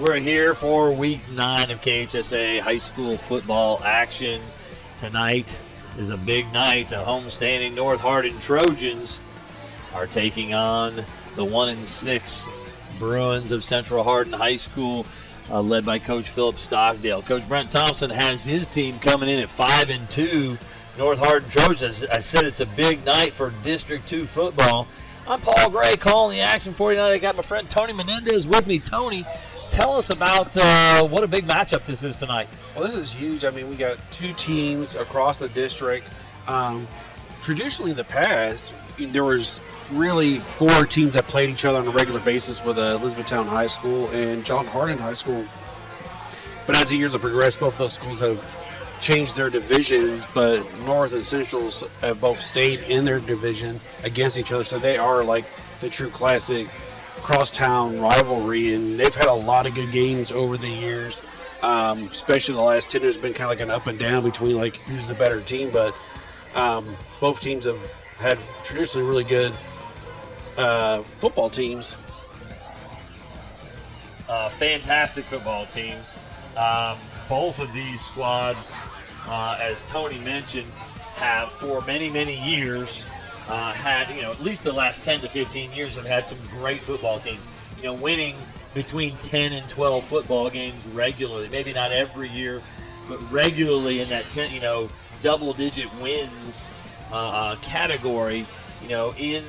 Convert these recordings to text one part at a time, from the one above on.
We're here for Week 9 of KHSA high school football action. Tonight is a big night. The homestanding North Hardin Trojans are taking on the 1-6 Bruins of Central Hardin High School, led by Coach Philip Stockdale. Coach Brent Thompson has his team coming in at 5-2. North Hardin Trojans. I said it's a big night for District 2 football. I'm Paul Gray calling the action for you tonight. I got my friend Tony Menendez with me. Tony, tell us about what a big matchup this is tonight. Well, this is huge. I mean, we got two teams across the district. Traditionally, in the past, there was really four teams that played each other on a regular basis with Elizabethtown High School and John Hardin High School. But as the years have progressed, both of those schools have changed their divisions, but North and Central have both stayed in their division against each other, so they are like the true classic crosstown rivalry, and they've had a lot of good games over the years, especially the last 10 years. Been kind of like an up and down between like who's the better team, but both teams have had traditionally really good football teams. Fantastic football teams. Both of these squads, as Tony mentioned, have for many, many years had, at least the last 10 to 15 years have had some great football teams, winning between 10 and 12 football games regularly. Maybe not every year, but regularly in that 10, double-digit wins category, in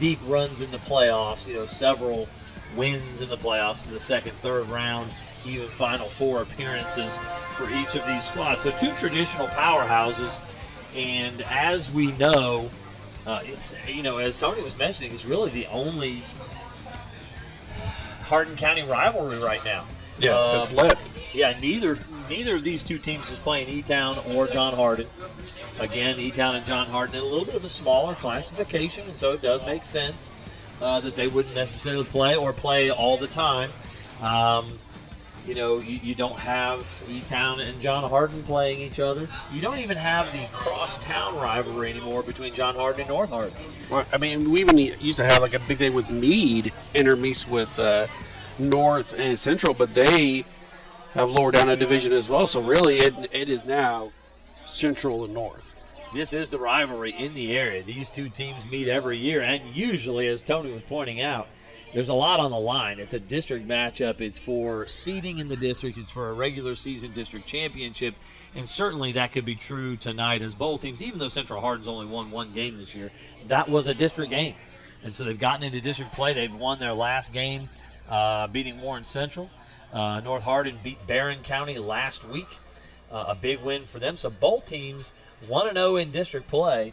deep runs in the playoffs, several wins in the playoffs in the second, third round, even Final Four appearances for each of these squads. So two traditional powerhouses, and as we know, it's, as Tony was mentioning, it's really the only Hardin County rivalry right now. Yeah, that's left. Yeah, neither of these two teams is playing E-Town or John Hardin. Again, E-Town and John Hardin in a little bit of a smaller classification, and so it does make sense that they wouldn't necessarily play all the time. You don't have E-Town and John Hardin playing each other. You don't even have the cross-town rivalry anymore between John Hardin and North Hardin. Well, I mean, we even used to have like a big day with Meade intermixed with North and Central, but they have lowered down a division as well. So really, it is now Central and North. This is the rivalry in the area. These two teams meet every year, and usually, as Tony was pointing out, there's a lot on the line. It's a district matchup. It's for seeding in the district. It's for a regular season district championship. And certainly that could be true tonight as both teams, even though Central Hardin's only won one game this year, that was a district game. And so they've gotten into district play. They've won their last game, beating Warren Central. North Hardin beat Barron County last week. A big win for them. So both teams 1-0 in district play.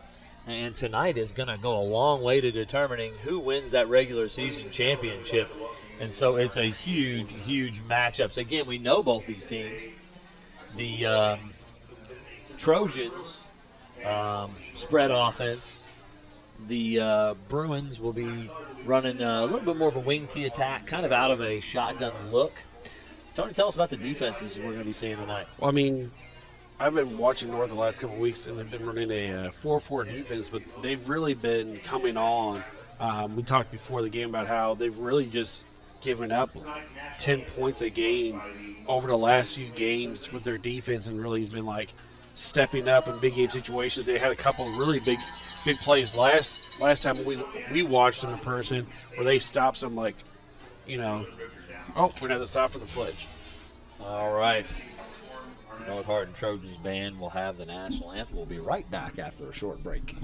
And tonight is going to go a long way to determining who wins that regular season championship. And so it's a huge, huge matchup. So again, we know both these teams. The Trojans spread offense. The Bruins will be running a little bit more of a wing tee attack, kind of out of a shotgun look. Tony, tell us about the defenses we're going to be seeing tonight. Well, I mean, I've been watching North the last couple of weeks, and they've been running a 4-4 defense, but they've really been coming on. We talked before the game about how they've really just given up 10 points a game over the last few games with their defense, and really has been like stepping up in big game situations. They had a couple of really big plays last time we watched them in person where they stopped some we're going to have to stop for the pledge. All right. North Hardin Trojans band will have the national anthem. We'll be right back after a short break.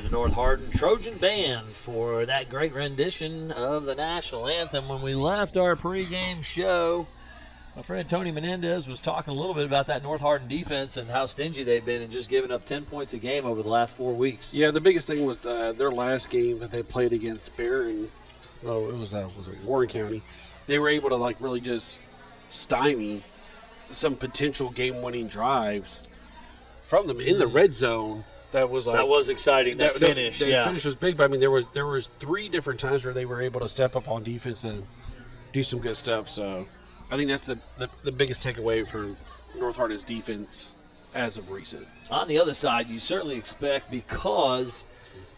the North Hardin Trojan Band for that great rendition of the national anthem. When we left our pregame show, my friend Tony Menendez was talking a little bit about that North Hardin defense and how stingy they've been and just giving up 10 points a game over the last 4 weeks. Yeah, the biggest thing was their last game that they played against Barron. Oh, was it Warren County? They were able to really just stymie some potential game-winning drives from them in the red zone. That was exciting. That finish, that finish was big. But I mean, there was 3 different times where they were able to step up on defense and do some good stuff. So I think that's the biggest takeaway for North Hardin's defense as of recent. On the other side, you certainly expect, because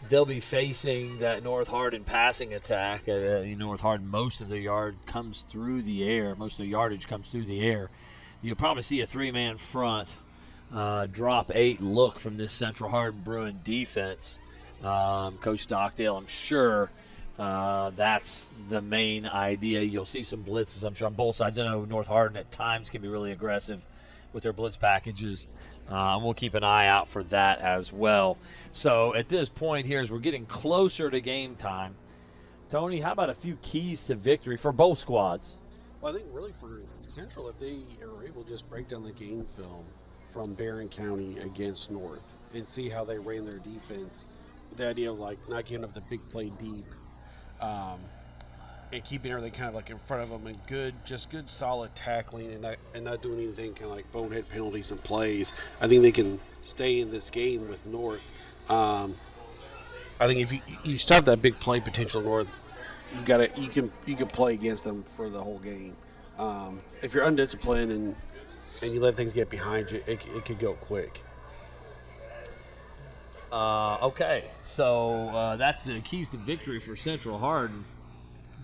they'll be facing that North Hardin passing attack. North Hardin, most of the yardage comes through the air. You'll probably see a 3-man front. Drop 8 look from this Central Hardin Bruin defense. Coach Stockdale, I'm sure that's the main idea. You'll see some blitzes, I'm sure, on both sides. I know North Hardin at times can be really aggressive with their blitz packages. And we'll keep an eye out for that as well. So at this point here, as we're getting closer to game time, Tony, how about a few keys to victory for both squads? Well, I think really for Central, if they are able to just break down the game film from Barron County against North and see how they ran their defense, with the idea of not giving up the big play deep, and keeping everything kind of in front of them, and good solid tackling, and not doing anything kind of bonehead penalties and plays. I think they can stay in this game with North. I think if you stop that big play potential North, you can play against them for the whole game. If you're undisciplined and you let things get behind you, it could go quick. Okay, so that's the keys to victory for Central Hardin.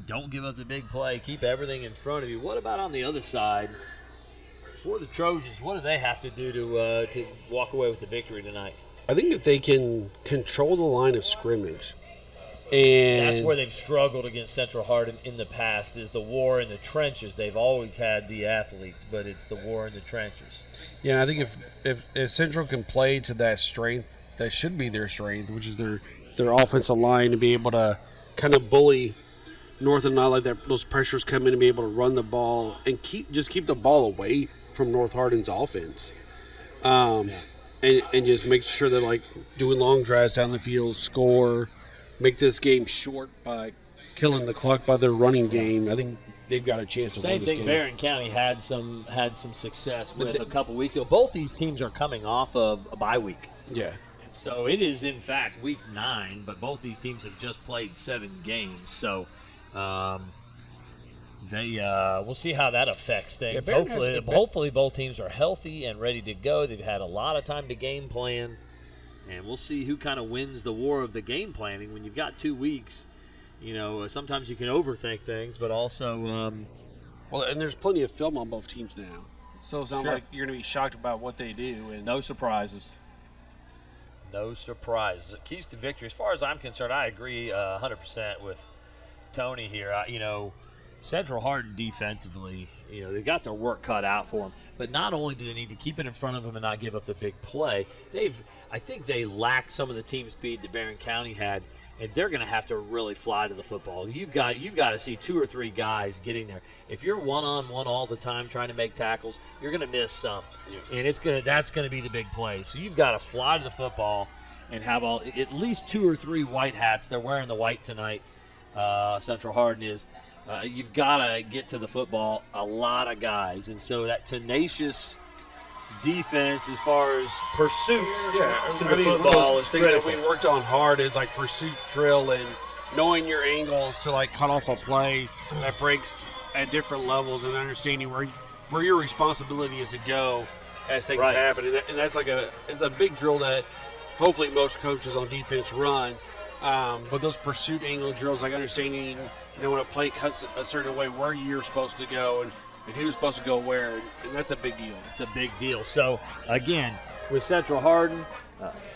Don't give up the big play. Keep everything in front of you. What about on the other side? For the Trojans, what do they have to do to walk away with the victory tonight? I think if they can control the line of scrimmage, and that's where they've struggled against Central Hardin in the past, is the war in the trenches. They've always had the athletes, but it's the war in the trenches. Yeah, and I think if Central can play to that strength, that should be their strength, which is their offensive line, to be able to kind of bully North and not let those pressures come in and be able to run the ball and keep the ball away from North Hardin's offense. And just make sure they're doing long drives down the field, score, make this game short by killing the clock by their running game. I think they've got a chance to win this game. Same thing Barron County had some success with a couple weeks ago. Both these teams are coming off of a bye week. Yeah. So it is, in fact, week 9, but both these teams have just played 7 games. So we'll see how that affects things. Yeah, hopefully both teams are healthy and ready to go. They've had a lot of time to game plan, and we'll see who kind of wins the war of the game planning. When you've got 2 weeks, sometimes you can overthink things, but also well, and there's plenty of film on both teams now, so it's not sure. like you're going to be shocked about what they do. And no surprises. No surprises. Keys to victory. As far as I'm concerned, I agree 100% with Tony here. Central Hardin defensively, they got their work cut out for them. But not only do they need to keep it in front of them and not give up the big play, I think they lack some of the team speed that Barron County had, and they're going to have to really fly to the football. You've got to see 2 or 3 guys getting there. If you're one-on-one all the time trying to make tackles, you're going to miss some, and that's going to be the big play. So you've got to fly to the football and have at least 2 or 3 white hats. They're wearing the white tonight. Central Hardin is. You've got to get to the football, a lot of guys, and so that tenacious defense as far as pursuit to the football is critical. Things that we worked on hard is pursuit drill and knowing your angles to cut off a play that breaks at different levels, and understanding where your responsibility is to go as things happen. And that's it's a big drill that hopefully most coaches on defense run. But those pursuit angle drills, understanding when a play cuts a certain way, where you're supposed to go and who's supposed to go where, and that's a big deal. It's a big deal. So, again, with Central Hardin,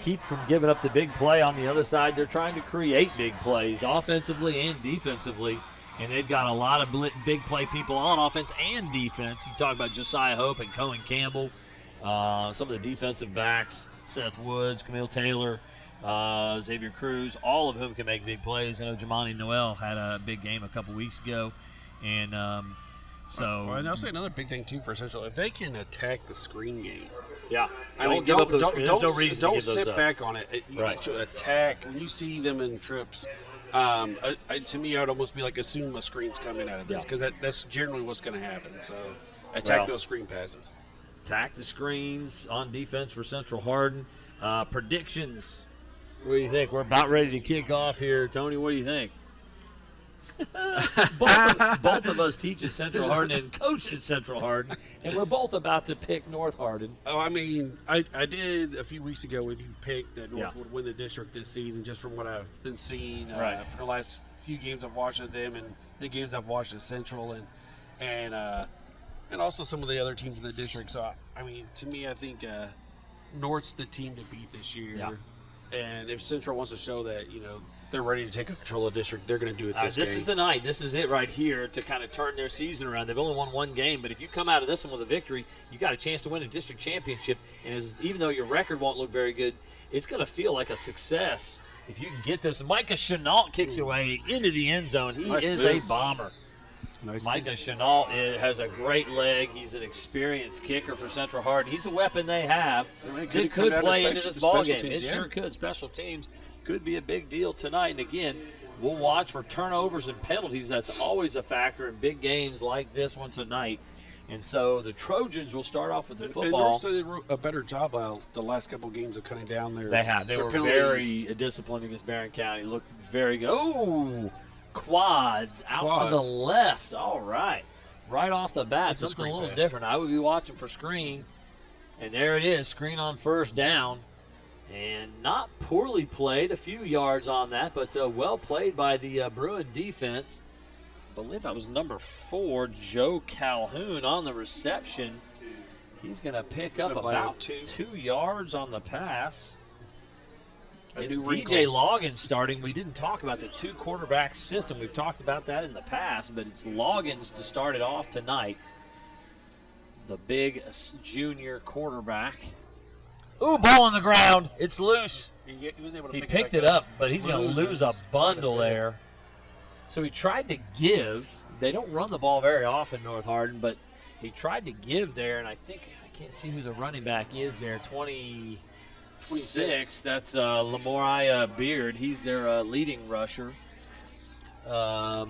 keep from giving up the big play on the other side. They're trying to create big plays offensively and defensively, and they've got a lot of big play people on offense and defense. You talk about Josiah Hope and Cohen Campbell, some of the defensive backs, Seth Woods, Camille Taylor, Xavier Cruz, all of whom can make big plays. I know Jamani Noel had a big game a couple weeks ago. And and I'll say another big thing, too, for Central. If they can attack the screen game. Yeah. Don't give up those screens. There's no reason to give those sit up. back on it. You need to attack. When you see them in trips, to me, I would almost be like, assume a screen's coming out of this, because that's generally what's going to happen. So attack those screen passes. Attack the screens on defense for Central Hardin. Predictions. What do you think? We're about ready to kick off here. Tony, what do you think? both of us teach at Central Hardin and coached at Central Hardin, and we're both about to pick North Hardin. Oh, I mean, I did a few weeks ago when you picked that North would win the district this season, just from what I've been seeing for the last few games I've watched of them and the games I've watched at Central and also some of the other teams in the district. So, I mean, to me, I think North's the team to beat this year. Yeah. And if Central wants to show that, they're ready to take control of the district, they're going to do it this game. This is the night. This is it right here to kind of turn their season around. They've only won one game, but if you come out of this one with a victory, you got a chance to win a district championship. And even though your record won't look very good, it's going to feel like a success if you can get this. Micah Chenault kicks away into the end zone. He is a bomber. Micah Chenault has a great leg. He's an experienced kicker for Central Hardin. He's a weapon they have. It could play into this ball game. It sure could. Special teams could be a big deal tonight. And again, we'll watch for turnovers and penalties. That's always a factor in big games like this one tonight. And so the Trojans will start off with the football. And they did a better job the last couple of games of cutting down their They have. They were very disciplined against Barron County. Looked very good. Oh, quads out to the left. All right. Right off the bat. That's something a little different. I would be watching for screen. And there it is. Screen on first down. And not poorly played. A few yards on that, but well played by the Bruin defense. I believe that was number 4, Joe Calhoun, on the reception. He's going to pick up about 2 yards on the pass. It's DJ Loggins starting. We didn't talk about the 2-quarterback system. We've talked about that in the past, but it's Loggins to start it off tonight. The big junior quarterback. Ooh, ball on the ground. It's loose. He picked it up, but he's going to lose a bundle there. So he tried to give. They don't run the ball very often, North Hardin, but he tried to give there, and I can't see who the running back is there. 26. That's Lamoriah Beard. He's their leading rusher. Wow,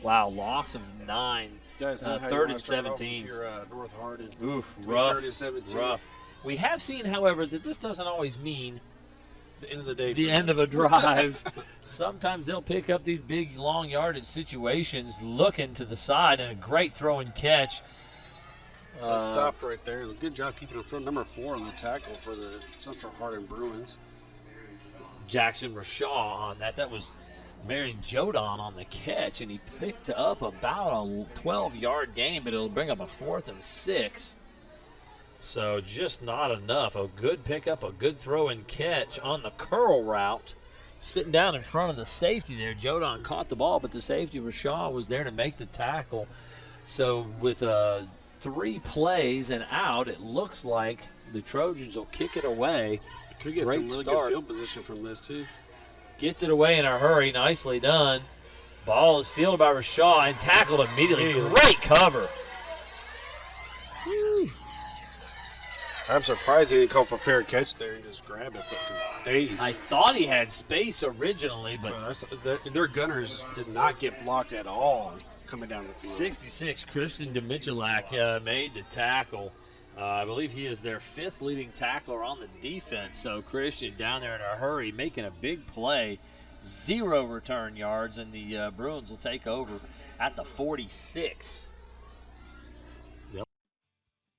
loss of 9. Third and 17. If you're North Hardin. Oof, rough. 3rd and 17. Rough. We have seen, however, that this doesn't always mean the end of the day. The end of a drive. Sometimes they'll pick up these big, long yardage situations, looking to the side, and a great throw and catch. Stopped right there. Good job keeping it from number 4 on the tackle for the Central Hardin Bruins. Jackson Rashaw on that. That was Marion Jodon on the catch, and he picked up about a 12-yard gain, but it'll bring up a 4th and 6. So just not enough. A good pickup, a good throw and catch on the curl route. Sitting down in front of the safety there. Jodon caught the ball, but the safety, Rashaw, was there to make the tackle. So with 3 plays and out, it looks like the Trojans will kick it away. Could get some really good field position from this, too. Gets it away in a hurry. Nicely done. Ball is fielded by Rashaw and tackled immediately. Great cover. Woo. I'm surprised he didn't call for fair catch there and just grab it. I thought he had space originally, but their gunners did not get blocked at all coming down the field. 66, Christian Demichalak made the tackle. I believe he is their 5th leading tackler on the defense. So Christian down there in a hurry, making a big play. 0 return yards, and the Bruins will take over at the 46.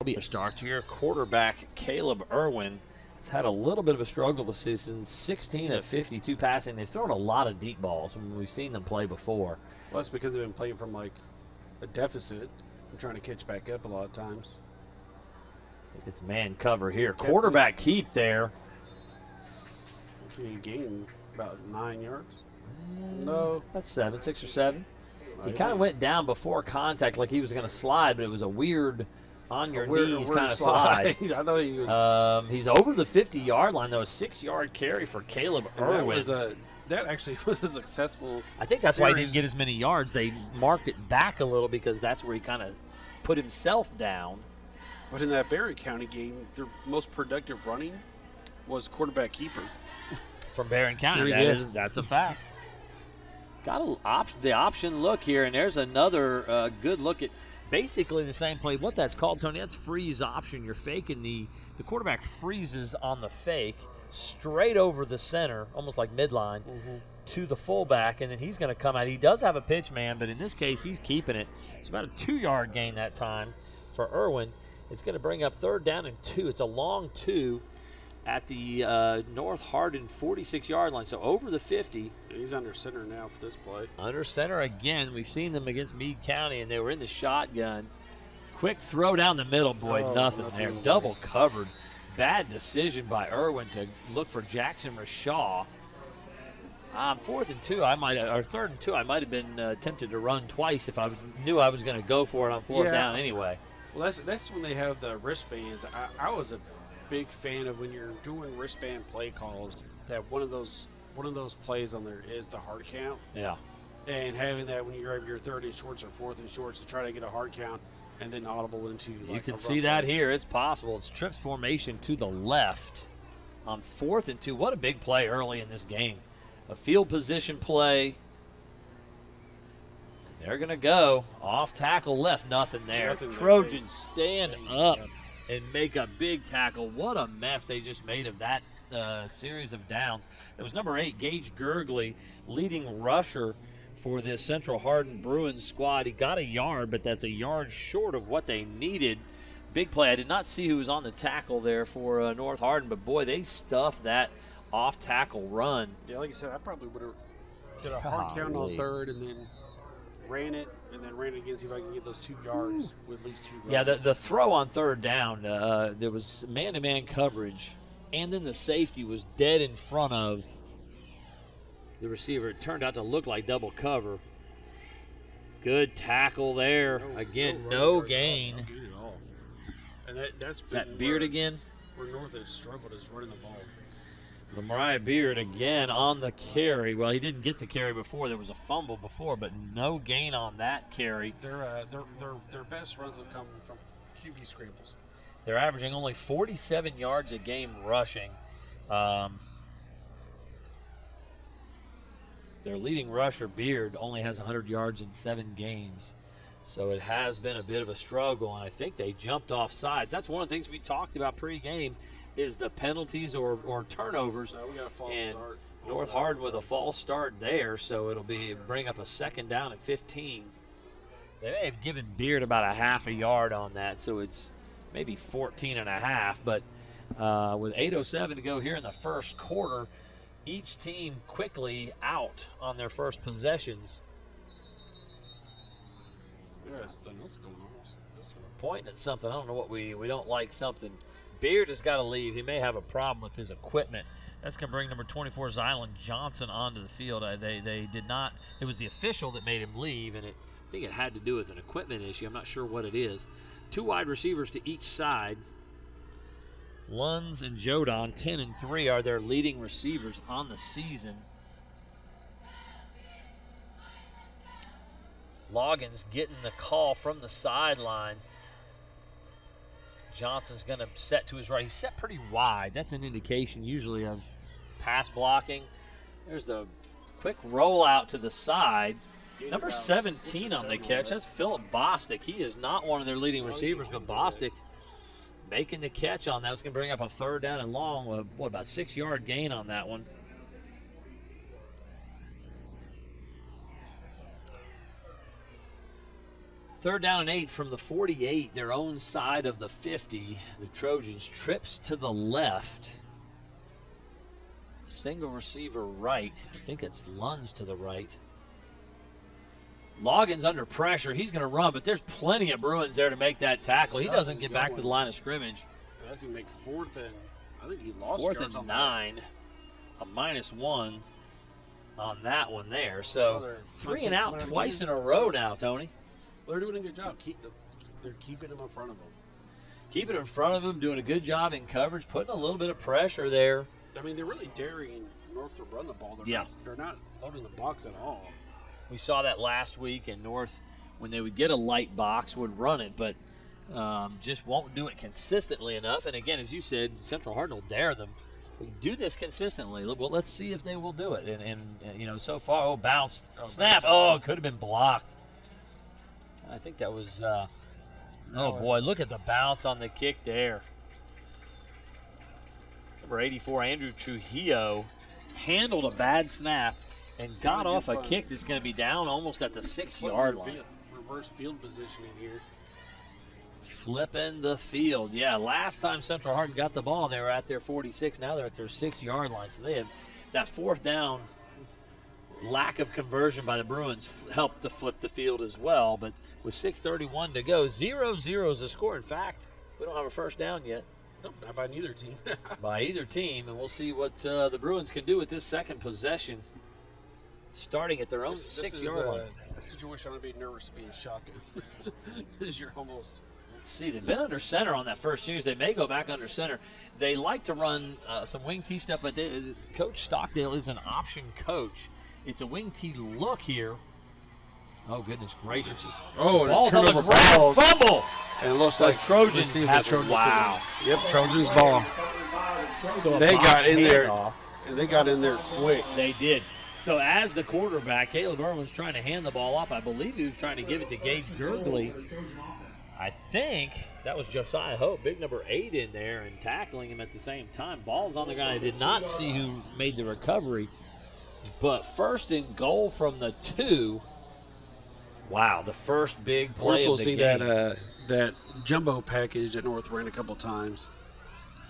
Be a start here. Quarterback Caleb Irwin has had a little bit of a struggle this season. 16 of 52 passing. They've thrown a lot of deep balls when we've seen them play before. Well, that's because they've been playing from like a deficit and trying to catch back up a lot of times. I think it's man cover here. Quarterback keep there. He gained about 9 yards. No, that's 6 or 7. He kind of went down before contact like he was going to slide, but it was a weird on your Where- knees where kind of slide. slide. I thought he was. He's over the 50-yard line, though. A 6-yard carry for Caleb Irwin. That actually was a successful. I think that's why he series. didn't get as many yards. They marked it back a little because that's where he kind of put himself down. But in that Barron County game, their most productive running was quarterback keeper. From Barron County. Really That's a fact. Got the option look here, and there's another good look at basically the same play. What that's called, Tony, that's freeze option. You're faking the quarterback freezes on the fake straight over the center, almost like midline, to the fullback, and then he's going to come out. He does have a pitch man, but in this case, he's keeping it. It's about a 2-yard gain that time for Irwin. It's going to bring up 3rd down and 2. It's a long 2 at the North Hardin 46-yard line, so over the 50. He's under center now for this play. Under center again. We've seen them against Meade County, and they were in the shotgun. Quick throw down the middle, boy, nothing there. Double covered. Bad decision by Irwin to look for Jackson Rashaw. On 4th and 2, or 3rd and 2, I might have been tempted to run twice if I knew I was going to go for it on 4th down anyway. Well, that's when they have the wristbands. I was a big fan of when you're doing wristband play calls that one of those plays on there is the hard count. Yeah. And having that when you're your 3rd and shorts or 4th and shorts to try to get a hard count and then audible into. Like you can see that here. It's possible. It's trips formation to the left on 4th and 2. What a big play early in this game. A field position play. They're going to go off tackle left. Nothing there. Trojans stand up and make a big tackle. What a mess they just made of that series of downs. It was number 8, Gage Gurgley, leading rusher for this Central Hardin Bruins squad. He got a yard, but that's a yard short of what they needed. Big play. I did not see who was on the tackle there for North Hardin, but boy, they stuffed that off-tackle run. Yeah, like I said, I probably would have did a hard count on 3rd and then ran it again, see if I can get those 2 yards with at least 2 yards. Yeah, the throw on 3rd down, there was man-to-man coverage, and then the safety was dead in front of the receiver. It turned out to look like double cover. Good tackle there. No gain. And that's Is that Beard again? Where North has struggled is running the ball. Lamariah Beard again on the carry. Well, he didn't get the carry before. There was a fumble before, but no gain on that carry. Their best runs have come from QB scrambles. They're averaging only 47 yards a game rushing. Their leading rusher, Beard, only has 100 yards in 7 games. So it has been a bit of a struggle, and I think they jumped off sides. That's one of the things we talked about pregame is the penalties or turnovers. We got a false start. North Hardin with a false start there, so it'll bring up a 2nd down and 15. They may have given Beard about a half a yard on that, so it's maybe 14 and a half. But with 8:07 to go here in the first quarter, each team quickly out on their first possessions. What's going on? Pointing at something. I don't know what we don't like something. Beard has got to leave. He may have a problem with his equipment. That's going to bring number 24, Zylan Johnson, onto the field. They did not. It was the official that made him leave, and I think it had to do with an equipment issue. I'm not sure what it is. 2 wide receivers to each side. Lunds and Jodon, 10 and 3, are their leading receivers on the season. Loggins getting the call from the sideline. Johnson's going to set to his right. He's set pretty wide. That's an indication usually of pass blocking. There's the quick rollout to the side. Number 17 on the catch. That's Philip Bostic. He is not one of their leading receivers, but Bostic making the catch on that. It's going to bring up a 3rd down and long. About 6-yard gain on that one. Third down and 8 from the 48, their own side of the 50. The Trojans trips to the left. Single receiver right. I think it's Lunds to the right. Loggins under pressure. He's going to run, but there's plenty of Bruins there to make that tackle. He doesn't get back to the line of scrimmage. That's going to make 4th and, I think he lost 4th and 9. A -1 on that one there. So 3 and out twice in a row now, Tony. They're doing a good job. They're keeping him in front of them. keeping in front of them, doing a good job in coverage, putting a little bit of pressure there. I mean, they're really daring North to run the ball. They're not loading the box at all. We saw that last week, and North, when they would get a light box, would run it, but just won't do it consistently enough. And again, as you said, Central Hardin will dare them. We can do this consistently. Well, let's see if they will do it. And so far, bounced, snap. Oh, it could have been blocked. I think that was, boy, look at the bounce on the kick there. Number 84, Andrew Trujillo, handled a bad snap and got off a kick that's going to be down almost at the 6-yard line. Reverse field positioning here. Flipping the field. Yeah, last time Central Hardin got the ball, they were at their 46. Now they're at their 6-yard line. So they have that fourth down lack of conversion by the Bruins helped to flip the field as well. But with 6:31 to go, 0-0 is the score. In fact, we don't have a first down yet. Nope, not by neither team. By either team, and we'll see what the Bruins can do with this second possession, starting at their own 6-yard line. A situation I'd be nervous to be in shotgun. Because you're almost... Let's see, they've been under center on that first series. They may go back under center. They like to run some wing T stuff, but Coach Stockdale is an option coach. It's a wing T look here. Oh, goodness gracious. Oh, ball's on the ground. Fumble. And it looks like Trojans have wow. Yep, Trojans ball. So they got in there. And they got in there quick. They did. So as the quarterback, Caleb Irwin's trying to hand the ball off. I believe he was trying to give it to Gage Gurgley. I think that was Josiah Hope, big number 8 in there, and tackling him at the same time. Ball's on the ground. I did not see who made the recovery. But first and goal from the 2. Wow, the first big play of the see game. that jumbo package that North ran a couple times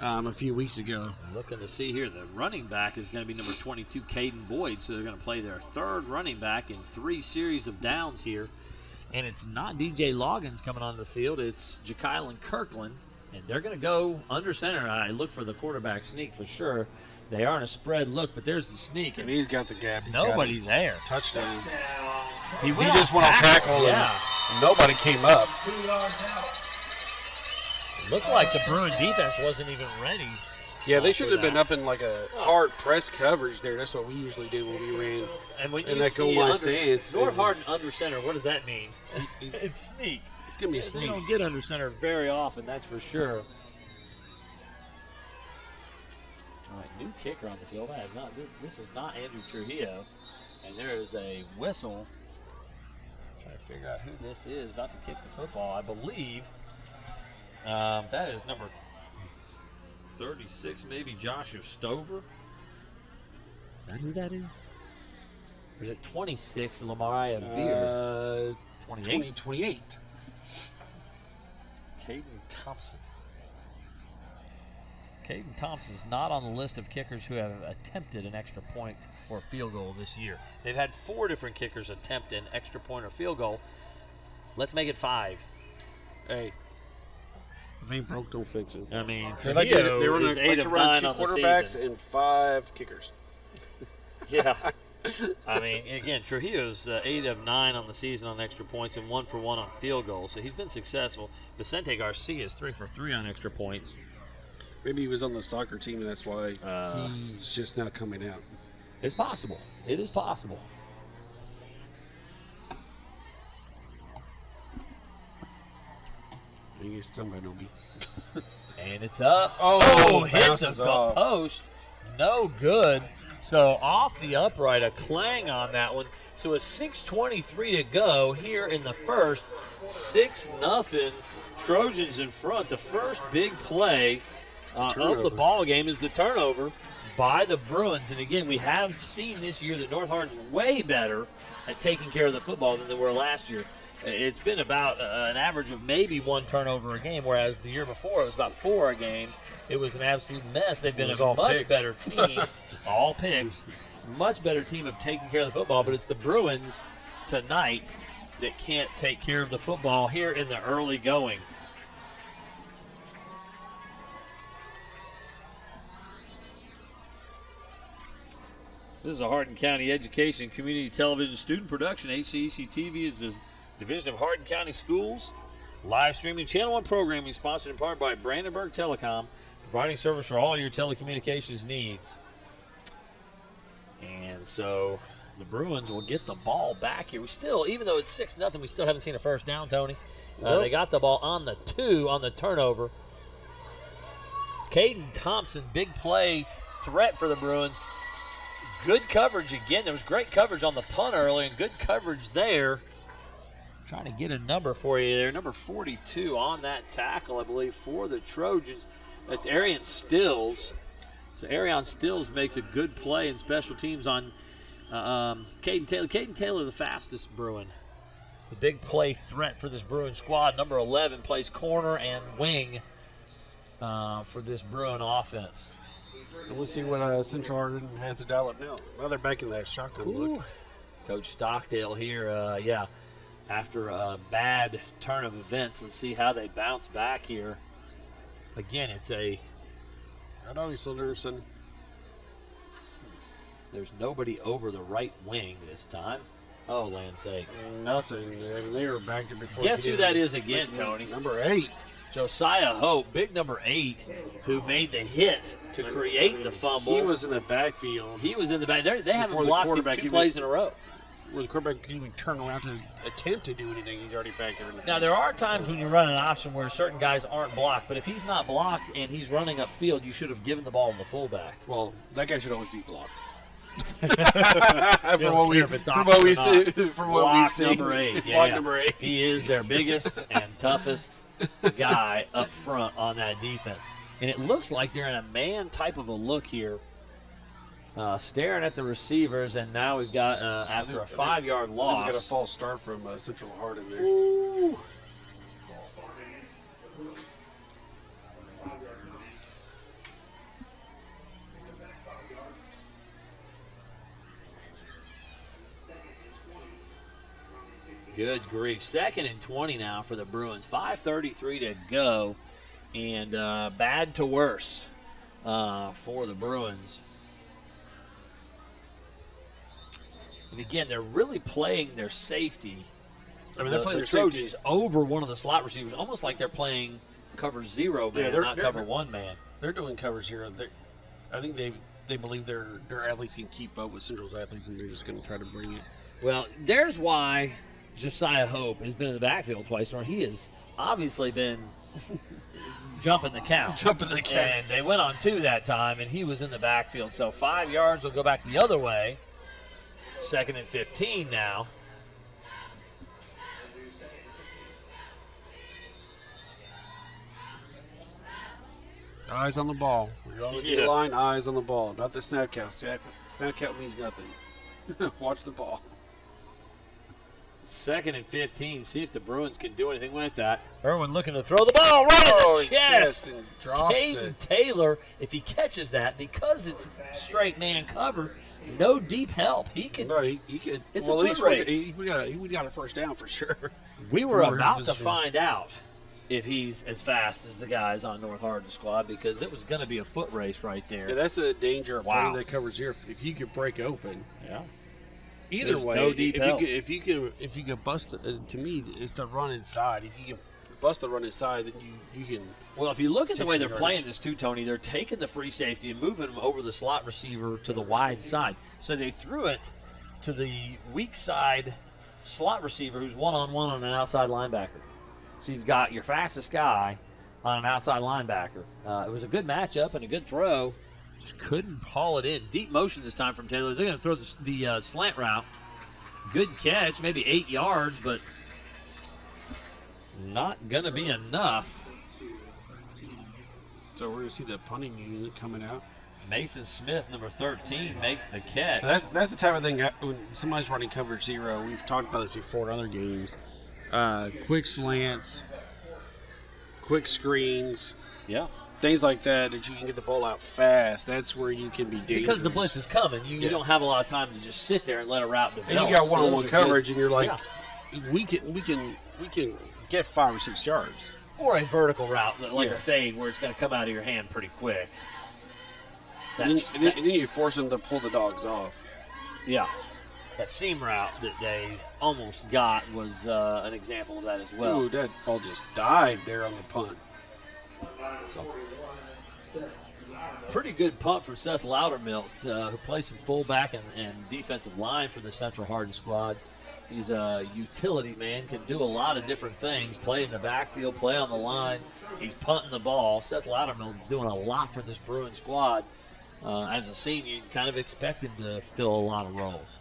a few weeks ago. Looking to see here, the running back is going to be number 22, Caden Boyd. So they're going to play their third running back in 3 series of downs here. And it's not DJ Loggins coming onto the field. It's Ja'Kylan Kirkland. And they're going to go under center. I look for the quarterback sneak for sure. They are in a spread look, but there's the sneak. And he's got the gap. Nobody there. Touchdown. He just went on tackle and nobody came up. It looked like the Bruin defense wasn't even ready. Yeah, they should have been up in like a hard press coverage there. That's what we usually do when we ran. And when in you that goal line stance. North Hardin under center, what does that mean? It's sneak. It's going to be a sneak. We don't get under center very often, that's for sure. All right, new kicker on the field. This is not Andrew Trujillo. And there is a whistle. Trying to figure out who this is about to kick the football. I believe that is number 36, maybe Joshua Stover. Is that who that is? Or is it 26, Lamariah Beard? 28. 28. Caden Thompson. Caden Thompson is not on the list of kickers who have attempted an extra point or field goal this year. They've had 4 different kickers attempt an extra point or field goal. Let's make it 5. Hey. If ain't broke, don't fix it. I mean, they like is 8 of 9 on the quarterbacks season. and 5 kickers. Yeah. I mean, again, Trujillo's 8 of 9 on the season on extra points and 1 for 1 on field goals. So he's been successful. Vicente Garcia is 3 for 3 on extra points. Maybe he was on the soccer team, and that's why he's just now coming out. It's possible. It is possible. I think it's somebody will be. And it's up. Oh, hit bounces the off. post. No good. So off the upright, a clang on that one. So a 6:23 to go here in the first. 6-0. Trojans in front. The first big play of the ball game is the turnover by the Bruins. And again, we have seen this year that North Hardin's way better at taking care of the football than they were last year. It's been about an average of maybe 1 turnover a game, whereas the year before it was about 4 a game. It was an absolute mess. They've been a much better team. All picks. Much better team of taking care of the football, but it's the Bruins tonight that can't take care of the football here in the early going. This is a Hardin County Education Community Television student production. HCEC-TV is a division of Hardin County Schools. Live streaming Channel 1 programming sponsored in part by Brandenburg Telecom, providing service for all your telecommunications needs. And so the Bruins will get the ball back here. We still, even though it's 6-0, we still haven't seen a first down, Tony. They got the ball on the 2 on the turnover. It's Caden Thompson, big play threat for the Bruins. Good coverage again. There was great coverage on the punt early and good coverage there. Trying to get a number for you there. Number 42 on that tackle, I believe, for the Trojans. That's Arian Stills. So Arian Stills makes a good play in special teams on Caden Taylor. Caden Taylor, the fastest Bruin. The big play threat for this Bruin squad. Number 11 plays corner and wing for this Bruin offense. So let's see what Central Hardin has to dial up now. Well, they're back in that shotgun look. Coach Stockdale here, after a bad turn of events. Let's see how they bounce back here. Again, it's a... I know he's Anderson. There's nobody over the right wing this time. Oh, land sakes. Nothing. They were back there before. Guess who that is again, Tony? Number 8. Josiah Hope, big number 8, who made the hit to create the fumble. He was in the backfield. He was in the back. They haven't blocked him 2 plays in a row. Where the quarterback can even turn around to attempt to do anything, he's already back there in the Now, there are times when you run an option where certain guys aren't blocked, but if he's not blocked and he's running upfield, you should have given the ball to the fullback. Well, that guy should always be blocked. From what we've seen. Number 8. Block number 8. He is their biggest and toughest guy up front on that defense. And it looks like they're in a man type of a look here, staring at the receivers, and now we've got, after a 5-yard loss. We got a false start from Central Hardin there. Ooh. Good grief. 2nd and 20 now for the Bruins. 5:33 to go, and bad to worse for the Bruins. And again, they're really playing their safety. I mean, they're playing the their Trojans safety over one of the slot receivers, almost like they're playing cover 0 man, not cover 1 man. They're doing covers here. I think they believe their athletes can keep up with Central's athletes, and they're just going to try to bring it. Well, there's why Josiah Hope has been in the backfield twice, or he has obviously been jumping the count. And they went on 2 that time, and he was in the backfield. So 5 yards will go back the other way. 2nd and 15 now. Eyes on the ball. We're on the line, eyes on the ball. Not the snap count. Snap count means nothing. Watch the ball. 2nd and 15. See if the Bruins can do anything with that. Irwin looking to throw the ball right in the chest. And drops Caden Taylor, if he catches that, because it's straight man cover, no deep help. He can. No, he could. It's a foot race. We got a first down for sure. We were about to find out if he's as fast as the guys on North Hardin squad, because it was going to be a foot race right there. Yeah, that's the danger of playing that covers here. If you could break open. Yeah. Either There's way, no deep help. if you can bust it, to me, it's the run inside. If you can bust the run inside, then you can. Well, if you look at the way they're playing this too, Tony, they're taking the free safety and moving him over the slot receiver to the wide side. So they threw it to the weak side slot receiver who's one-on-one on an outside linebacker. So you've got your fastest guy on an outside linebacker. It was a good matchup and a good throw. Just couldn't haul it in. Deep motion this time from Taylor. They're going to throw the slant route. Good catch, maybe 8 yards, but not going to be enough. So we're going to see the punting unit coming out. Mason Smith, number 13, makes the catch. That's the type of thing when somebody's running cover 0. We've talked about this before in other games. Quick slants, quick screens. Yeah. Things like that you can get the ball out fast. That's where you can be dangerous. Because the blitz is coming. You don't have a lot of time to just sit there and let a route develop. And you got one-on-one coverage, and you're like, we can get 5 or 6 yards. Or a vertical route, like a fade, where it's going to come out of your hand pretty quick. And then you force them to pull the dogs off. Yeah. That seam route that they almost got was an example of that as well. Ooh, that ball just died there on the punt. So, pretty good punt from Seth Loudermilk, who plays some fullback and defensive line for the Central Hardin squad. He's a utility man, can do a lot of different things, play in the backfield, play on the line. He's punting the ball. Seth Loudermilk doing a lot for this Bruin squad. As a senior, you kind of expect him to fill a lot of roles.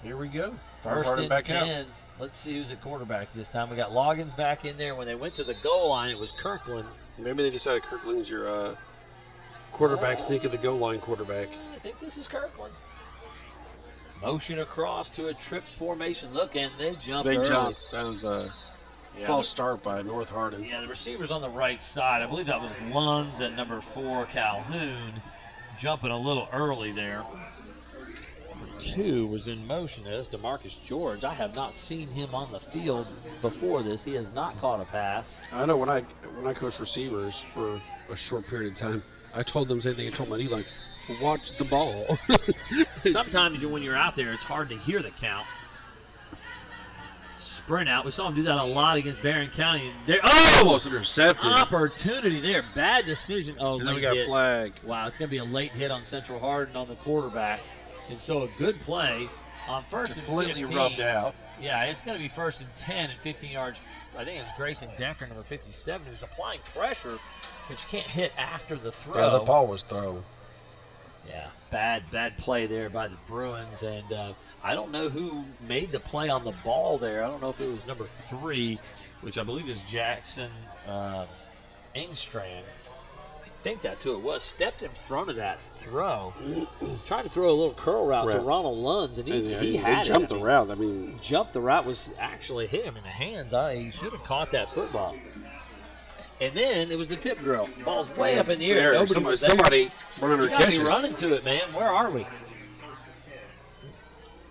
Here we go. First and back 10. out. Let's see who's at quarterback this time. We got Loggins back in there. When they went to the goal line, it was Kirkland. Maybe they decided Kirkland's your quarterback, sneak of the goal line quarterback. I think this is Kirkland. Motion across to a trips formation look, and they jumped They early. jumped. That was a false start by North Hardin. Yeah, the receiver's on the right side. I believe that was Lunds at number 4, Calhoun, jumping a little early there. Number 2 was in motion. That's DeMarcus George. I have not seen him on the field before this. He has not caught a pass. I know when I coached receivers for a short period of time, I told them the same thing I told my D-line. Watch the ball. Sometimes when you're out there, it's hard to hear the count. Sprint out. We saw him do that a lot against Barron County. And there, Almost intercepted. Opportunity there. Bad decision. Oh, And then we late got hit. flag. Wow, it's going to be a late hit on Central Hardin on the quarterback. And so a good play on first and Completely 15. rubbed out. Yeah, it's going to be first and 10 and 15 yards. I think it's Grayson Decker, number 57, who's applying pressure, but you can't hit after the throw. Yeah, the ball was thrown. Yeah, bad play there by the Bruins, and I don't know who made the play on the ball there. I don't know if it was number 3, which I believe is Jackson Engstrand. I think that's who it was. Stepped in front of that throw, trying to throw a little curl route to Ronald Lunds, and he had jumped it. the route. I mean, Jumped the route was actually hit him in the hands. He should have caught that football. And then it was the tip drill. Ball's way up in the air. Nobody was there. Somebody running or You gotta be catching. running to it, man. Where are we?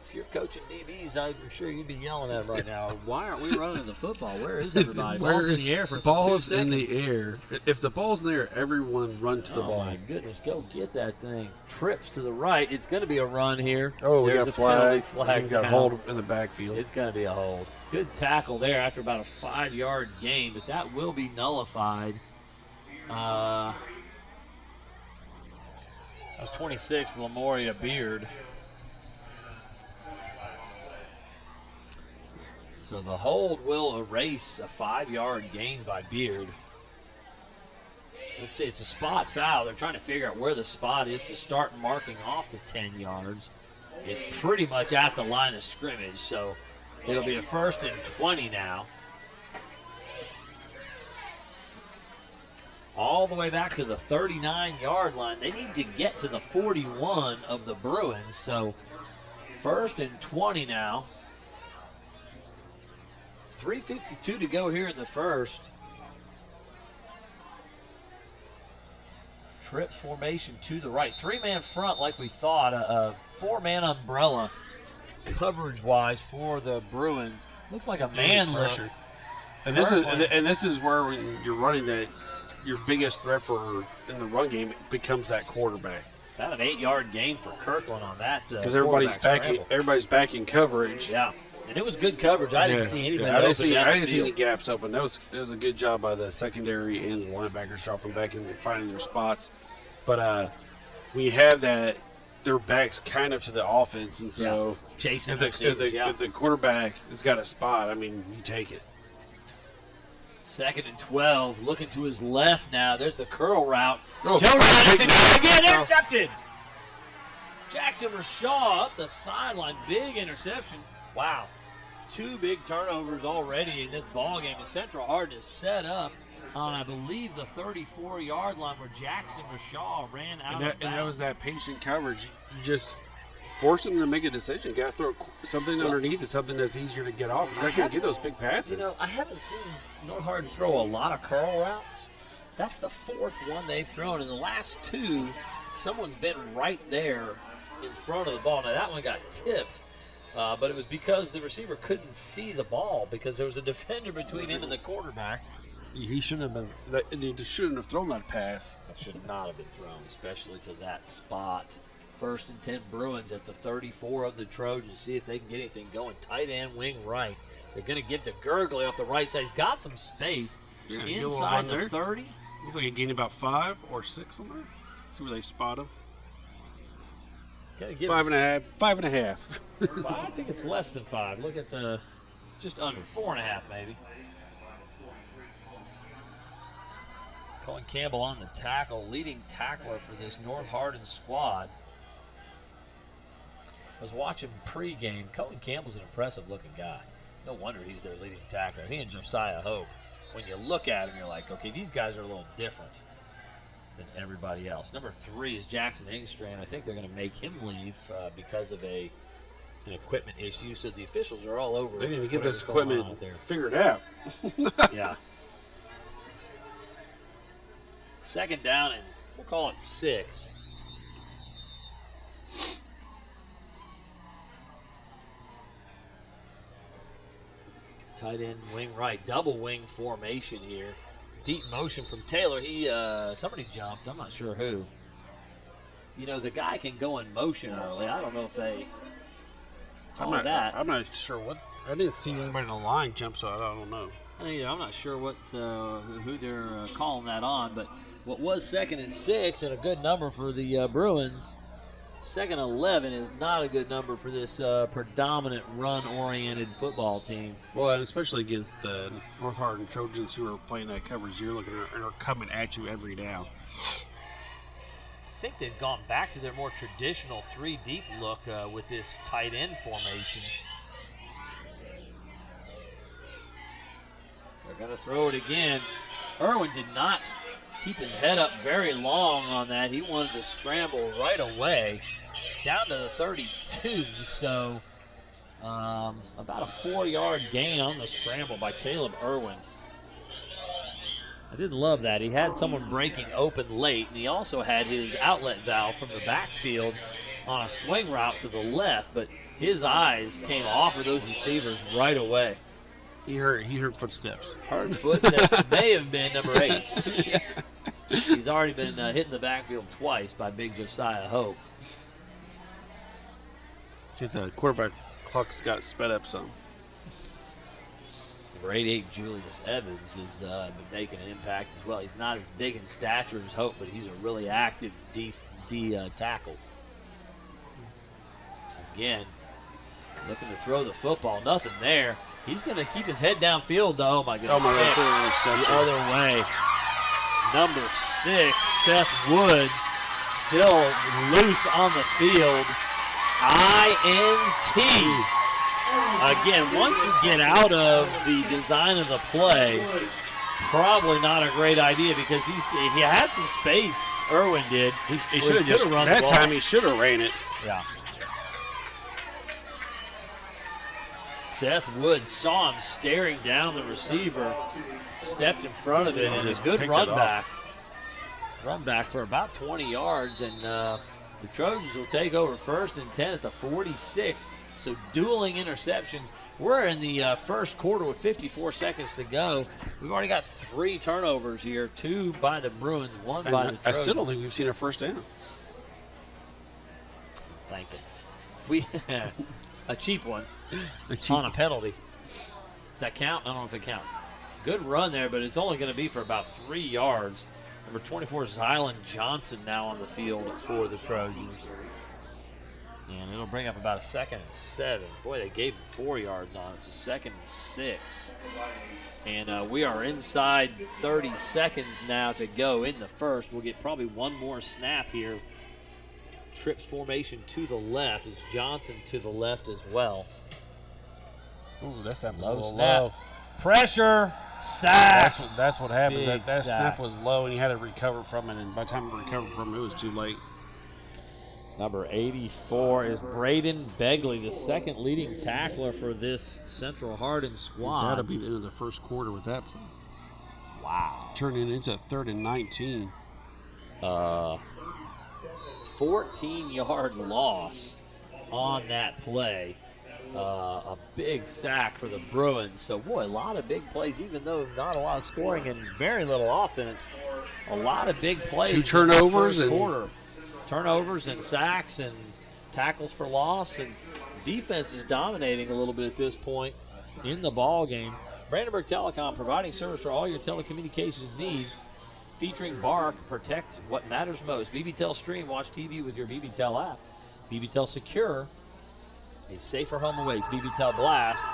If you're coaching DBs, I'm sure you'd be yelling at them right now. Why aren't we running the football? Where is everybody? Ball's in the air for 2 Ball's seconds. in the air. If the ball's in the air, everyone run to the Oh, ball. my goodness. Go get that thing. Trips to the right. It's going to be a run here. Oh, we There's got a flag. penalty flag. We got count. hold in the backfield. It's going to be a hold. Good tackle there after about a 5-yard gain, but that will be nullified. That was 26, Lamoria Beard. So the hold will erase a 5-yard gain by Beard. Let's see, it's a spot foul. They're trying to figure out where the spot is to start marking off the 10 yards. It's pretty much at the line of scrimmage, so it'll be a 1st and 20 now. All the way back to the 39-yard line. They need to get to the 41 of the Bruins, so 1st and 20 now. 3:52 to go here in the first. Trips formation to the right. 3-man front like we thought. A 4-man umbrella coverage-wise for the Bruins. Looks like a man look. And this is where when you're running that, your biggest threat in the run game becomes that quarterback. About an 8-yard gain for Kirkland on that. Because everybody's back in coverage. Yeah, and it was good coverage. I didn't see anybody. I didn't see any gaps open. It was a good job by the secondary and the linebackers dropping back and finding their spots. But when you have that, their backs kind of to the offense, and so chasing if the quarterback has got a spot, I mean, you take it. 2nd and 12, looking to his left now. There's the curl route. Oh, Jonas again intercepted. Jackson Rashaw up the sideline. Big interception. Wow. 2 big turnovers already in this ballgame. And Central Hardin is set up on, I believe, the 34-yard line where Jackson Rashaw ran out of bounds. And that was that patient coverage. You just force them to make a decision. You got to throw something underneath it, something that's easier to get off. You're not going to get those big passes. You know, I haven't seen North Hardin throw a lot of curl routes. That's the 4th one they've thrown. In the last 2, someone's been right there in front of the ball. Now, that one got tipped, but it was because the receiver couldn't see the ball because there was a defender between him and the quarterback. He shouldn't have been. He shouldn't have thrown that pass. That should not have been thrown, especially to that spot. First and 10 Bruins at the 34 of the Trojans. See if they can get anything going. Tight end, wing right. They're going to give to Gurgley off the right side. He's got some space inside the 30. Looks like he gained about 5 or 6 on there. See where they spot him. 5.5. 5.5. I think it's less than 5. Look at the just under 4.5 maybe. Colin Campbell on the tackle, leading tackler for this North Hardin squad. I was watching pregame. Colin Campbell's an impressive-looking guy. No wonder he's their leading tackler. He and Josiah Hope. When you look at him, you're like, okay, these guys are a little different than everybody else. Number 3 is Jackson Engstrand. I think they're going to make him leave because of an equipment issue. So the officials are all over. They need to get this equipment figured out. Yeah. Second down, and we'll call it 6. Tight end, wing right, double wing formation here. Deep motion from Taylor. Somebody jumped. I'm not sure who. The guy can go in motion early. I don't know if they I'm not sure what. I didn't see anybody in the line jump, so I don't know. I'm not sure who they're calling that on, but what was 2nd and 6 and a good number for the Bruins, 2nd and 11 is not a good number for this predominant run-oriented football team. Well, and especially against the North Hardin Trojans who are playing that coverage, you're looking at and are coming at you every down. I think they've gone back to their more traditional 3-deep look with this tight end formation. They're going to throw it again. Irwin did not keep his head up very long on that. He wanted to scramble right away down to the 32. So about a 4-yard gain on the scramble by Caleb Irwin. I didn't love that. He had someone breaking open late, and he also had his outlet valve from the backfield on a swing route to the left, but his eyes came off of those receivers right away. He heard footsteps. Heard footsteps. May have been number 8. Yeah. He's already been hit in the backfield twice by big Josiah Hope. Just a quarterback clock's got sped up some. Number 88 Julius Evans has been making an impact as well. He's not as big in stature as Hope, but he's a really active D tackle. Again, looking to throw the football. Nothing there. He's going to keep his head downfield, though. Oh, my goodness. Oh, my God. The other way. Number 6, Seth Woods, still loose on the field. INT. Again, once you get out of the design of the play, probably not a great idea because he had some space. Irwin did. He should have just run that time. He should have ran it. Yeah. Seth Woods saw him staring down the receiver, stepped in front of it, and a good run back. Run back for about 20 yards, and the Trojans will take over 1st and 10 at the 46. So dueling interceptions. We're in the first quarter with 54 seconds to go. We've already got 3 turnovers here, 2 by the Bruins, 1 by the Trojans. I still don't think we've seen a first down. Thinking. A cheap one on a penalty. Does that count? I don't know if it counts. Good run there, but it's only going to be for about 3 yards. Number 24, Zylan Johnson now on the field for the Trojans. And it'll bring up about a 2nd and 7. Boy, they gave him 4 yards on it. It's a 2nd and 6. And we are inside 30 seconds now to go in the first. We'll get probably one more snap here. Trips formation to the left. It's Johnson to the left as well. Ooh, that snap was a little snap. low. Pressure, sack. That's what happens. Big That sack. snap was low, and he had to recover from it. And by the time he recovered from it, it was too late. Number 84 is Braden Begley, the second leading tackler for this Central Hardin squad. That'll be the end of the first quarter with that play. Wow. Turning into 3rd and 19. 14-yard loss on that play. A big sack for the Bruins. So, boy, a lot of big plays, even though not a lot of scoring and very little offense. A lot of big plays. 2 turnovers in the first and quarter. turnovers and sacks and tackles for loss, and defense is dominating a little bit at this point in the ball game. Brandenburg Telecom, providing service for all your telecommunications needs, featuring Bark, protect what matters most. BBTEL Stream, watch TV with your BBTEL app. BBTEL Secure, a safer home awaits. BBTEL Blast,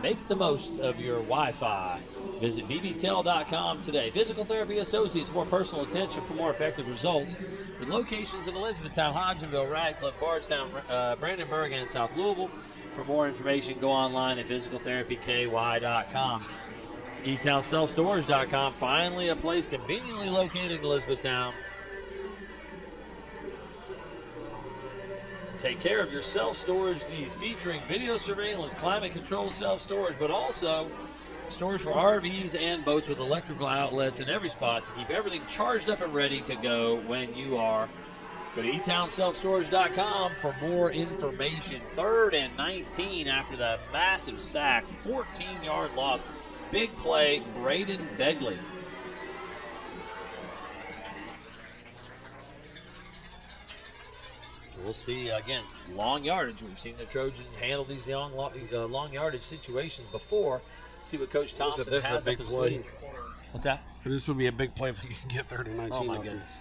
make the most of your Wi-Fi. Visit bbtel.com today. Physical Therapy Associates, more personal attention for more effective results. With locations in Elizabethtown, Hodgenville, Radcliff, Bardstown, Brandenburg, and South Louisville. For more information, go online at physicaltherapyky.com. eTownSelfStorage.com, finally a place conveniently located in Elizabethtown to take care of your self-storage needs, featuring video surveillance, climate-controlled self-storage, but also storage for RVs and boats with electrical outlets in every spot to keep everything charged up and ready to go when you are. Go to eTownSelfStorage.com for more information. 3rd and 19 after that massive sack, 14-yard loss. Big play, Braden Begley. We'll see, again, long yardage. We've seen the Trojans handle these long yardage situations before. See what Coach Thompson this has is a big up his play. sleeve. What's that? This would be a big play if he can get 3rd and 19. Oh, my off goodness.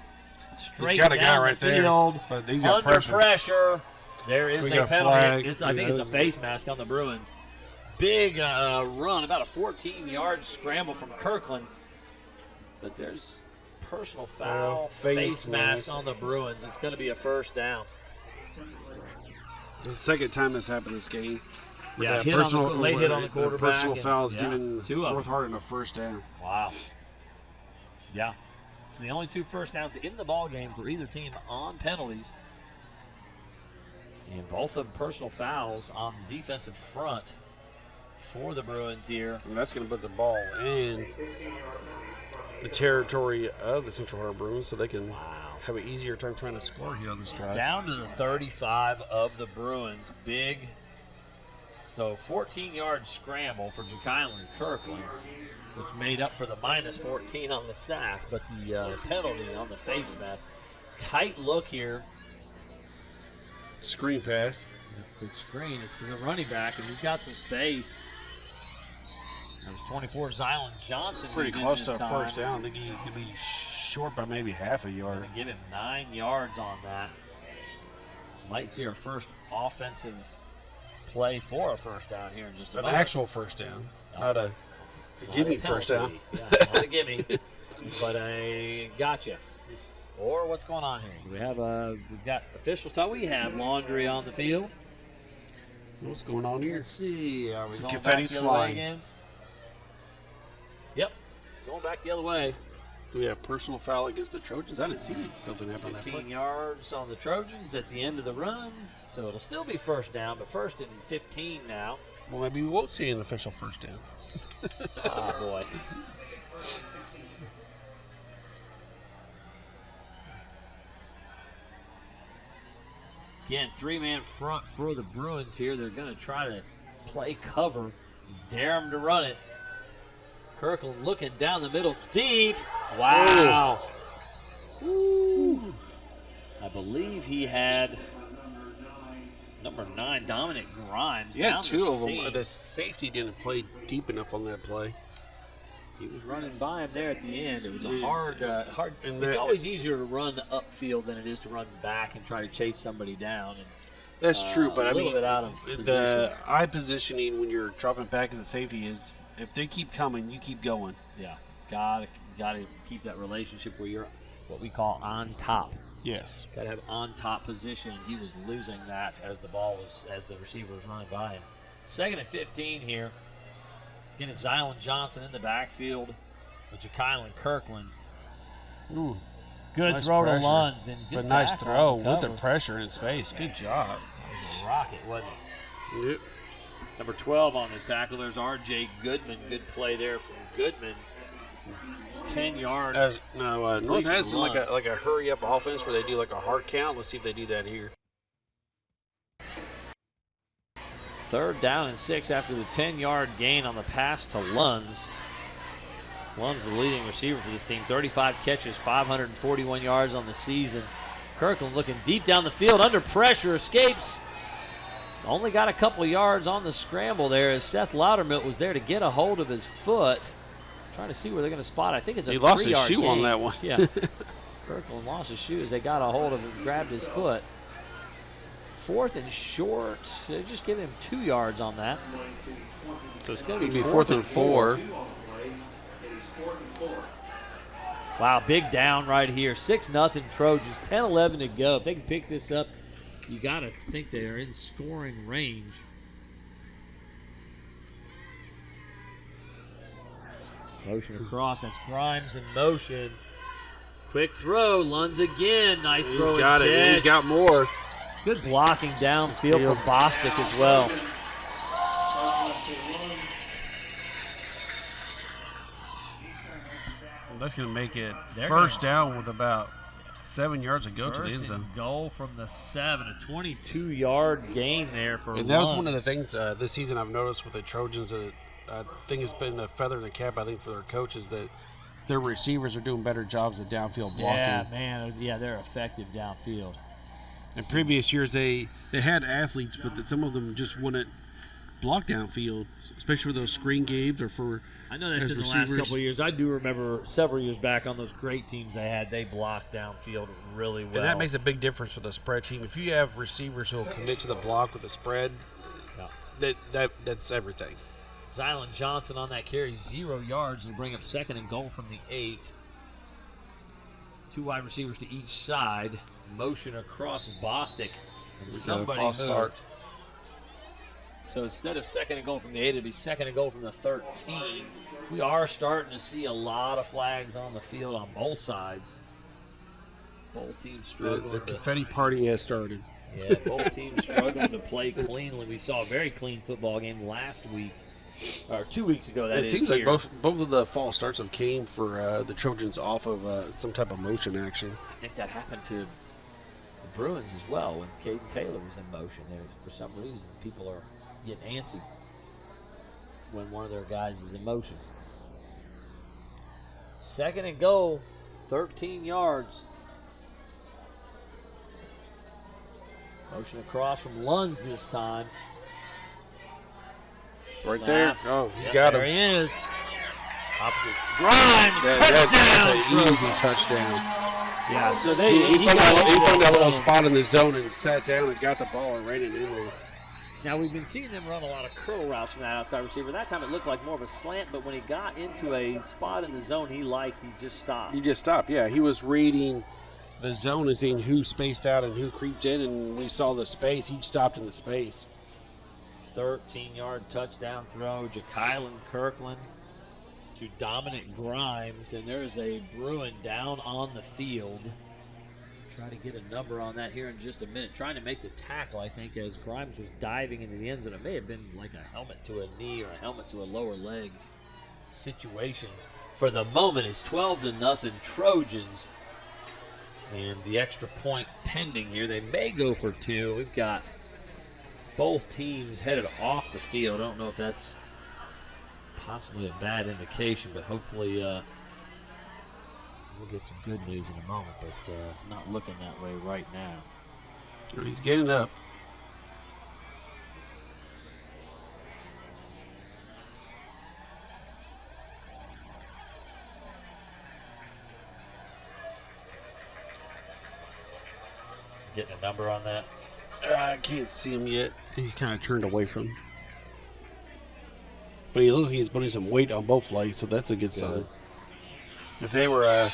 He's Straight got a guy down right the there, field, but he's got under pressure. There is We a got a penalty. flag. I think it's a face mask on the Bruins. Big run, about a 14-yard scramble from Kirkland. But there's personal foul, face mask on the Bruins. It's going to be a first down. This is the second time that's happened this game. Yeah, late hit on the quarterback. Personal fouls giving two of North them. Hardin a first down. Wow. Yeah. So the only 2 first downs in the ball game for either team on penalties. And both of them personal fouls on the defensive front for the Bruins here. And that's going to put the ball in the territory of the Central Harbor Bruins so they can have an easier time trying to score here on this drive. Down to the 35 of the Bruins. Big. So 14-yard scramble for Ja'Kylan Kirkland, which made up for the minus 14 on the sack, but the penalty on the face mask. Tight look here. Screen pass. Quick screen. It's to the running back, and he's got some space. That was 24 Zylan Johnson. Pretty close to a first down. I think he's going to be short by maybe half a yard. Give him 9 yards on that. Might see our first offensive play for a first down here in just a An moment. actual first down, not a gimme first down. Yeah, not a gimme, but a gotcha. Or what's going on here? Do we have we've got officials talk. We have laundry on the field. What's going on here? Let's see. Are we going Confetti's back the other way flying. again? Yep, going back the other way. Do we have personal foul against the Trojans? I didn't see something happen on that 15 play. yards on the Trojans at the end of the run. So it'll still be first down, but first and 15 now. Well, maybe we won't see an official first down. Oh, boy. Again, 3-man front for the Bruins here. They're going to try to play cover, dare them to run it. Kirkland looking down the middle, deep. Wow. Ooh. I believe he had number 9, Dominic Grimes. Yeah, down 2 the of them. seam. The safety didn't play deep enough on that play. He was running by him there at the end. It was a hard. And It's always easier to run upfield than it is to run back and try to chase somebody down. And, That's true, but a I little mean, bit out of position. the eye positioning when you're dropping back as a safety is if they keep coming, you keep going. Yeah, gotta keep that relationship where you're what we call on top. Yes. Got to have on top position. He was losing that as the receiver was running by him. 2nd and 15 here. Again, it's Zylan Johnson in the backfield with Ja'Kylan Kirkland. Ooh, Good nice throw pressure. to Lunds and good but nice tackle throw on the with the cover. pressure in his face. Good job. That was a rocket, wasn't it? Yep. Number 12 on the tackle. There's R.J. Goodman. Good play there from Goodman. 10-yard. North has like a hurry up offense where they do like a hard count. Let's see if they do that here. 3rd down and 6 after the 10-yard gain on the pass to Lunds. Lunds, the leading receiver for this team. 35 catches, 541 yards on the season. Kirkland looking deep down the field, under pressure, escapes. Only got a couple yards on the scramble there as Seth Loudermilk was there to get a hold of his foot. Trying to see where they're going to spot. I think it's a 3-yard He lost his shoe on that one. Yeah. Kirkland lost his shoe as they got a hold of him and grabbed his foot. 4th and short. They're just giving him 2 yards on that. So it's going to be 4th and 4. Wow, big down right here. 6-0 Trojans. 10-11 to go. If they can pick this up, you got to think they are in scoring range. Motion across. That's Grimes in motion. Quick throw. Lunds again. Nice throw. He's got it. He's got more. Good blocking downfield for Bostic as well. That's going to make it first down with about 7 yards to go to the end zone. Goal from the 7, a 22-yard gain there for And that was one of the things this season I've noticed with the Trojans. I think it's been a feather in the cap, I think, for their coaches that their receivers are doing better jobs at downfield blocking. Yeah, man. Yeah, they're effective downfield. In previous years, they had athletes, but that some of them just wouldn't block downfield, especially for those screen games or for I know that's in the last couple of years. I do remember several years back on those great teams they had, they blocked downfield really well. And that makes a big difference for the spread team. If you have receivers who will commit to the block with the spread, that's everything. Zylan Johnson on that carry, 0 yards, and bring up 2nd and goal from the 8. 2 wide receivers to each side. Motion across is Bostic. And somebody moved. Start. So instead of 2nd and goal from the 8, it'll be 2nd and goal from the 13. We are starting to see a lot of flags on the field on both sides. Both teams struggling. The confetti party has started. Yeah, both teams struggling to play cleanly. We saw a very clean football game last week, or 2 weeks ago. It seems like both of the false starts have came for the Trojans off of some type of motion action. I think that happened to the Bruins as well when Caden Taylor was in motion. There, for some reason, people are getting antsy when one of their guys is in motion. 2nd and goal, 13 yards. Motion across from Lunds this time. Right there. Oh, he's got him. There he is. Grimes, touchdown. That's an easy touchdown. Yeah, so he found that little spot in the zone and sat down and got the ball and ran it in there. Now, we've been seeing them run a lot of curl routes from that outside receiver. That time it looked like more of a slant, but when he got into a spot in the zone he liked, he just stopped. He just stopped, yeah. He was reading the zone and seeing who spaced out and who creeped in, and we saw the space. He stopped in the space. 13-yard touchdown throw, Ja'Kylan Kirkland to Dominic Grimes, and there's a Bruin down on the field. Try to get a number on that here in just a minute. Trying to make the tackle, I think, as Grimes was diving into the end zone. It may have been like a helmet to a knee or a helmet to a lower leg situation. For the moment, it's 12-0 Trojans. And the extra point pending here. They may go for 2. We've got both teams headed off the field. I don't know if that's possibly a bad indication, but hopefully we'll get some good news in a moment, but it's not looking that way right now. He's getting up. Getting a number on that? I can't see him yet. He's kind of turned away from him. But he looks like he's putting some weight on both legs, so that's a good sign. If they were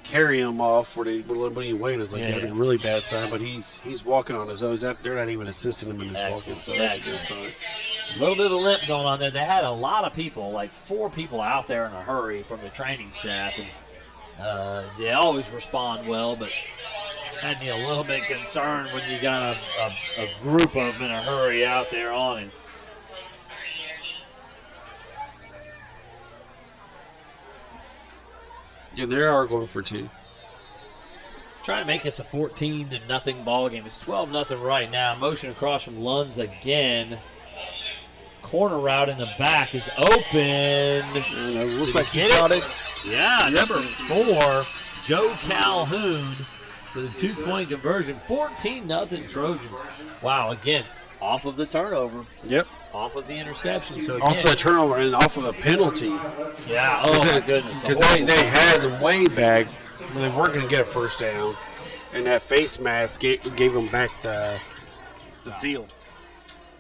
carrying him off where they were putting weight, it's like that'd be a really bad sign. But he's walking on his own. They're not even assisting him in his walking, so that's a good sign. A little bit of limp going on there. They had a lot of people, like 4 people out there in a hurry from the training staff. And they always respond well, but had me a little bit concerned when you got a group of them in a hurry out there on him. Yeah, they are going for 2. Trying to make this a 14-0 ball game. It's 12-0 right now. Motion across from Lunds again. Corner route in the back is open. Looks like he got it. Yeah, number 4, Joe Calhoun, to the 2-point conversion. 14-0 Trojans. Wow, again, off of the turnover. Yep. Off of the interception. So Off the turnover and off of a penalty. Yeah, oh my goodness. Because they had them way back. They weren't going to get a first down. And that face mask gave them back the field.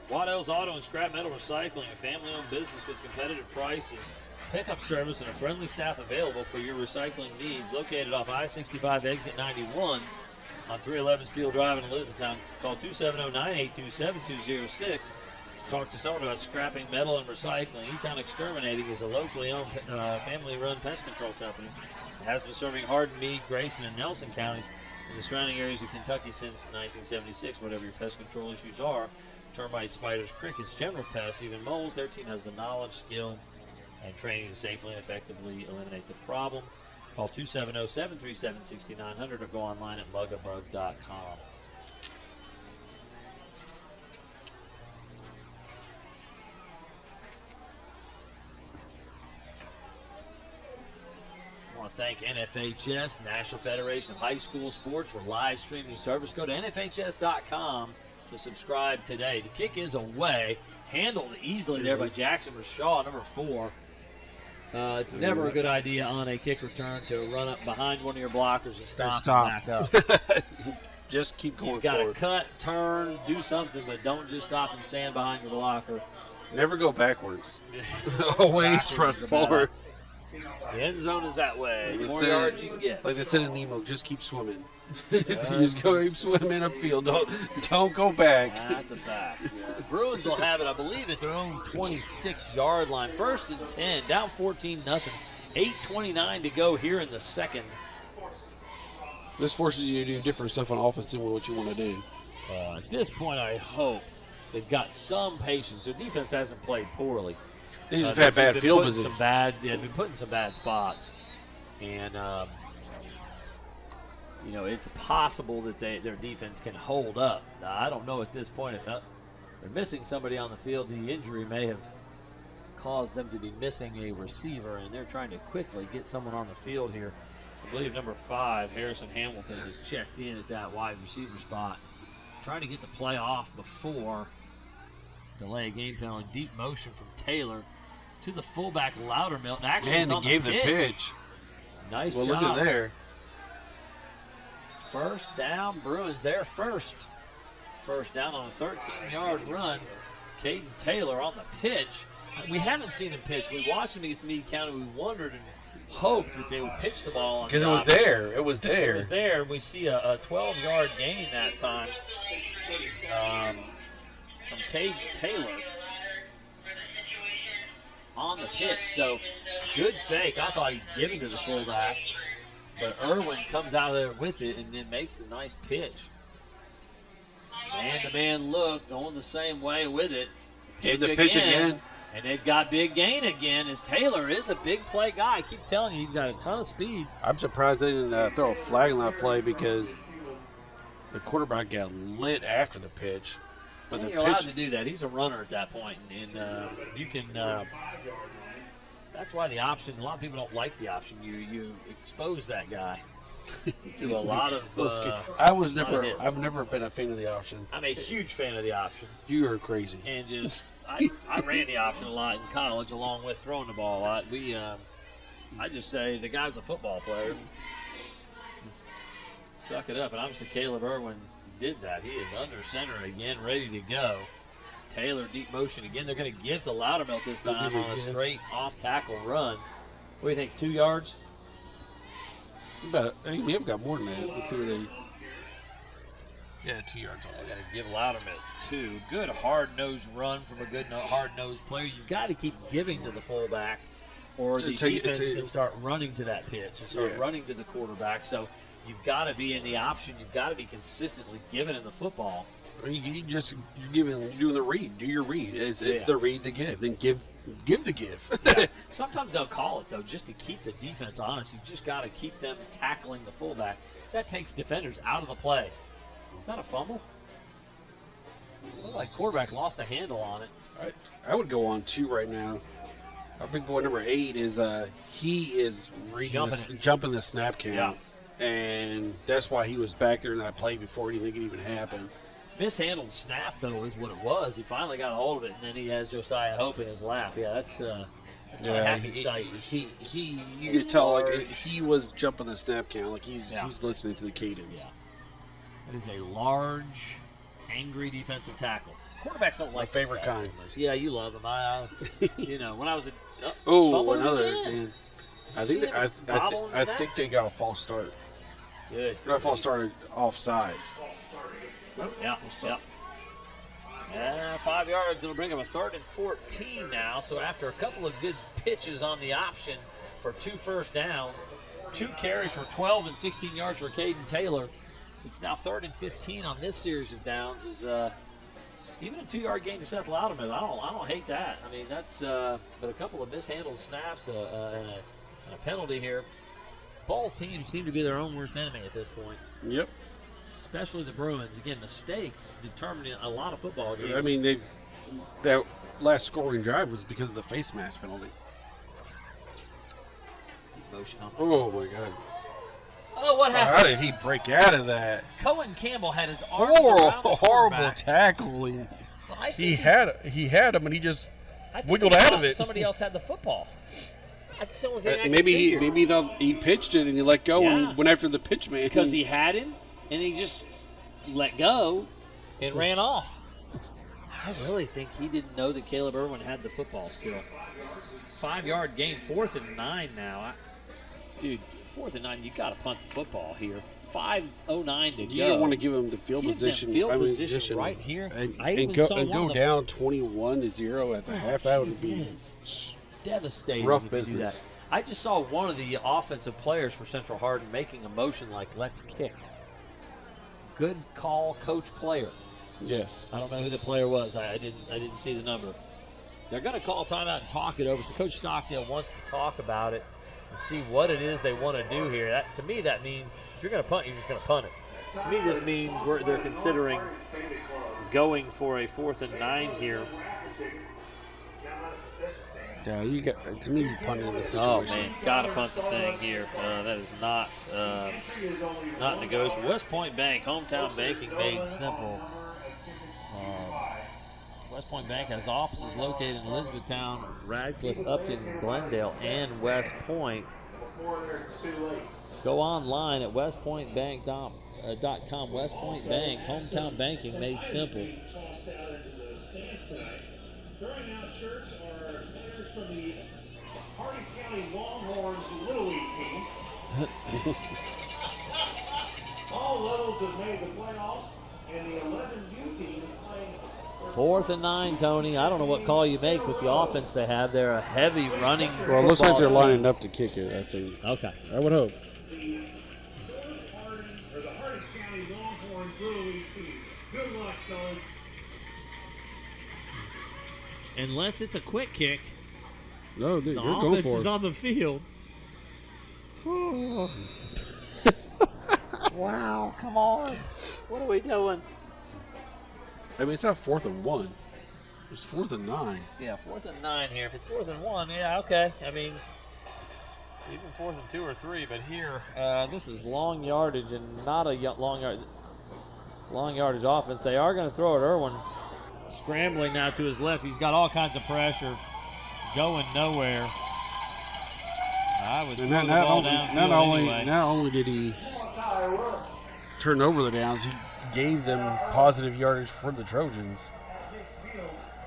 Waddell's Auto and Scrap Metal Recycling, a family-owned business with competitive prices, pickup service, and a friendly staff available for your recycling needs. Located off I-65 exit 91 on 311 Steel Drive in Elizabethtown. Call 270-982-7206. Talk to someone about scrapping metal and recycling. E-Town Exterminating is a locally owned, family-run pest control company. It has been serving Hardin, Meade, Grayson, and Nelson counties in the surrounding areas of Kentucky since 1976. Whatever your pest control issues are, termites, spiders, crickets, general pests, even moles, their team has the knowledge, skill, and training to safely and effectively eliminate the problem. Call 270-737-6900 or go online at mugabug.com. I want to thank NFHS, National Federation of High School Sports, for live streaming service. Go to NFHS.com to subscribe today. The kick is away, handled easily there by Jackson Rashaw, number 4. It's never a good idea on a kick return to run up behind one of your blockers and stop. And back up. Just keep going You've got forward. to cut, turn, do something, but don't just stop and stand behind your blocker. Never go backwards. Always run forward. The end zone is that way. The more yards you can get. Like they said in Nemo, just keep swimming. Just keep swimming upfield. Don't go back. That's a fact. Yeah. Bruins will have it, I believe, at their own 26-yard line. 1st and 10, down 14-0. 8:29 to go here in the second. This forces you to do different stuff on offense than what you want to do. At this point, I hope they've got some patience. Their defense hasn't played poorly. They just had bad field position. They've been put in some bad spots. And, it's possible that their defense can hold up. I don't know at this point if they're missing somebody on the field. The injury may have caused them to be missing a receiver, and they're trying to quickly get someone on the field here. I believe number 5, Harrison Hamilton, has checked in at that wide receiver spot, trying to get the play off before delay game penalty. Deep motion from Taylor to the fullback Loudermilk. Actually, Man, it's on they gave the the pitch. Nice well, job. Look at there. First down, Bruins there first. First down on a 13-yard run. Caden Taylor on the pitch. We haven't seen him pitch. We watched him against Meade County. We wondered and hoped that they would pitch the ball on because it was there. It was there. It was there. We see a 12-yard gain that time from Caden Taylor on the pitch. So good fake. I thought he'd give it to the fullback, but Irwin comes out of there with it and then makes a nice pitch. Man-to-man look, going the same way with it. Gave the pitch again. And they've got big gain again, as Taylor is a big play guy. I keep telling you, he's got a ton of speed. I'm surprised they didn't throw a flag on that play because the quarterback got lit after the pitch. But you're allowed to do that. He's a runner at that point, and you can. That's why the option. A lot of people don't like the option. You expose that guy to a lot of. I've never been a fan of the option. I'm a huge fan of the option. You are crazy. And just I ran the option a lot in college, along with throwing the ball a lot. I just say the guy's a football player. Suck it up, and obviously Caleb Irwin did that. He is under center again, ready to go. Taylor deep motion again. They're going to give to Loudermilk this time on a straight off tackle run. What do you think? 2 yards? I think we have got more than that. Let's see where they. Yeah, 2 yards. Got to give Loudermilk 2. Good hard-nosed run from a good hard-nosed player. You've got to keep giving to the fullback, or the defense can start running to that pitch and start running to the quarterback. So you've got to be in the option. You've got to be consistently giving in the football. You're doing the read. Do your read. It's the read to give. Then give the give. Yeah. Sometimes they'll call it, though, just to keep the defense honest. You just got to keep them tackling the fullback. So that takes defenders out of the play. Is that a fumble? Looked like quarterback lost the handle on it. I would go on 2 right now. Our big boy number 8 is he is jumping the snap count. Yeah. and that's why he was back there in that play before anything could even happen. Mishandled snap, though, is what it was. He finally got a hold of it, and then he has Josiah Hope in his lap. Yeah, that's not a happy sight. You could tell like he was jumping the snap count, like he's listening to the cadence. Yeah. It is a large, angry defensive tackle. Quarterbacks don't like my favorite kind. Yeah, you love them. When I was another man. I think they got a false start. Good. Not a false start, offsides. Yeah. 5 yards. It'll bring him a 3rd and 14 now. So after a couple of good pitches on the option for 2 first downs, 2 carries for 12 and 16 yards for Caden Taylor, it's now 3rd and 15 on this series of downs. Is even a 2-yard gain to Seth Loudermilk. I don't hate that. I mean, that's but a couple of mishandled snaps and a penalty here. Both teams seem to be their own worst enemy at this point. Yep. Especially the Bruins. Again, mistakes determining a lot of football games. I mean, that last scoring drive was because of the face mask penalty. Emotional. Oh, my God. Oh, what happened? How did he break out of that? Cohen Campbell had his arms around the horrible tackling. Well, he had him, and he just wiggled out of it. Somebody else had the football. That's the only thing I can maybe figure. he thought he pitched it and he let go and went after the pitch man. Because he had him, and he just let go and ran off. I really think he didn't know that Caleb Irwin had the football still. 5-yard gain, 4th and 9 now. Dude, 4th and 9, you got to punt the football here. 5:09 to go. You don't want to give him the field position. Position right here. And go down 21-0 at the half. That would be devastating. Rough business. I just saw one of the offensive players for Central Hardin making a motion like "let's kick." Good call, coach player. Yes. I don't know who the player was. I didn't see the number. They're going to call timeout and talk it over. So Coach Stockdale wants to talk about it and see what it is they want to do here. To me, that means if you're going to punt, you're just going to punt it. To me, this means they're considering going for a 4th and 9 here. Yeah, to me, you punted in this situation. Oh man, gotta punt the thing here. That is not negotiable. West Point Bank, hometown banking made simple. West Point Bank has offices located in Elizabethtown, Radcliff, Upton, Glendale, and West Point. Go online at westpointbank.com. West Point Bank, hometown banking made simple. Throwing out shirts are players from the Hardin County Longhorns Little League teams. All levels have made the playoffs, and the 11U team is playing. 4th and 9, Tony. I don't know what call you make with the offense they have. They're a heavy running. Well, it looks like they're lining up to kick it, I think. Okay. I would hope. The Hardin County Longhorns Little League teams. Good luck, fellas. Unless it's a quick kick, No, the they're going offense for is it. on the field. Wow, come on. What are we doing? I mean, it's not 4th and 1. It's 4th and 9. Yeah, 4th and 9 here. If it's 4th and 1, yeah, okay. I mean, even 4th and 2 or 3, but here, this is long yardage and not a long yardage offense. They are going to throw it. Irwin scrambling now to his left. He's got all kinds of pressure, going nowhere. I would throw the ball downfield anyway. Not only did he turn over the downs, he gave them positive yardage for the Trojans.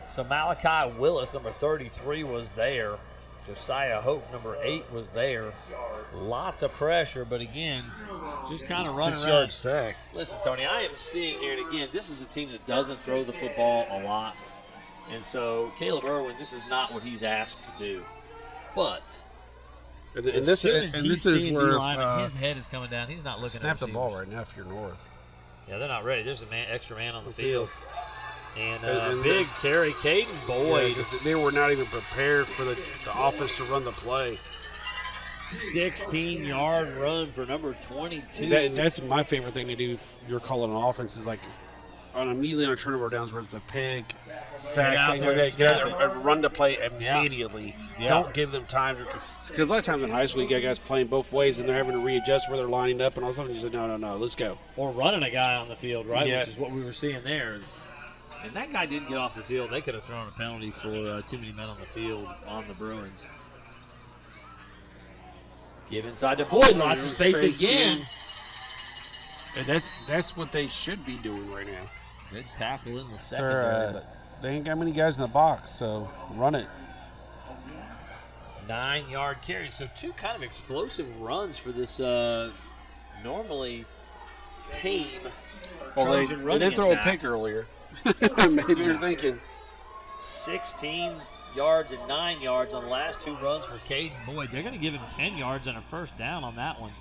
So Malachi Willis, number 33, was there. Josiah Hope, number 8, was there. Lots of pressure, but again, just kind of running around. 6-yard sack. Listen, Tony, I am seeing here, and again, this is a team that doesn't throw the football a lot. And so Caleb Irwin, this is not what he's asked to do. But as soon as he's seeing D-lineman, his head is coming down. He's not looking at snap the ball right now if you're North. Yeah, they're not ready. There's an extra man on the field. And big carry, Caden Boyd. Yeah, they were not even prepared for the offense to run the play. 16-yard run for number 22. That's my favorite thing to do if you're calling an offense is like immediately on a turnover downs where it's a pick, sack, out thing there like that. and Get snap a run to play immediately. Yeah. Don't give them time. Because a lot of times in high school, you got guys playing both ways, and they're having to readjust where they're lining up, and all of a sudden you say, no, let's go. Or running a guy on the field, right? Yeah. Which is what we were seeing there. And that guy didn't get off the field. They could have thrown a penalty for too many men on the field on the Bruins. Give inside to Boyd. Lots of space again. And that's what they should be doing right now. Good tackle in the secondary. But They ain't got many guys in the box, so run it. 9-yard carry. So 2 kind of explosive runs for this normally tame Trojan They running didn't throw attack. a pick earlier. Maybe they're thinking. 16 yards and 9 yards on the last 2 runs for Caden Boyd. They're going to give him 10 yards and a first down on that one.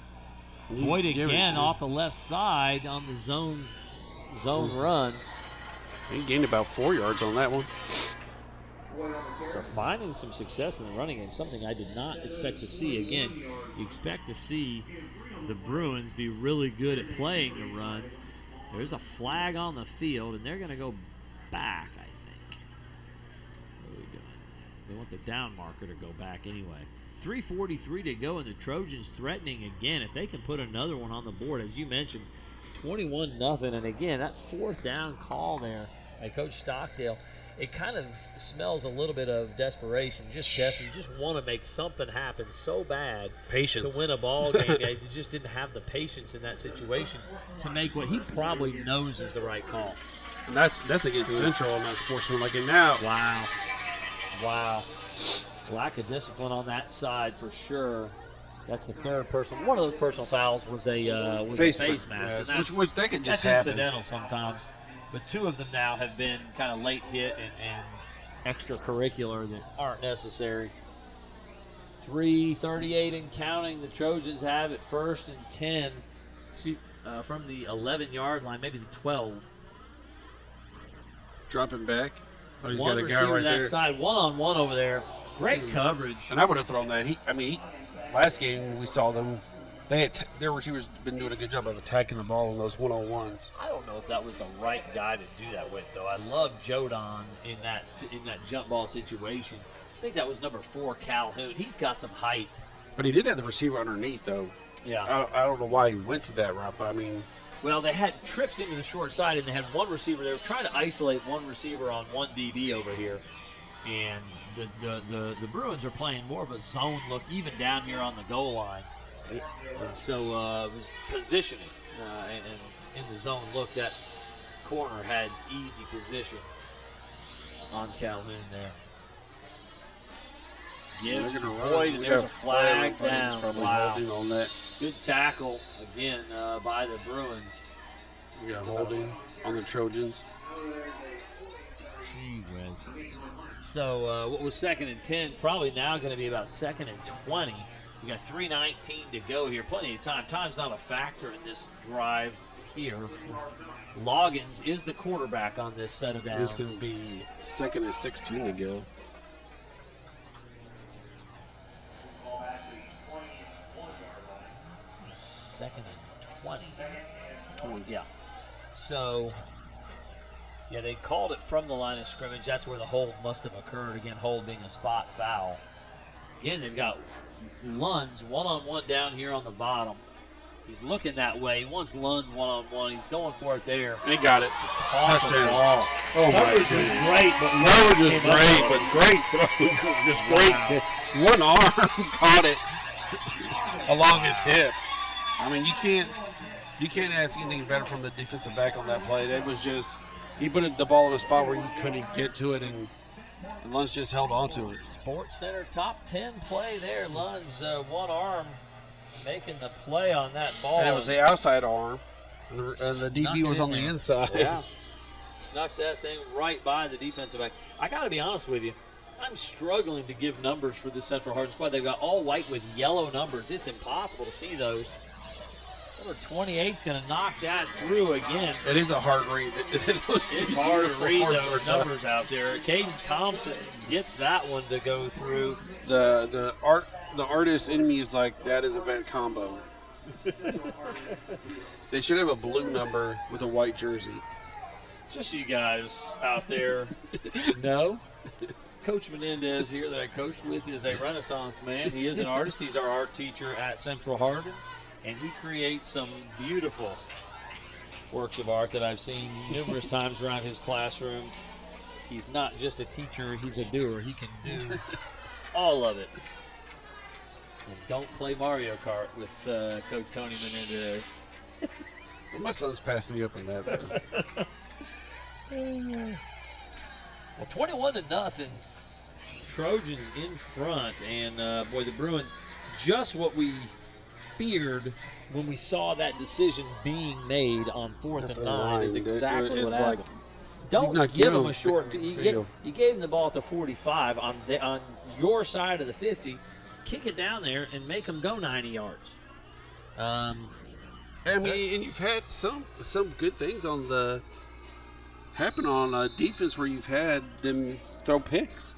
Boyd again off the left side on the zone run. He gained about 4 yards on that one. So finding some success in the running game, something I did not expect to see. Again, you expect to see the Bruins be really good at playing the run. There's a flag on the field, and they're going to go back, I think. What are we doing? They want the down marker to go back anyway. 3:43 to go, and the Trojans threatening again. If they can put another one on the board, as you mentioned, 21-0. And again, that 4th down call there by Coach Stockdale, it kind of smells a little bit of desperation. Just desperate. You just want to make something happen so bad Patience. to win a ball game. They just didn't have the patience in that situation to make what he probably knows is the right call. And that's against Central and not Sportsman. And now, Wow. Lack of discipline on that side for sure. That's the 3rd personal. One of those personal fouls was a face mask. Yes, And which that could just that's happen. incidental sometimes. But 2 of them now have been kind of late hit and extracurricular that aren't necessary. 3:38 and counting. The Trojans have it 1st and 10 from the 11-yard line, maybe the 12. Dropping back. Oh, he's One got a guy receiver right that there. side, one-on-one over there. Great coverage. And I would have thrown that. Last game we saw them. Their receivers been doing a good job of attacking the ball in those one-on-ones. I don't know if that was the right guy to do that with, though. I love Jodon in that jump ball situation. I think that was number 4, Calhoun. He's got some height. But he did have the receiver underneath, though. Yeah. I don't know why he went to that route, but I mean. Well, they had trips into the short side, and they had one receiver. They were trying to isolate one receiver on one DB over here. And the Bruins are playing more of a zone look, even down here on the goal line. And so it was positioning. And in the zone look, that corner had easy position on Calhoun there. Give to Boyd, and there's a flag down. Wow. On that. Good tackle again by the Bruins. We got holding on the Trojans. Gee whiz. So what was 2nd and 10 is probably now going to be about 2nd and 20. We got 3:19 to go here. Plenty of time. Time's not a factor in this drive here. Loggins is the quarterback on this set of downs. It's going to be 2nd and 16 to go. Second and 20. Yeah. So, yeah, they called it from the line of scrimmage. That's where the hold must have occurred. Again, hold being a spot foul. Again, they've got Lunds one-on-one down here on the bottom. He's looking that way. He wants Lunds one-on-one. He's going for it there. They got it. Touchdown. Oh, my Coverage was goodness. great, but Coverage was came up great, with but it. great throw. Just great. One arm caught it along his hip. I mean, you can't ask anything better from the defensive back on that play. That was just, he put the ball in a spot where he couldn't get to it, and Lunds just held on to it. Sports Center top 10 play there. Lunds one arm making the play on that ball. And it was the outside arm, and the DB was on the inside. Yeah. Snuck that thing right by the defensive back. I got to be honest with you. I'm struggling to give numbers for this Central Hardin squad. They've got all white with yellow numbers. It's impossible to see those. Number 28 is going to knock that through again. It is a hard read. It's hard to read those numbers out there. Caden Thompson gets that one to go through. The artist in me is like, that is a bad combo. They should have a blue number with a white jersey. Just so you guys out there know, Coach Menendez here that I coached with is a Renaissance man. He is an artist. He's our art teacher at Central Hardin, and he creates some beautiful works of art that I've seen numerous times around his classroom. He's not just a teacher, he's a doer. He can do all of it. And don't play Mario Kart with Coach Tony Menendez. Well, my son's passed me up on that. Well, 21-0. Trojans in front. And, boy, the Bruins, just what we feared when we saw that decision being made on 4th and 9 is exactly what happened. Don't give him a short field. You gave him the ball at the 45 on your side of the 50. Kick it down there and make them go 90 yards. I mean, and you've had some good things happen on defense where you've had them throw picks.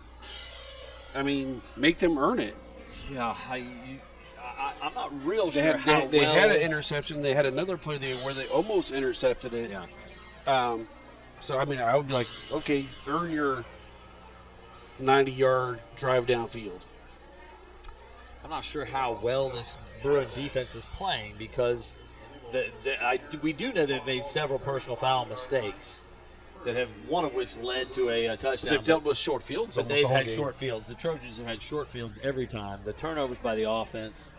I mean, make them earn it. Yeah, I'm not real sure they had an interception. They had another play there where they almost intercepted it. Yeah. So, I mean, I would be like, okay, earn your 90-yard drive downfield. I'm not sure how well this Bruin defense is playing because we do know they've made several personal foul mistakes that have, one of which led to a touchdown. But they've dealt with short fields. But they've had short fields. The Trojans have had short fields every time. The turnovers by the offense,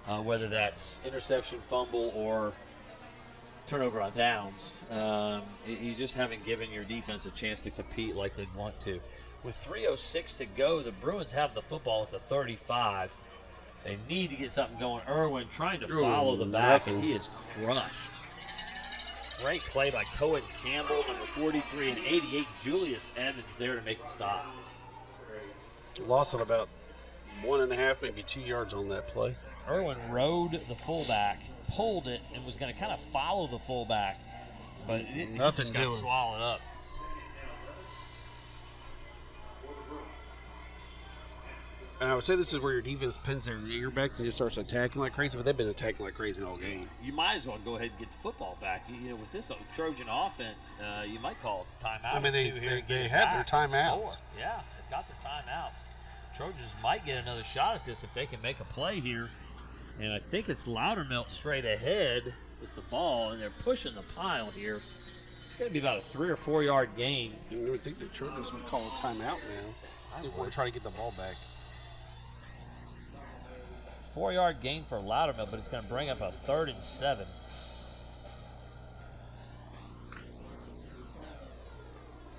whether that's interception, fumble, or turnover on downs, you just haven't given your defense a chance to compete like they'd want to. With 3:06 to go, the Bruins have the football at the 35. They need to get something going. Irwin trying to follow the back, and he is crushed. Great play by Cohen Campbell, number 43, and 88, Julius Evans there to make the stop. Lost on about 1.5, maybe 2 yards on that play. Irwin rode the fullback, pulled it, and was going to kind of follow the fullback, but he just got swallowed up. And I would say this is where your defense pins their earbacks and just starts attacking like crazy, but they've been attacking like crazy all game. You might as well go ahead and get the football back. You know, with this Trojan offense, you might call a timeout. I mean, they had their timeouts. Yeah, they've got their timeouts. Trojans might get another shot at this if they can make a play here. And I think it's Loudermilk straight ahead with the ball, and they're pushing the pile here. It's going to be about a 3 or 4 yard gain. I would think the Trojans would call a timeout now. They want to try to get the ball back. 4 yard gain for Loudermilk, but it's going to bring up a 3rd and 7.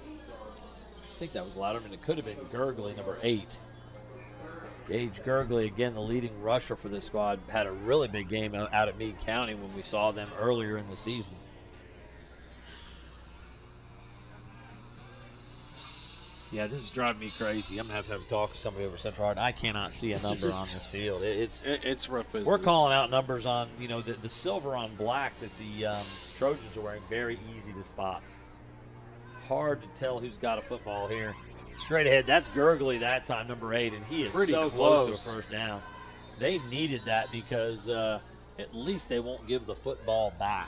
I think that was Loudermilk. It could have been Gurgley, number 8. Gage Gurgley, again, the leading rusher for this squad, had a really big game out at Meade County when we saw them earlier in the season. Yeah, this is driving me crazy. I'm going to have to talk to somebody over Central Hardin. I cannot see a number on this field. It's rough business. We're calling out numbers on, the silver on black that the Trojans are wearing. Very easy to spot. Hard to tell who's got a football here. Straight ahead, that's Gurgley that time, number 8, and he is pretty so close to a first down. They needed that because at least they won't give the football back.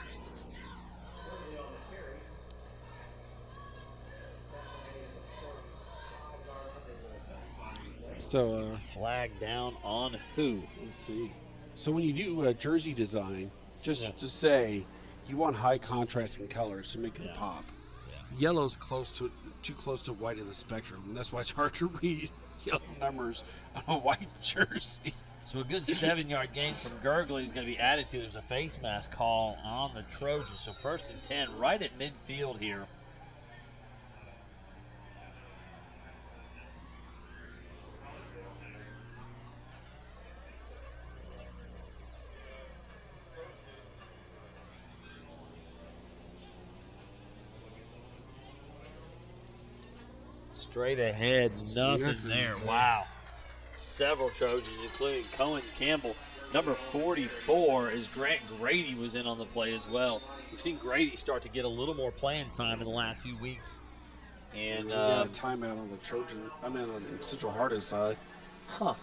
So, flag down on who? Let's see. So when you do jersey design, just to say you want high contrasting colors to make it pop. Yeah. Yellow's too close to white in the spectrum, and that's why it's hard to read yellow numbers on a white jersey. So a good 7 yard gain from Gurgley is going to be added to. There's a face mask call on the Trojans. So 1st and 10 right at midfield here. Straight ahead, nothing there. Wow. Several Trojans, including Cohen Campbell. Number 44 is Grant Grady was in on the play as well. We've seen Grady start to get a little more playing time in the last few weeks. And we got a timeout on the on the Central Hardin side. Huh.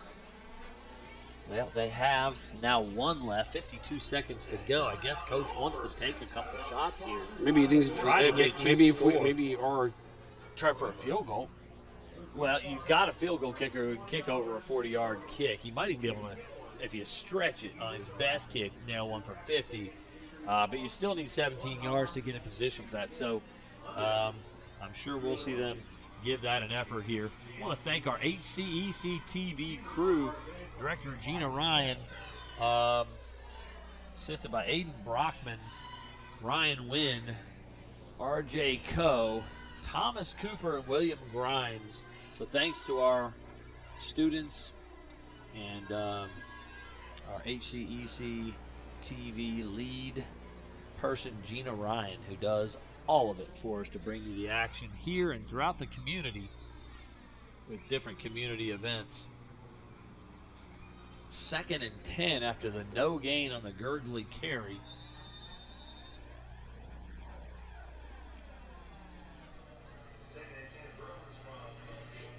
Well, they have now one left, 52 seconds to go. I guess Coach wants to take a couple shots here. Maybe he thinks Try to get or try for a field goal. Well, you've got a field goal kicker who can kick over a 40-yard kick. He might even be able to, if you stretch it on his best kick, nail one from 50. But you still need 17 yards to get in position for that. So I'm sure we'll see them give that an effort here. I want to thank our HCEC-TV crew, Director Gina Ryan, assisted by Aiden Brockman, Ryan Wynn, RJ Coe, Thomas Cooper, and William Grimes. So thanks to our students and our HCEC TV lead person, Gina Ryan, who does all of it for us to bring you the action here and throughout the community with different community events. 2nd and 10 after the no gain on the Girdley carry.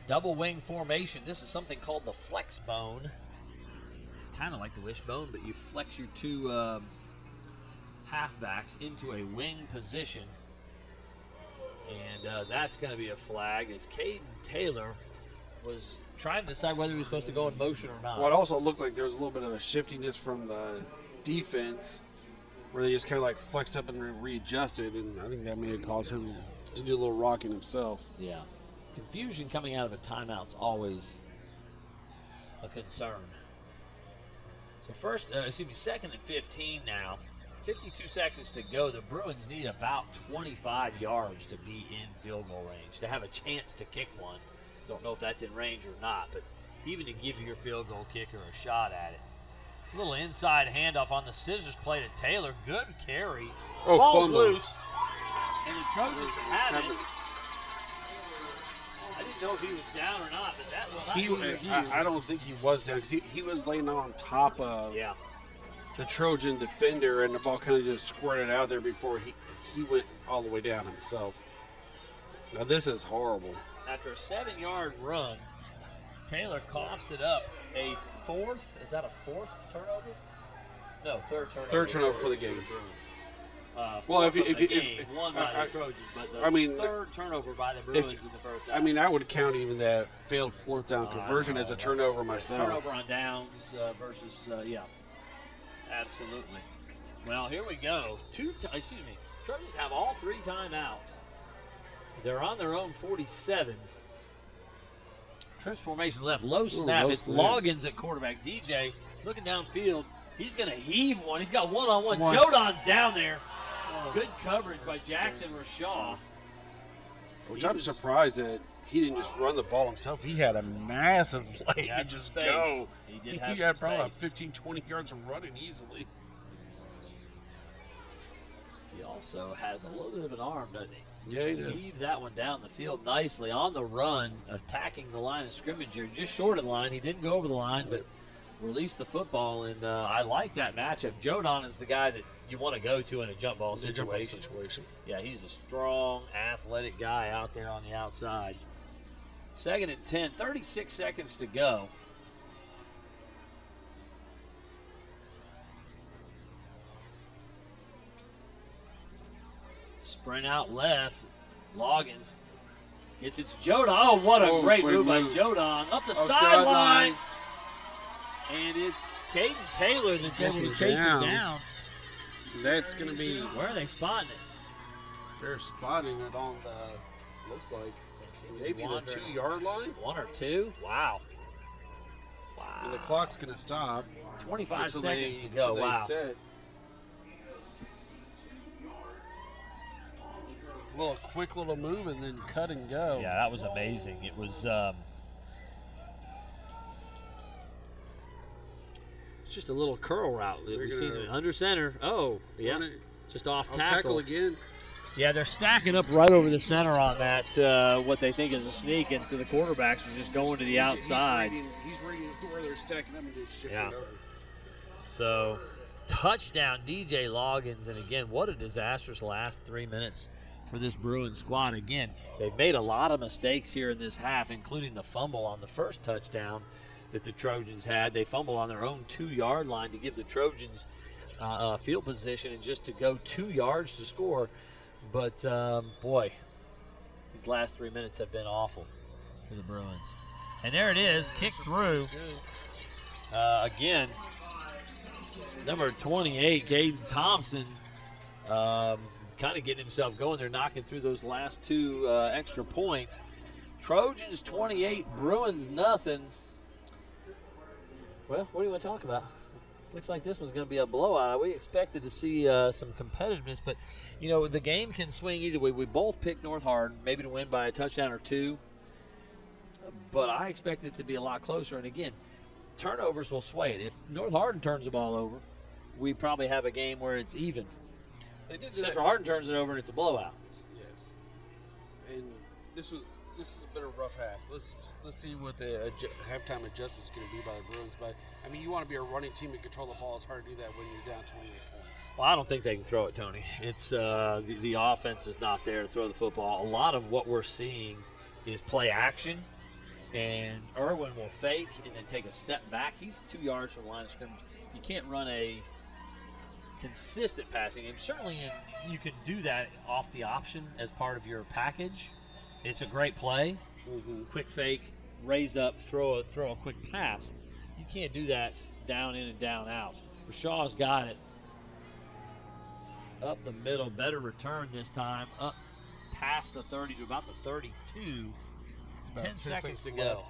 Double wing formation. This is something called the flex bone. It's kind of like the wishbone, but you flex your two halfbacks into a wing position. And that's going to be a flag as Caden Taylor was trying to decide whether he was supposed to go in motion or not. Well, it also looked like there was a little bit of a shiftiness from the defense where they just kind of like flexed up and readjusted, and I think that may have caused him to do a little rocking himself. Yeah. Confusion coming out of a timeout's always a concern. So 2nd and 15 now. 52 seconds to go. The Bruins need about 25 yards to be in field goal range, to have a chance to kick one. Don't know if that's in range or not, but even to give your field goal kicker a shot at it. A little inside handoff on the scissors play to Taylor. Good carry. Oh, Ball's fumble. loose. And the Trojans have it. I didn't know if he was down or not, but that will not I don't think he was down because he was laying on top of the Trojan defender, and the ball kind of just squirted out there before he went all the way down himself. Now this is horrible. After a 7-yard run, Taylor coughs it up. A fourth? Is that a fourth turnover? No, third turnover. Third turnover for the game. Well, if won by the Trojans, but the third turnover by the Bruins in the first half. I mean, I would count even that failed fourth down conversion as a turnover myself. Turnover on downs versus absolutely. Well, here we go. Trojans have all 3 timeouts. They're on their own 47. Trips formation left, low snap. It's Loggins at quarterback. DJ looking downfield. He's going to heave one. He's got one-on-one. Jodon's down there. Good coverage by Jackson Rashaw. Which I'm surprised that he didn't just run the ball himself. He had a massive play to just go. He had probably 15, 20 yards of running easily. He also has a little bit of an arm, doesn't he? Yeah, he does. Heaved that one down the field nicely on the run, attacking the line of scrimmage here, just short of the line. He didn't go over the line, but released the football, and I like that matchup. Jodon is the guy that you want to go to in a jump ball situation. Yeah, he's a strong, athletic guy out there on the outside. 2nd and 10, 36 seconds to go. Sprint out left. Loggins gets it to Jodon. Oh, what a great move by Jodon. Up the sideline. And it's Caden Taylor that's able to chase it down. That's going to be... Where are they spotting it? They're spotting it on the... Looks like maybe the 2-yard line. 1 or 2? Wow. And the clock's going to stop. 25 seconds to go. Wow. A little quick little move and then cut and go. Yeah, that was amazing. It was it's just a little curl route that we see them under center. Oh, yeah, just off tackle again. Yeah, they're stacking up right over the center on that, what they think is a sneak, and so the quarterbacks are just going to the outside. He's reading where they're stacking up and just shifting over. So, touchdown DJ Loggins, and again, what a disastrous last 3 minutes for this Bruins squad. Again, they've made a lot of mistakes here in this half, including the fumble on the first touchdown. that the Trojans had. They fumble on their own 2-yard line to give the Trojans field position and just to go 2 yards to score. But, boy, these last 3 minutes have been awful for the Bruins. And there it is, kicked through. Again, number 28, Gaden Thompson, kind of getting himself going. They're knocking through those last 2 extra points. Trojans 28, Bruins nothing. Well, what do you want to talk about? Looks like this one's going to be a blowout. We expected to see some competitiveness, but, you know, the game can swing either way. We both picked North Hardin, maybe to win by a touchdown or 2, but I expect it to be a lot closer. And, again, turnovers will sway it. If North Hardin turns the ball over, we probably have a game where it's even. Central Hardin turns it over and it's a blowout. Yes. And this has been a rough half. Let's see what the halftime adjustment is going to be by the Bruins. But I mean, you want to be a running team and control the ball. It's hard to do that when you're down 28 points. Well, I don't think they can throw it, Tony. It's the offense is not there to throw the football. A lot of what we're seeing is play action, and Irwin will fake and then take a step back. He's 2 yards from the line of scrimmage. You can't run a consistent passing game. Certainly, you can do that off the option as part of your package. It's a great play. Mm-hmm. Quick fake, raise up, throw a quick pass. You can't do that down in and down out. Rashaw's got it. Up the middle, better return this time. Up past the 30 to about the 32. About 10 seconds to left. go.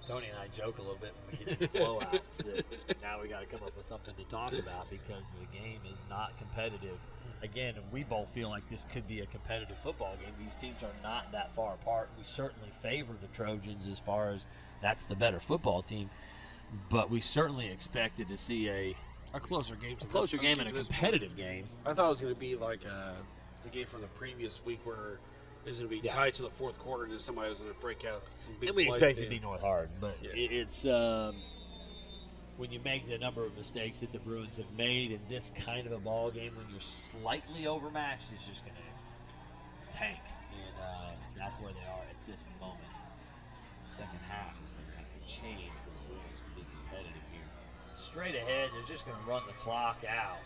Tony and I joke a little bit when we get into blowouts that now we got to come up with something to talk about because the game is not competitive. Again, we both feel like this could be a competitive football game. These teams are not that far apart. We certainly favor the Trojans as far as that's the better football team, but we certainly expected to see a closer game. A closer game and a competitive game. I thought it was going to be like the game from the previous week where it was going to be tied to the fourth quarter and then somebody was going to break out some big and we plays expect it at to the be North Hardin, but it's when you make the number of mistakes that the Bruins have made in this kind of a ball game, when you're slightly overmatched, it's just going to tank, and that's where they are at this moment. Second half is going to have to change for the Bruins to be competitive here. Straight ahead, they're just going to run the clock out.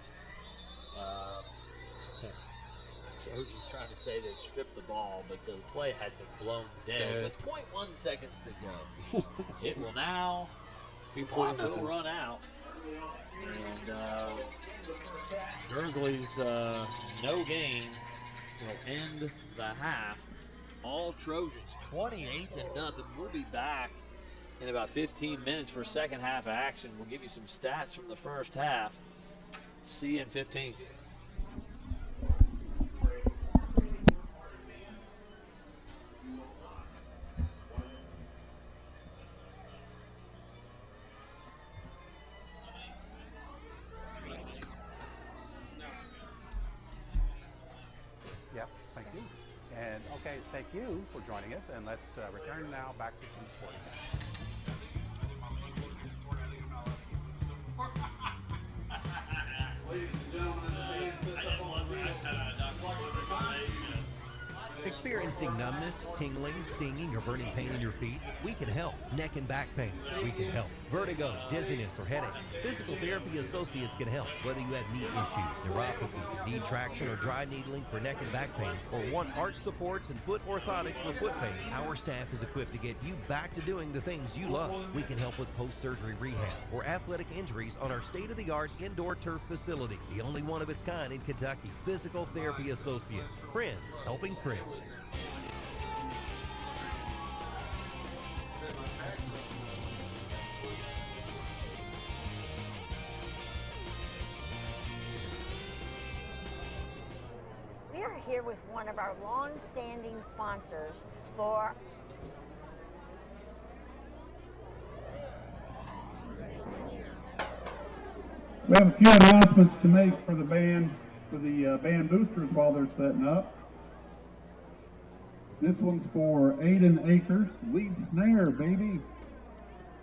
Trojans trying to say they've stripped the ball, but the play had been blown dead with 0.1 seconds to go. It will now be clock will run out. And Gurgley's no gain will end the half. All Trojans 28-0. We'll be back in about 15 minutes for second half action. We'll give you some stats from the first half. See you in 15. Yep, thank you. And okay, thank you for joining us, and let's return now back to some sporting action. Ladies and gentlemen, as the band sets up on the field, Experiencing numbness, tingling, stinging, or burning pain in your feet? We can help. Neck and back pain? We can help. Vertigo, dizziness, or headaches? Physical Therapy Associates can help. Whether you have knee issues, neuropathy, knee traction, or dry needling for neck and back pain, or want arch supports and foot orthotics for foot pain, our staff is equipped to get you back to doing the things you love. We can help with post-surgery rehab or athletic injuries on our state-of-the-art indoor turf facility, the only one of its kind in Kentucky. Physical Therapy Associates. Friends helping friends. We are here with one of our long-standing sponsors for We have a few announcements to make for the band boosters while they're setting up. This one's for Aiden Akers, lead snare, baby.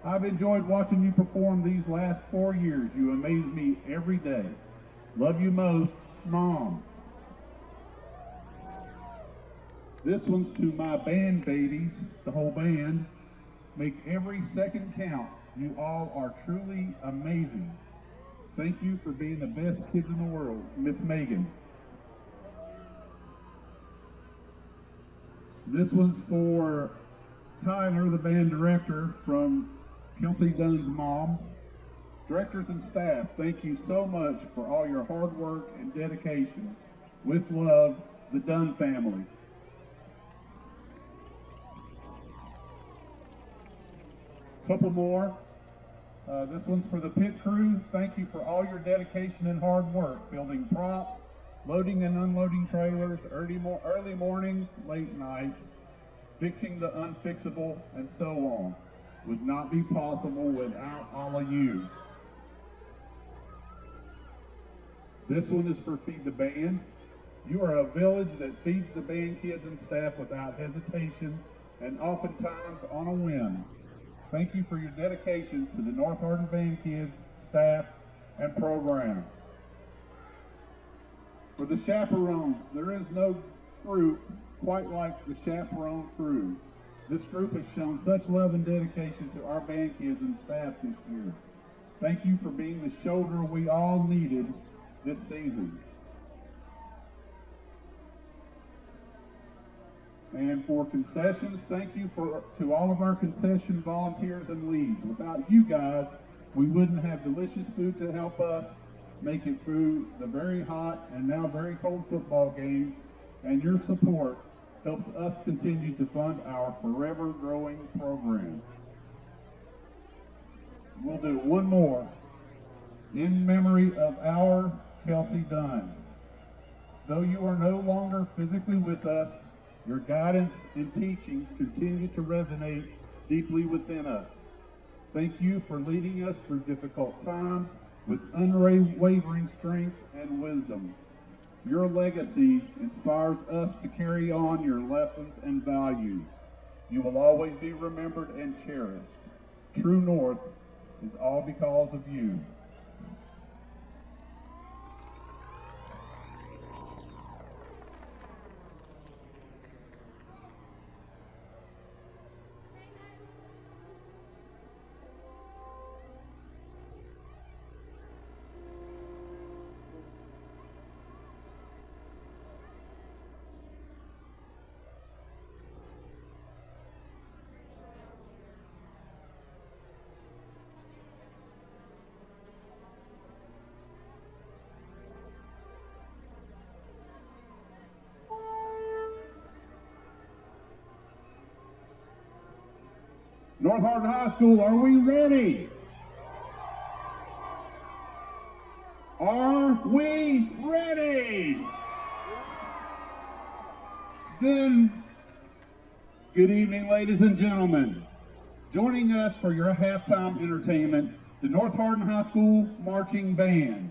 I've enjoyed watching you perform these last 4 years. You amaze me every day. Love you most, Mom. This one's to my band babies, the whole band. Make every second count. You all are truly amazing. Thank you for being the best kids in the world, Miss Megan. This one's for Tyler, the band director, from Kelsey Dunn's mom. Directors and staff, thank you so much for all your hard work and dedication. With love, the Dunn family. Couple more. This one's for the pit crew. Thank you for all your dedication and hard work, building props, loading and unloading trailers, early mornings, late nights, fixing the unfixable, and so on. Would not be possible without all of you. This one is for Feed the Band. You are a village that feeds the band kids and staff without hesitation and oftentimes on a whim. Thank you for your dedication to the North Hardin band kids, staff, and program. For the chaperones, there is no group quite like the chaperone crew. This group has shown such love and dedication to our band kids and staff this year. Thank you for being the shoulder we all needed this season. And for concessions, thank you to all of our concession volunteers and leads. Without you guys, we wouldn't have delicious food to help us make it through the very hot and now very cold football games, and your support helps us continue to fund our forever growing program. We'll do one more. In memory of our Kelsey Dunn. Though you are no longer physically with us, your guidance and teachings continue to resonate deeply within us. Thank you for leading us through difficult times with unwavering strength and wisdom. Your legacy inspires us to carry on your lessons and values. You will always be remembered and cherished. True North is all because of you. North Hardin High School, are we ready? Are we ready? Then, good evening, ladies and gentlemen. Joining us for your halftime entertainment, the North Hardin High School Marching Band.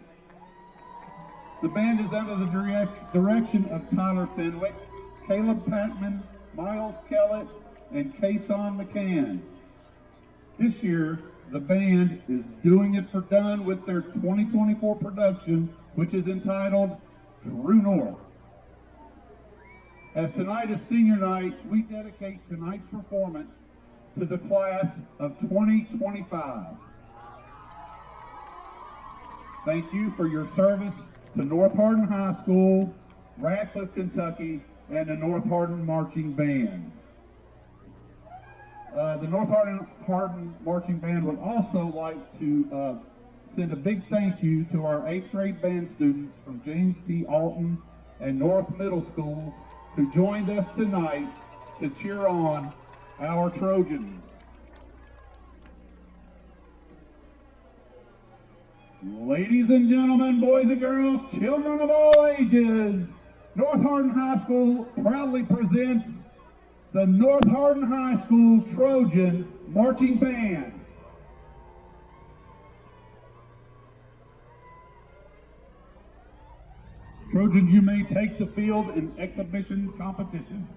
The band is under the direction of Tyler Fenwick, Caleb Patman, Miles Kellett, and Kason McCann. This year, the band is doing it for Dunn with their 2024 production, which is entitled True North. As tonight is senior night, we dedicate tonight's performance to the class of 2025. Thank you for your service to North Hardin High School, Radcliff, Kentucky, and the North Hardin Marching Band. The North Hardin Marching Band would also like to send a big thank you to our 8th grade band students from James T. Alton and North Middle Schools who joined us tonight to cheer on our Trojans. Ladies and gentlemen, boys and girls, children of all ages, North Hardin High School proudly presents the North Hardin High School Trojan Marching Band. Trojans, you may take the field in exhibition competition.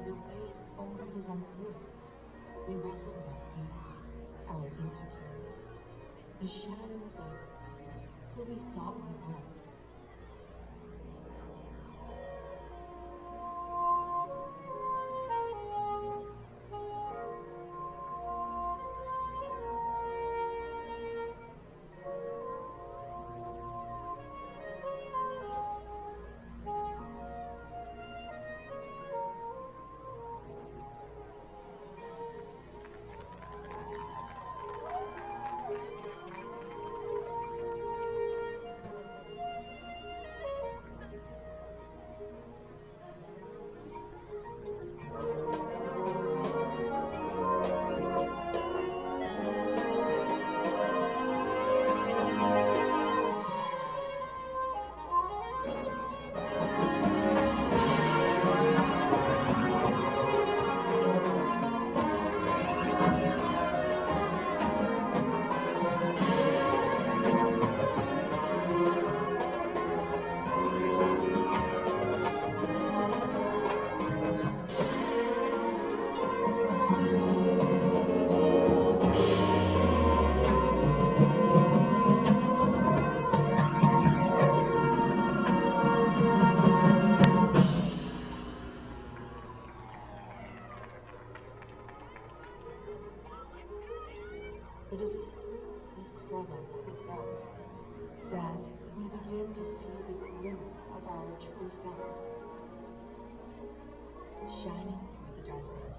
The way forward is unclear. We wrestle with our fears, our insecurities, the shadows of who we thought we were. But it is through this struggle that we grow, that we begin to see the glimmer of our true self, shining through the darkness.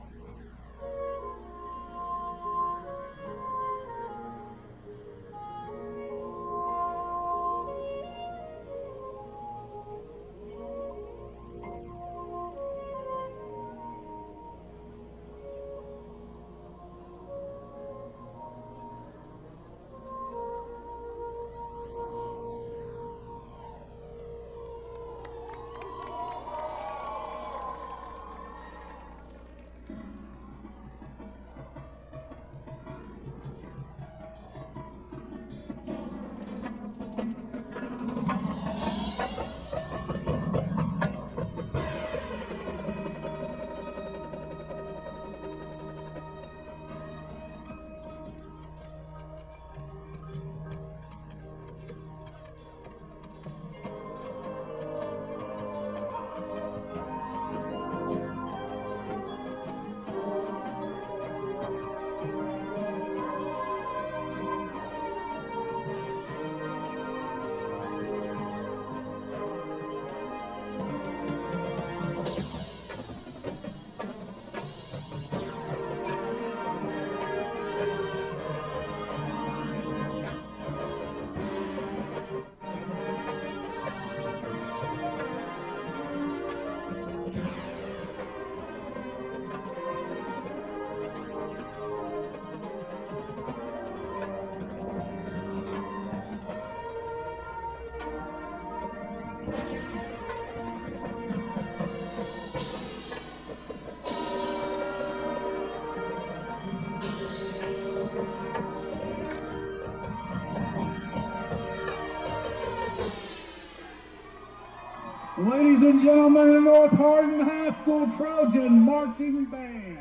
Ladies and gentlemen, the North Hardin High School Trojan Marching Band.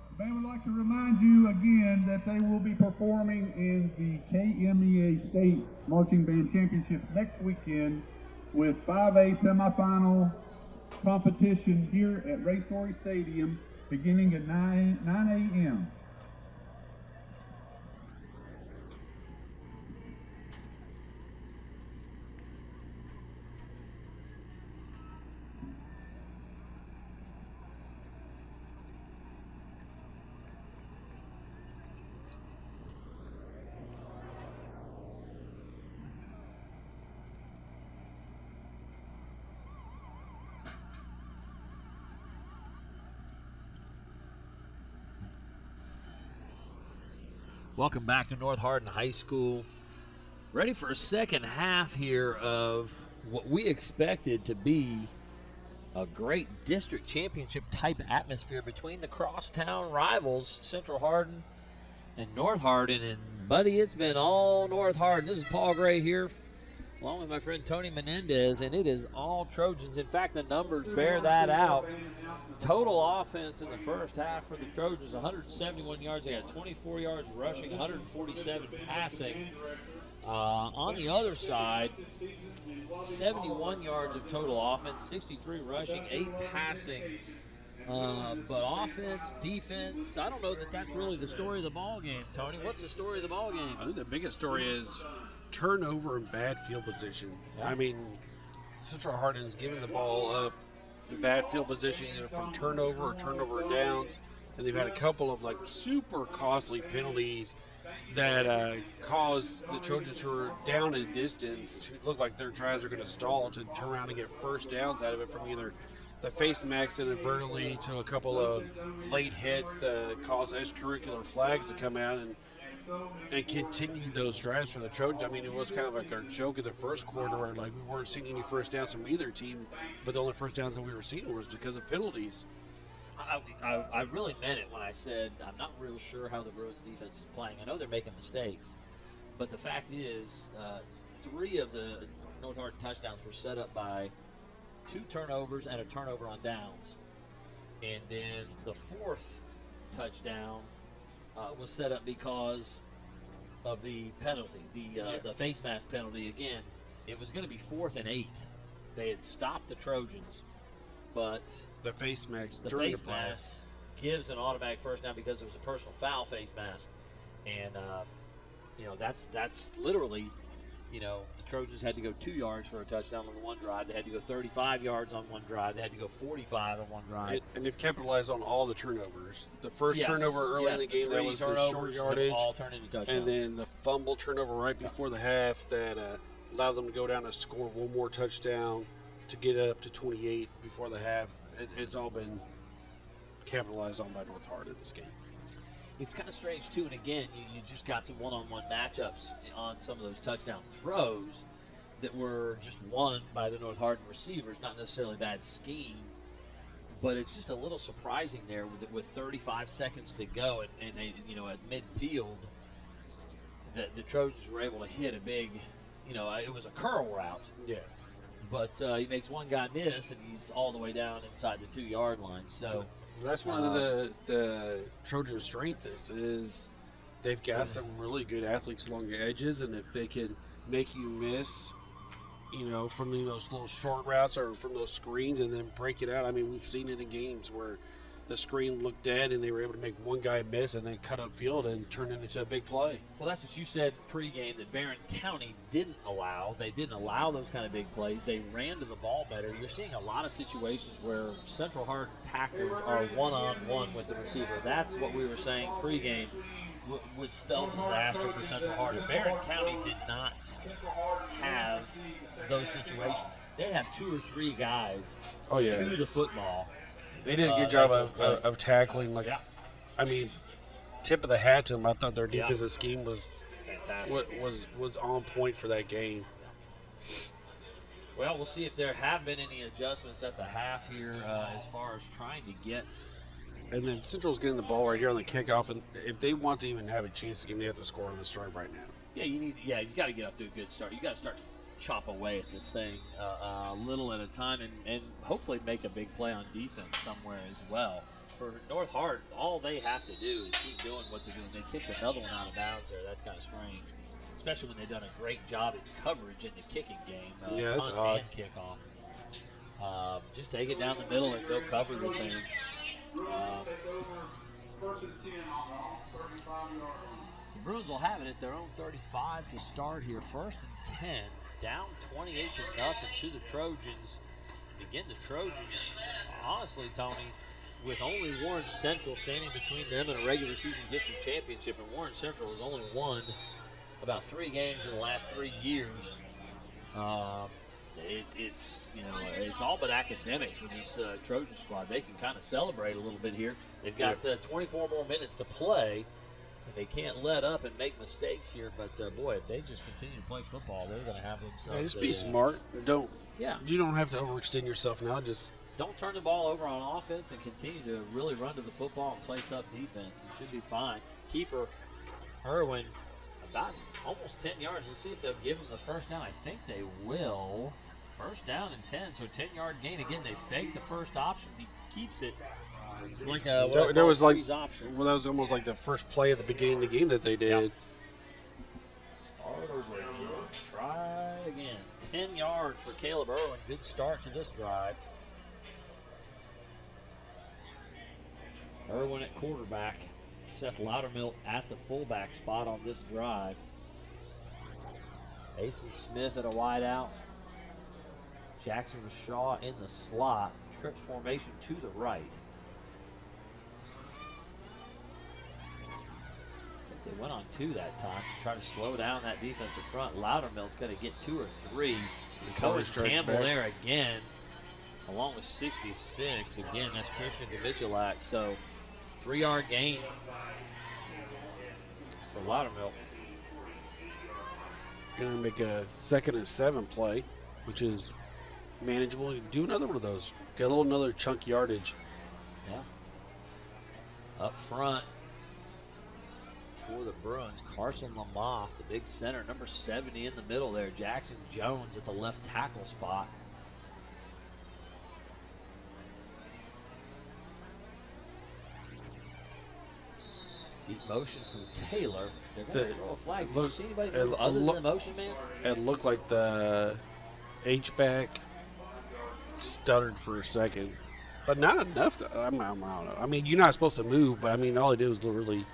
The band would like to remind you again that they will be performing in the KMEA State Marching Band Championships next weekend with 5A semifinal competition here at Ray Story Stadium beginning at 9 a.m. Welcome back to North Hardin High School. Ready for a second half here of what we expected to be a great district championship type atmosphere between the crosstown rivals, Central Hardin and North Hardin. And, buddy, it's been all North Hardin. This is Paul Gray here along with my friend Tony Menendez, and it is all Trojans. In fact, the numbers bear that out. Total offense in the first half for the Trojans, 171 yards. They got 24 yards rushing, 147 passing. On the other side, 71 yards of total offense, 63 rushing, 8 passing. But offense, defense, I don't know that that's really the story of the ball game, Tony. What's the story of the ball game? I think the biggest story is turnover and bad field position. Yeah. I mean, Central Hardin's giving the ball up in bad field position either from turnover or turnover downs, and they've had a couple of like super costly penalties that caused the Trojans, who are down in distance, who look like their drives are going to stall, to turn around and get first downs out of it from either the face max inadvertently to a couple of late hits that cause extracurricular flags to come out and continue those drives for the Trojans. I mean, it was kind of like our joke in the first quarter where like we weren't seeing any first downs from either team, but the only first downs that we were seeing was because of penalties. I really meant it when I said I'm not real sure how the Bruins defense is playing. I know they're making mistakes, but the fact is 3 of the North Hardin touchdowns were set up by 2 turnovers and a turnover on downs. And then the 4th touchdown was set up because of the penalty, the face mask penalty. Again, it was going to be 4th and 8. They had stopped the Trojans, but The face mask the during face the pass. mask gives an automatic first down because it was a personal foul face mask. And, that's literally, the Trojans had to go 2 yards for a touchdown on the one drive. They had to go 35 yards on one drive. They had to go 45 on one drive. And they've capitalized on all the turnovers. The first Yes, turnover early in the game, that 3 was the turnovers short have yardage. all turned into touchdowns. And then the fumble turnover right before the half that allowed them to go down and score one more touchdown to get it up to 28 before the half. It's all been capitalized on by North Hardin this game. It's kind of strange, too, and again, you just got some one-on-one matchups on some of those touchdown throws that were just won by the North Hardin receivers, not necessarily bad scheme, but it's just a little surprising there with 35 seconds to go and they, at midfield, that the Trojans were able to hit a big, it was a curl route. Yes. But he makes one guy miss, and he's all the way down inside the 2-yard line. So that's one of the Trojan strengths is they've got some really good athletes along the edges, and if they can make you miss, from those little short routes or from those screens and then break it out. I mean, we've seen it in games where the screen looked dead and they were able to make one guy miss and then cut up field and turn it into a big play. Well, that's what you said pregame that Barron County didn't allow. They didn't allow those kind of big plays. They ran to the ball better. You're seeing a lot of situations where Central Hardin tacklers are one-on-one with the receiver. That's what we were saying pregame would spell disaster for Central Hardin. Barron County did not have those situations. They have 2 or 3 guys to the football. They did a good job of tackling. I mean, tip of the hat to them. I thought their defensive scheme was fantastic. was on point for that game. Well, we'll see if there have been any adjustments at the half here as far as trying to get. And then Central's getting the ball right here on the kickoff, and if they want to even have a chance to game, they have to score on the start right now. Yeah, you've got to get off to a good start. You got to start to chop away at this thing a little at a time, and hopefully make a big play on defense somewhere as well. For North Hardin, all they have to do is keep doing what they're doing. They kicked another one out of bounds there. That's kind of strange, especially when they've done a great job at coverage in the kicking game. Yeah, that's punt odd. and kickoff. Just take it down the middle and go cover the thing. The Bruins will have it at their own 35 to start here. 1st and 10, down 28-0 to the Trojans. Again, the Trojans, honestly, Tony, with only Warren Central standing between them and a regular season district championship, and Warren Central has only won about 3 games in the last 3 years. It's all but academic for this Trojan squad. They can kind of celebrate a little bit here. They've got 24 more minutes to play, and they can't let up and make mistakes here. But boy, if they just continue to play football, they're going to have themselves. Just be smart. Yeah. You don't have to overextend yourself now. Just don't turn the ball over on offense and continue to really run to the football and play tough defense. It should be fine. Keeper Irwin about almost 10 yards. Let's see if they'll give him the first down. I think they will. First down and 10, so 10-yard gain. Again, they fake the first option. He keeps it. It's like there was like option. well, that was almost like the first play at the beginning of the game that they did. Yep. Start over again. Try again. 10 yards for Caleb Irwin. Good start to this drive. Irwin at quarterback. Seth Loudermilk at the fullback spot on this drive. Mason Smith at a wide out. Jackson Shaw in the slot. Trips formation to the right. I think they went on 2 that time to try to slow down that defensive front. Loudermilk's got to get 2 or 3. Cohen Campbell back there again, along with 66. Again, that's Christian Daviculac. So 3-yard gain for Loudermilk. Going to make a 2nd and 7 play, which is manageable. You can do another one of those. Get a little another chunk yardage. Yeah. Up front for the Bruins, Carson Lamoth, the big center, number 70 in the middle there. Jackson Jones at the left tackle spot. Deep motion from Taylor. They're going to throw a flag. Did you see anybody move other than the motion man? It looked like the H-back stuttered for a second, but not enough to, I don't know. I mean, you're not supposed to move, but I mean, all he did was really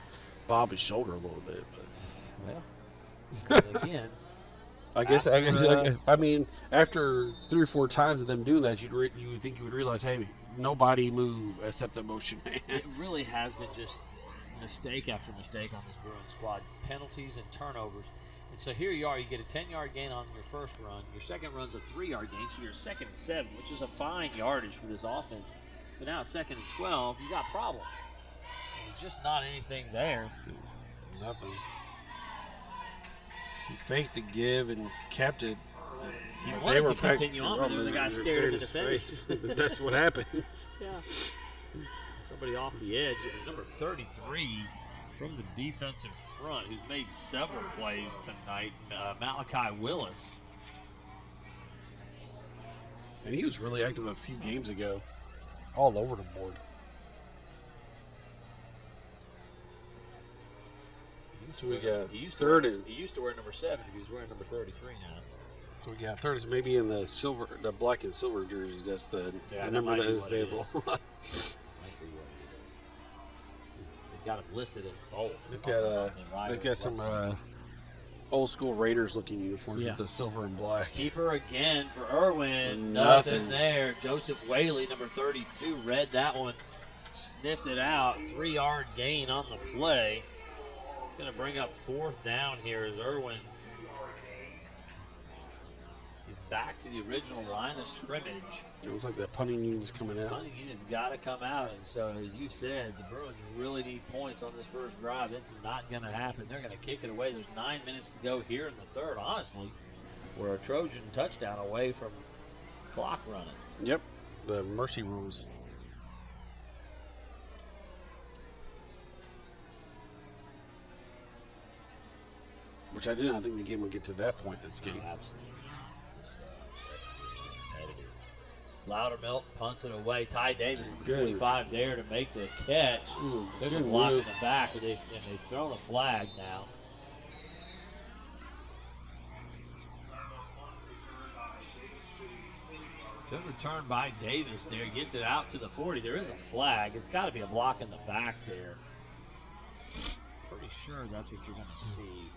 bob his shoulder a little bit. But Well, again, I mean, after 3 or 4 times of them doing that, you would think you would realize, hey, nobody move except the motion man. it really has been just mistake after mistake on this Bruins squad. Penalties and turnovers. And so here you are, you get a 10-yard gain on your first run. Your second run's a 3-yard gain, so you're 2nd and 7, which is a fine yardage for this offense. But now at 2nd and 12, you got problems. There's just not anything there. Nothing. He faked the give and kept it. He wanted to continue on, but there was a guy staring in the face. That's what happens. Yeah. Somebody off the edge. It was number 33 from the defensive front who's made several plays tonight, Malachi Willis. And he was really active a few games ago, all over the board. So we got He used to wear number 7. He was wearing number 33 now. So we got 30. So maybe in the silver, the black and silver jerseys, that's the Yeah, number that is what it available. Might be what it is. They've got him listed as both. They've got some old school Raiders looking uniforms with the silver and black. Keeper again for Irwin. Nothing there. Joseph Whaley, number 32, read that one, sniffed it out. 3-yard gain on the play. It's going to bring up 4th down here as Irwin is back to the original line of scrimmage. It looks like the punting unit's coming out. Punting unit's got to come out, and so as you said, the Bruins really need points on this first drive. It's not going to happen. They're going to kick it away. There's 9 minutes to go here in the third, honestly. We're a Trojan touchdown away from clock running. Yep, the mercy rules. Which I did not think the game would get to that point this game. Absolutely. Loudermilk punts it away. Ty Davis, number 25, there to make the catch. There's a block in the back, and they've thrown a flag now. Good return by Davis there. Gets it out to the 40. There is a flag. It's got to be a block in the back there. Pretty sure that's what you're going to see.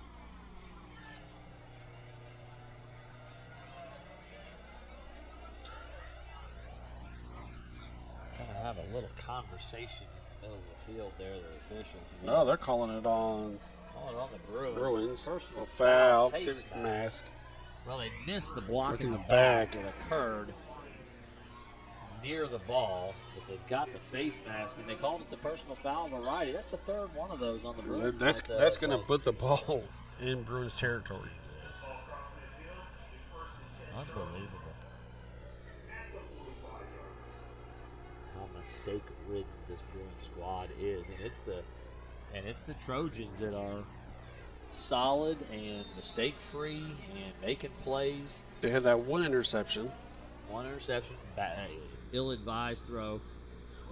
Have a little conversation in the middle of the field there, the officials. Oh, they're calling it on the Bruins. Personal foul, face mask. Well, they missed the block in the back. It occurred near the ball, but they've got the face mask, and they called it the personal foul variety. That's the third one of those on the Bruins. That's going to put the ball in Bruins territory. Unbelievable. Mistake-ridden this Bruins squad is, and it's the Trojans that are solid and mistake-free and making plays. They had that one interception. One interception, ill-advised throw.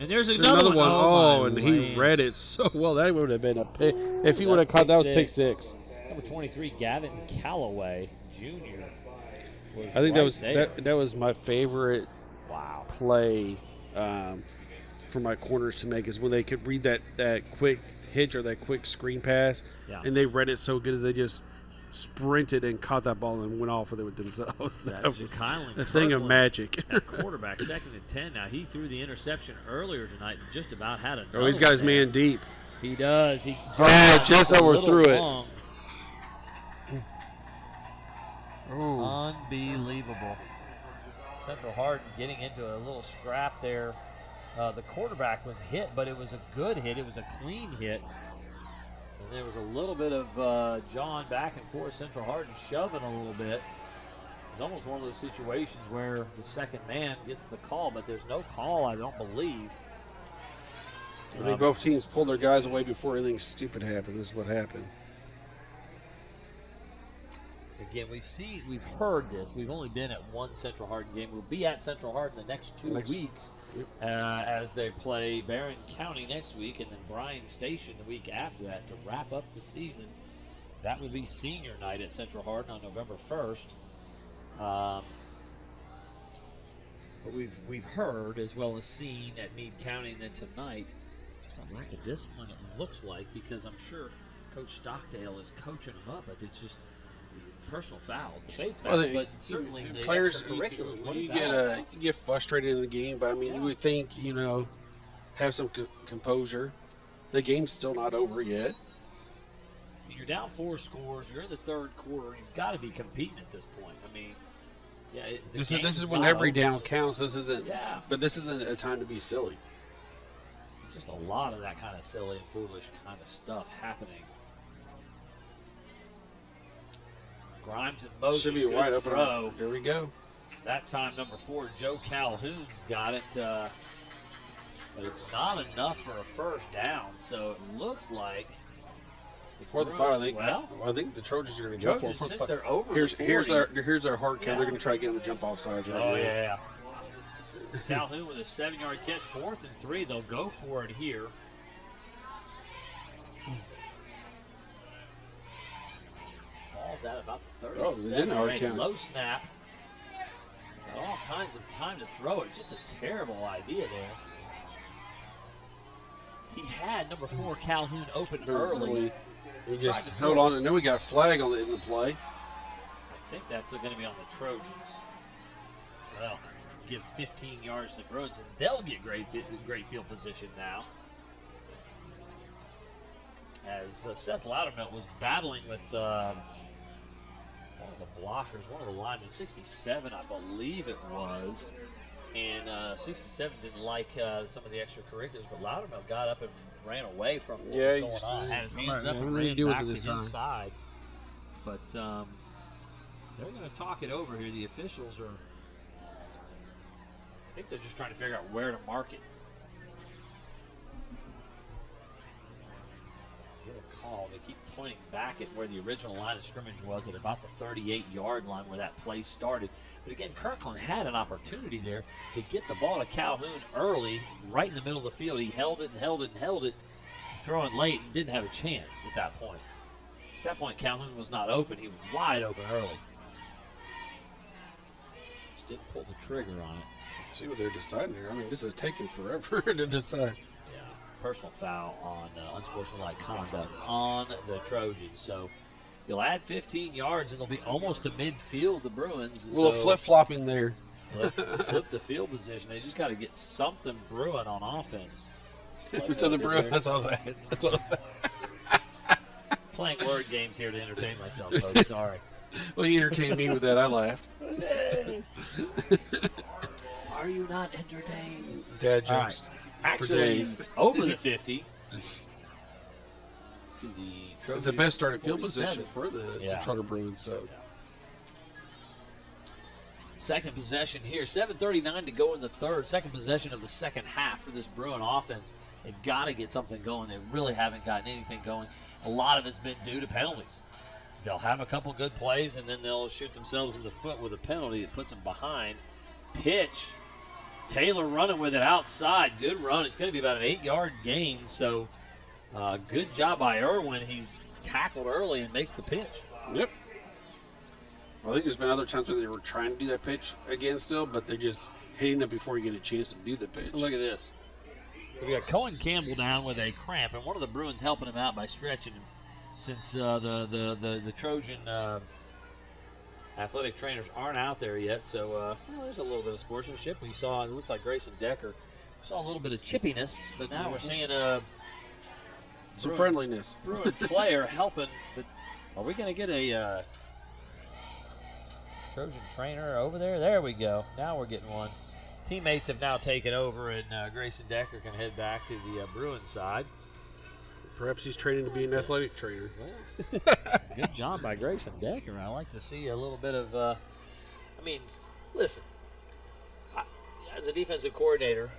And there's another one. Oh, and he read it so well. That would have been a pick. If he would have caught, that was pick 6. Number 23, Gavin Calloway, Jr. I think that was my favorite play for my corners to make, is when they could read that quick hitch or that quick screen pass, and they read it so good that they just sprinted and caught that ball and went off with it with themselves. That was a thing of magic. At quarterback, 2nd and 10. Now, he threw the interception earlier tonight and just about had it. Oh, he's got his man deep. He does. He just overthrew it. Ooh. Unbelievable. Central Hardin getting into a little scrap there. The quarterback was hit, but it was a good hit. It was a clean hit. And there was a little bit of John back and forth. Central Hardin shoving a little bit. It was almost one of those situations where the second man gets the call, but there's no call, I don't believe. I think both teams pulled their guys away before anything stupid happened. This is what happened. Again, we've heard this. We've only been at one Central Hardin game. We'll be at Central Hardin the next 2 weeks as they play Barron County next week and then Bryan Station the week after that to wrap up the season. That will be senior night at Central Hardin on November 1st. But we've heard as well as seen at Meade County, and then tonight, just a lack of discipline it looks like, because I'm sure Coach Stockdale is coaching them up, but it's just personal fouls, the face masks, but certainly the players, extracurriculars. You get frustrated in the game, but I mean, you would think, have some composure. The game's still not over yet. You're down 4 scores. You're in the 3rd quarter. You've got to be competing at this point. I mean, this is when every down counts. This isn't. Yeah. But this isn't a time to be silly. It's just a lot of that kind of silly and foolish kind of stuff happening. Grimes and motion. Should be wide open. Throw. Here we go. That time, number 4, Joe Calhoun's got it. But it's not enough for a first down. So it looks like. Before the 5, I think the Trojans are going to go for it. Since they're over here's our hard count. They're going to try to get on the jump off sides. Yeah. Calhoun with a 7-yard catch, 4th and 3. They'll go for it here. Ball's at about the 37. Low snap. Got all kinds of time to throw it. Just a terrible idea there. He had number 4 Calhoun open early. We just held on, and then we got a flag in the play. I think that's going to be on the Trojans. So that'll give 15 yards to the Bruins, and they'll get great field position now. As Seth Loudermilk was battling with one of the blockers, one of the linemen, 67, I believe it was. And 67 didn't like some of the extracurriculars, but Loudermilk got up and ran away from what was going on. Had his hands up and ran back to his side. But they're going to talk it over here. The officials are, I think they're just trying to figure out where to mark it. Get a call. They keep pointing back at where the original line of scrimmage was at about the 38-yard line where that play started. But again, Kirkland had an opportunity there to get the ball to Calhoun early, right in the middle of the field. He held it and held it and held it, throwing late, and didn't have a chance at that point. At that point, Calhoun was not open. He was wide open early. Just didn't pull the trigger on it. Let's see what they're deciding here. I mean, this is taking forever to decide. Yeah, personal foul on unsportsmanlike conduct on the Trojans. So you'll add 15 yards, and they'll be almost to midfield, the Bruins. A little flip-flopping there. Flip the field position. They just got to get something brewing on offense. So the Bruins, that's all that. Playing word games here to entertain myself, folks. Sorry. Well, you entertained me with that. I laughed. Are you not entertained? Dad jokes for days. Over the 50. It's the best starting field position for the Central Bruins. So. Second possession here. 7:39 to go in the third. Second possession of the second half for this Bruin offense. They've got to get something going. They really haven't gotten anything going. a lot of it's been due to penalties. They'll have a couple good plays, and then they'll shoot themselves in the foot with a penalty that puts them behind. Pitch. Taylor running with it outside. Good run. It's going to be about an 8-yard gain, so good job by Irwin. He's tackled early and makes the pitch. Yep. Well, I think there's been other times where they were trying to do that pitch again still, but they're just hitting it before you get a chance to do the pitch. Look at this. We got Cohen Campbell down with a cramp, and one of the Bruins helping him out by stretching him since the Trojan athletic trainers aren't out there yet. So there's a little bit of sportsmanship. We saw, it looks like Grayson Decker saw a little bit of chippiness, but now we're seeing some friendliness. Bruin player helping. But are we going to get a Trojan trainer over there? There we go. Now we're getting one. Teammates have now taken over, and Grayson Decker can head back to the Bruin side. Perhaps he's training to be an athletic trainer. Well, good job by Grayson Decker. I like to see a little bit of, listen, as a defensive coordinator,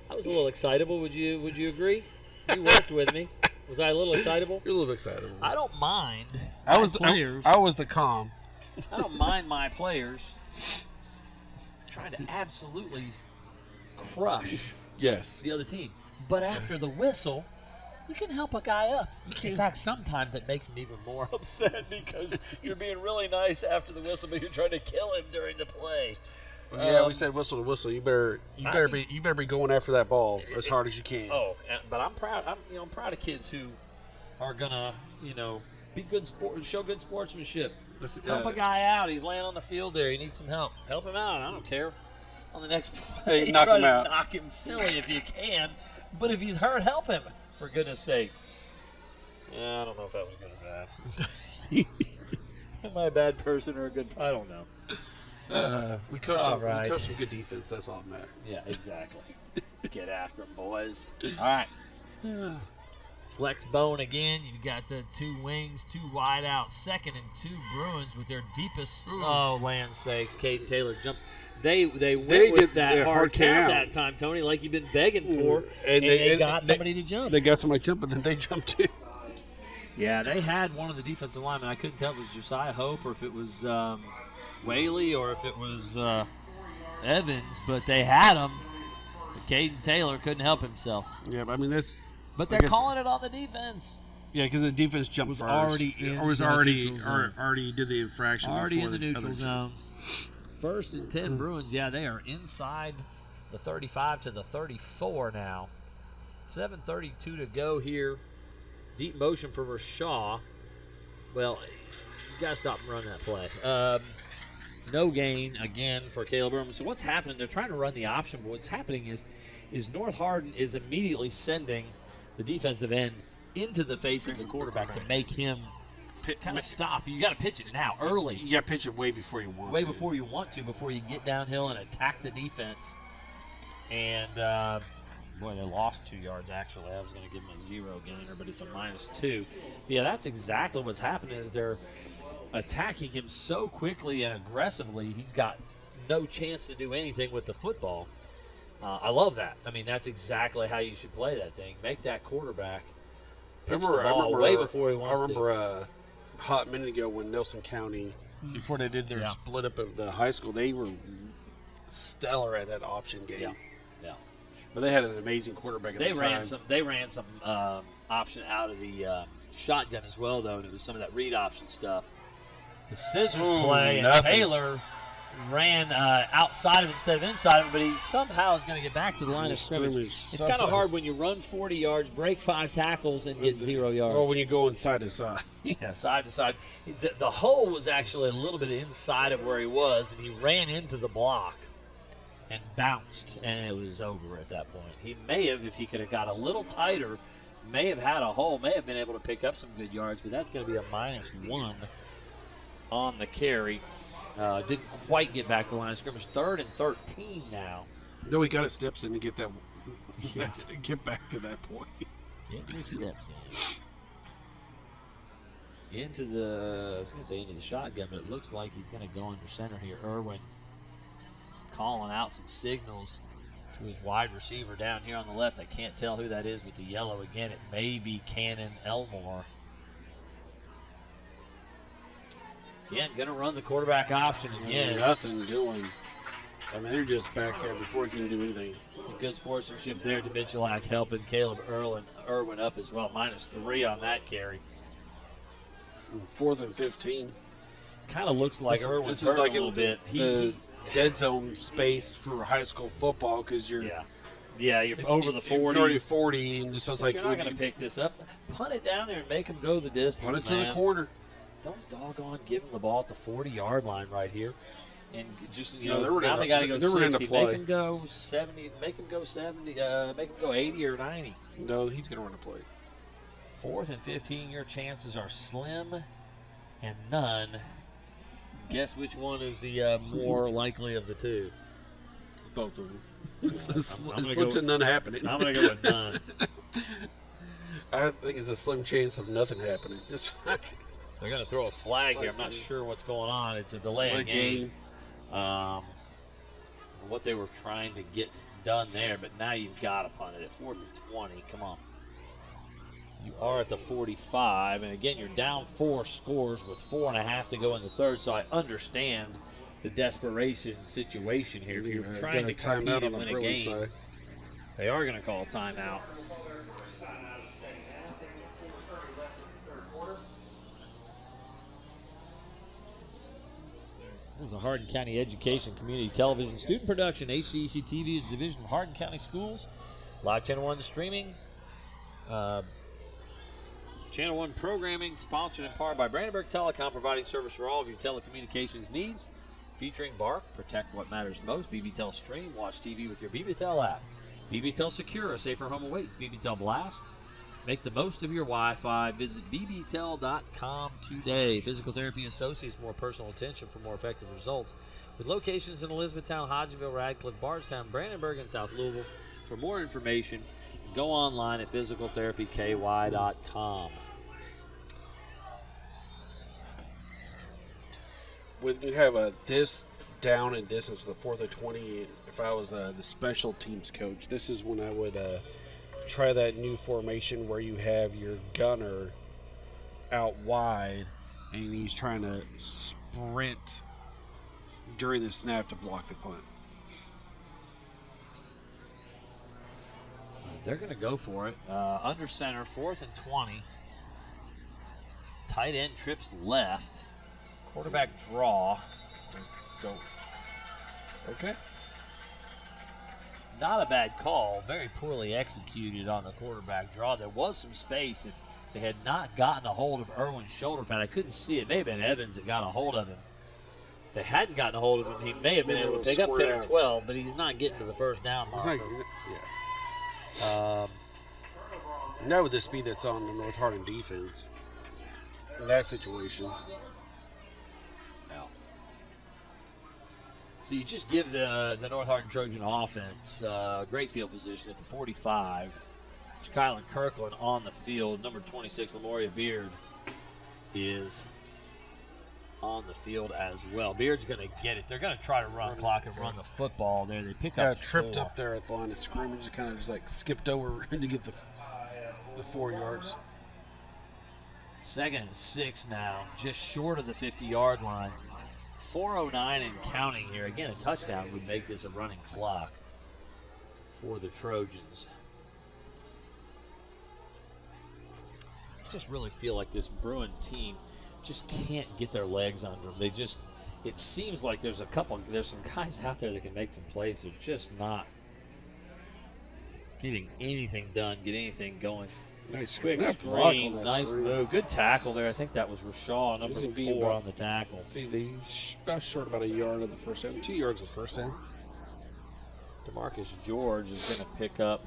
I was a little excitable. Would you agree? You worked with me. Was I a little excitable? You're a little excitable. I don't mind I was the calm. I don't mind my players trying to absolutely crush the other team. But after the whistle, you can help a guy up. In fact, sometimes it makes him even more upset because you're being really nice after the whistle, but you're trying to kill him during the play. Well, yeah, we said whistle to whistle. You better be going after that ball as hard as you can. Oh, but I'm proud. I'm proud of kids who are gonna, be good show good sportsmanship. Help a guy out. He's laying on the field there. He needs some help. Help him out. I don't care. On the next play, knock try him to out. knock him silly if you can. But if he's hurt, help him, for goodness sakes. Yeah, I don't know if that was good or bad. Am I a bad person or a good? I don't know. We coached some good defense. That's all that matters. Yeah, exactly. Get after him, boys. All right. Flex bone again. You've got two wings, two wide out, second and 2 Bruins with their deepest. Oh, land sakes! Caden Taylor jumps. They went with that hard count that time, Tony, like you've been begging for, and they got somebody to jump. They got somebody to jump, but then they jumped too. Yeah, they had one of the defensive linemen. I couldn't tell if it was Josiah Hope or if it was Whaley or if it was Evans, but they had him. Caden Taylor couldn't help himself. Yeah, but I mean that's. But they're calling it on the defense. Yeah, because the defense jumped was first. Already in already did the infraction. Already in the neutral zone. 1st and 10 Bruins. Yeah, they are inside the 35 to the 34 now. 7:32 to go here. Deep motion for Rashaw. Well, you got to stop and run that play. No gain again for Caleb Irwin. So what's happening? They're trying to run the option, but what's happening is North Hardin is immediately sending the defensive end into the face of the quarterback to make him kind of stop. You got to pitch it now, early. You got to pitch it way before you want to. Way before you want to, before you get downhill and attack the defense. And, boy, they lost 2 yards, actually. I was going to give them a 0 gainer, but it's a -2. Yeah, that's exactly what's happening is they're attacking him so quickly and aggressively, he's got no chance to do anything with the football. I love that. I mean, that's exactly how you should play that thing. Make that quarterback pitch the ball way before he wants to. I remember a hot minute ago when Nelson County, before they did their split up of the high school, they were stellar at that option game. Yeah. But they had an amazing quarterback at the time. They ran some option out of the shotgun as well, though, and it was some of that read option stuff. The scissors play, and Taylor ran outside of it instead of inside of it, but he somehow is going to get back to the line of scrimmage. It's kind of hard when you run 40 yards, break 5 tackles, and get 0 yards. Or when you go side to side. Yeah, side to side. The hole was actually a little bit inside of where he was, and he ran into the block and bounced, and it was over at that point. He may have, if he could have got a little tighter, may have had a hole, may have been able to pick up some good yards, but that's going to be a -1 on the carry. Didn't quite get back to the line of scrimmage. 3rd and 13 now. No, he got his steps in to get that. Get back to that point. Get his steps in. Into the shotgun, but it looks like he's going to go under center here. Irwin calling out some signals to his wide receiver down here on the left. I can't tell who that is with the yellow again. It may be Cannon Elmore. Again, going to run the quarterback option again. Nothing doing. I mean, they're just back there before he can do anything. Good sportsmanship there. Demichilak helping Caleb Irwin up as well. -3 on that carry. 4th and 15. Kind of looks like Irwin's hurt like a little bit. The dead zone space for high school football because you're you're over the 40. If you're already 40, and so it's like you're not going to pick this up. Punt it down there and make him go the distance. Punt it to the corner. Don't doggone give him the ball at the 40-yard line right here. And just, now they got to go 60. Play. Make him go 70. Make him go 70. Make him go 80 or 90. No, he's going to run a play. 4th and 15, your chances are slim and none. Guess which one is the more likely of the two? Both of them. It's slims and none happening. I'm going to go with none. I think it's a slim chance of nothing happening. They're going to throw a flag here. I'm not sure what's going on. It's a delay in game. What they were trying to get done there, but now you've got to punt it at 4th and 20. Come on. You are at the 45, and again, you're down 4 scores with 4.5 to go in the third, so I understand the desperation situation here. If you're trying to compete and win a game, they are going to call a timeout. This is a Hardin County Education Community Television student production. HCEC-TV is a division of Hardin County Schools. Live Channel 1 streaming. Channel 1 programming sponsored in part by Brandenburg Telecom, providing service for all of your telecommunications needs. Featuring Bark, protect what matters most. BBTEL Stream, watch TV with your BBTEL app. BBTEL Secure, a safer home awaits. BBTEL Blast, make the most of your Wi-Fi. Visit bbtel.com today. Physical Therapy Associates, more personal attention for more effective results. With locations in Elizabethtown, Hodgenville, Radcliff, Bardstown, Brandenburg, and South Louisville. For more information, go online at physicaltherapyky.com. When you have this down and distance for the 4th and 20, if I was the special teams coach, this is when I would try that new formation where you have your gunner out wide and he's trying to sprint during the snap to block the punt. They're going to go for it. Under center, 4th and 20. Tight end trips left. Quarterback draw. Go. Okay. Not a bad call. Very poorly executed on the quarterback draw. There was some space. If they had not gotten a hold of Irwin's shoulder pad, I couldn't see it. It may have been Evans that got a hold of him. If they hadn't gotten a hold of him, he may have been able to pick up 10 or 12, but he's not getting to the first down marker. Not with the speed that's on the North Hardin defense. In that situation. So you just give the North Hardin Trojan offense great field position at the 45. Kylan Kirkland on the field. Number 26, Lamoria Beard, is on the field as well. Beard's going to get it. They're going to try to run clock and run the football there. They pick up tripped 4. up there at the line of scrimmage. Kind of just like skipped over to get the 4 yards. 2nd and 6 now, just short of the 50-yard line. 4:09 and counting here. Again, a touchdown would make this a running clock for the Trojans. I just really feel like this Bruin team just can't get their legs under them. It seems like there's some guys out there that can make some plays. They're just not getting anything done, get anything going. Nice. Quick screen, nice move. Good tackle there. I think that was Rashaw, number 4 on the tackle. See, he's about short about a yard of the first down. 2 yards of the first down. DeMarcus George is going to pick up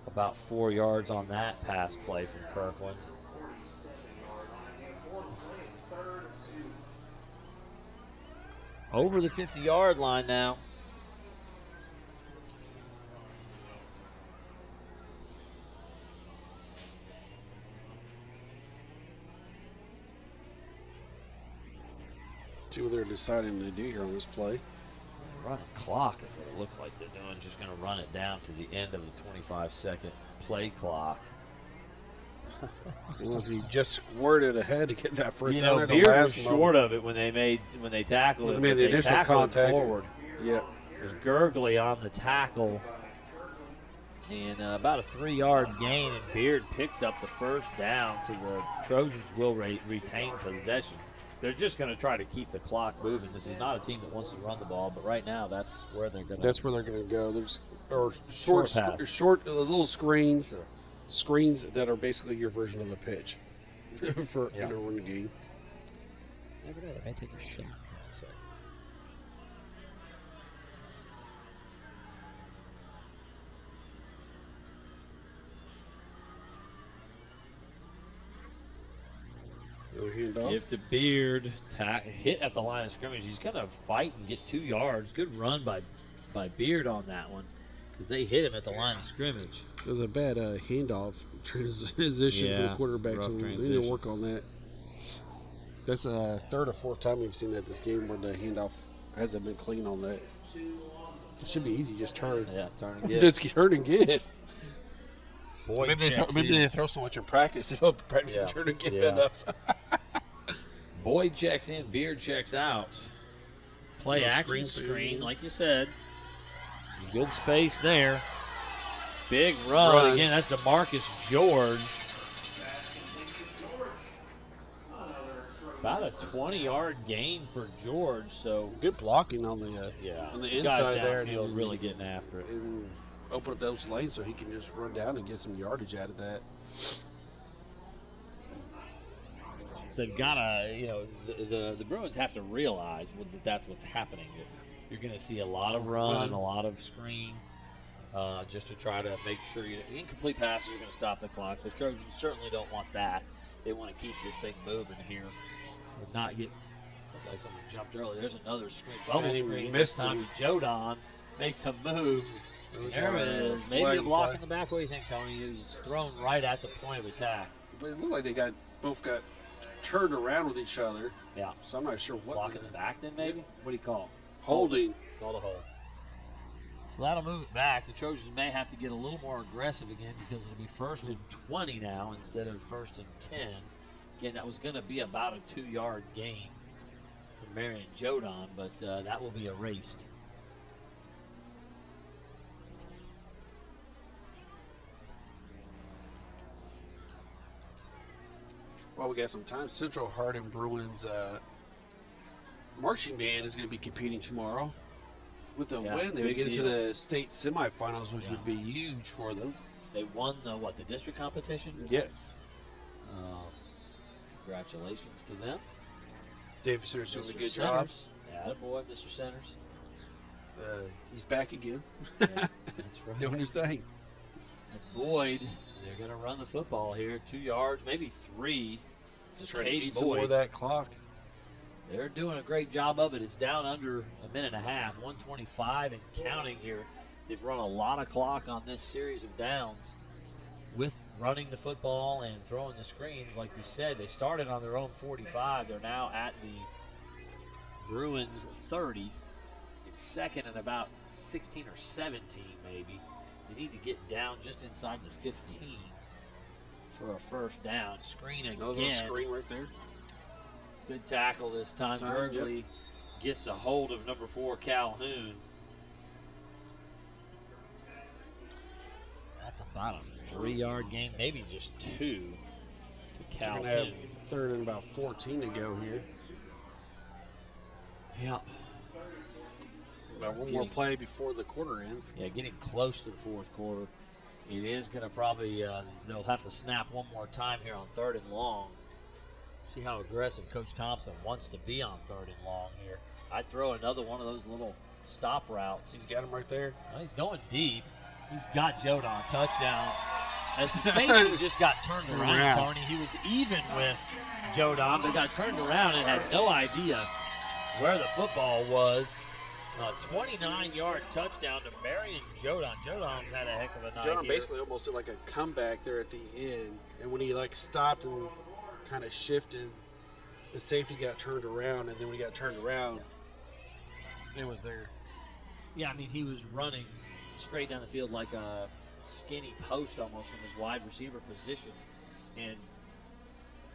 about 4 yards on that pass play from Kirkland. Over the 50-yard line now. See what they're deciding to do here on this play. running clock is what it looks like they're doing. Just going to run it down to the end of the 25-second play clock. Unless he just squirted ahead to get that first You down know, at the Beard was last short moment. of it when they tackled When it. they made the but initial tackled contact. forward. Yeah. It was Gurgley on the tackle. And about a 3-yard gain, and Beard picks up the first down, so the Trojans will retain possession. They're just going to try to keep the clock moving. This is not a team that wants to run the ball, but right now that's where they're going to. That's where they're going to go. There's Short pass. short little screens, Sure. screens that are basically your version of a pitch for in a run game. Never know. They may take a shot. So. Give to Beard, hit at the line of scrimmage. He's going to fight and get 2 yards. Good run by Beard on that one because they hit him at the line of scrimmage. It was a bad handoff transition for the quarterback. rough So they need transition. to work on that. That's the third or fourth time we've seen that this game where the handoff hasn't been clean on that. It should be easy. Just turn. Yeah, turn and get. Just turn and get. Boyd Maybe they throw so much in practice. They don't practice Yeah. to turn and get Yeah. enough. Boyd checks in, Beard checks out. Play Little action screen screen, through. like you said. Some good space there. Big run. Again, that's DeMarcus George. About a 20-yard gain for George. So Good blocking on the on the inside guys there. downfield really getting after it. And open up those lanes so he can just run down and get some yardage out of that. So they've got to, the Bruins have to realize that that's what's happening. You're going to see a lot of run and a lot of screen just to try to make sure incomplete passes are going to stop the clock. The Trojans certainly don't want that. They want to keep this thing moving here and not get, like someone jumped early. There's another screen, bubble And he screen. missed This time him. Jodon makes a move. There it is. Maybe a block in the back. What do you think, Tony? He was thrown right at the point of attack. But it looked like they both got turned around with each other. Yeah. So I'm not sure what. Block in the back then, maybe? What do you call it? Holding. Called a hold. So that'll move it back. The Trojans may have to get a little more aggressive again because it'll be 1st and 20 now instead of 1st and 10. Again, that was going to be about a 2-yard gain for Marion Jodon, but that will be erased. Well, we got some time. Central Hardin Bruins marching band is going to be competing tomorrow. With a win, they would big get into deal. the state semifinals, which would be huge for them. They won the district competition? Yes. Congratulations to them. David Centers doing a Mr. good job. Centers. Attaboy, Mr. Centers. He's back again. Yeah, that's right. Doing his thing. It's Boyd. They're going to run the football here. 2 yards, maybe 3. Just trying to Cade beat some more of that clock. They're doing a great job of it. It's down under a minute and a half, 125 and counting here. They've run a lot of clock on this series of downs with running the football and throwing the screens. Like we said, they started on their own 45. They're now at the Bruins 30. It's second and about 16 or 17 maybe. They need to get down just inside the 15 for a first down. Screen again. Another little screen right there. Good tackle this time. Gurgley gets a hold of number 4, Calhoun. That's about a 3-yard gain, maybe just 2 to We're gonna have Calhoun. third and about 14 to go here. Yeah. About one more play before the quarter ends. Yeah, getting close to the fourth quarter. It is going to probably, they'll have to snap one more time here on 3rd and long. See how aggressive Coach Thompson wants to be on 3rd and long here. I'd throw another one of those little stop routes. He's got him right there. Well, he's going deep. He's got Jodon. Touchdown. As the safety just got turned around, Tony, he was even with Jodon, but got turned around and had no idea where the football was. A 29-yard touchdown to Marion Jodon. Jodon's had a heck of a night John here. basically almost did like a comeback there at the end. And when he stopped and kind of shifted, the safety got turned around. And then when he got turned around, it was there. Yeah, I mean, he was running straight down the field like a skinny post almost from his wide receiver position. And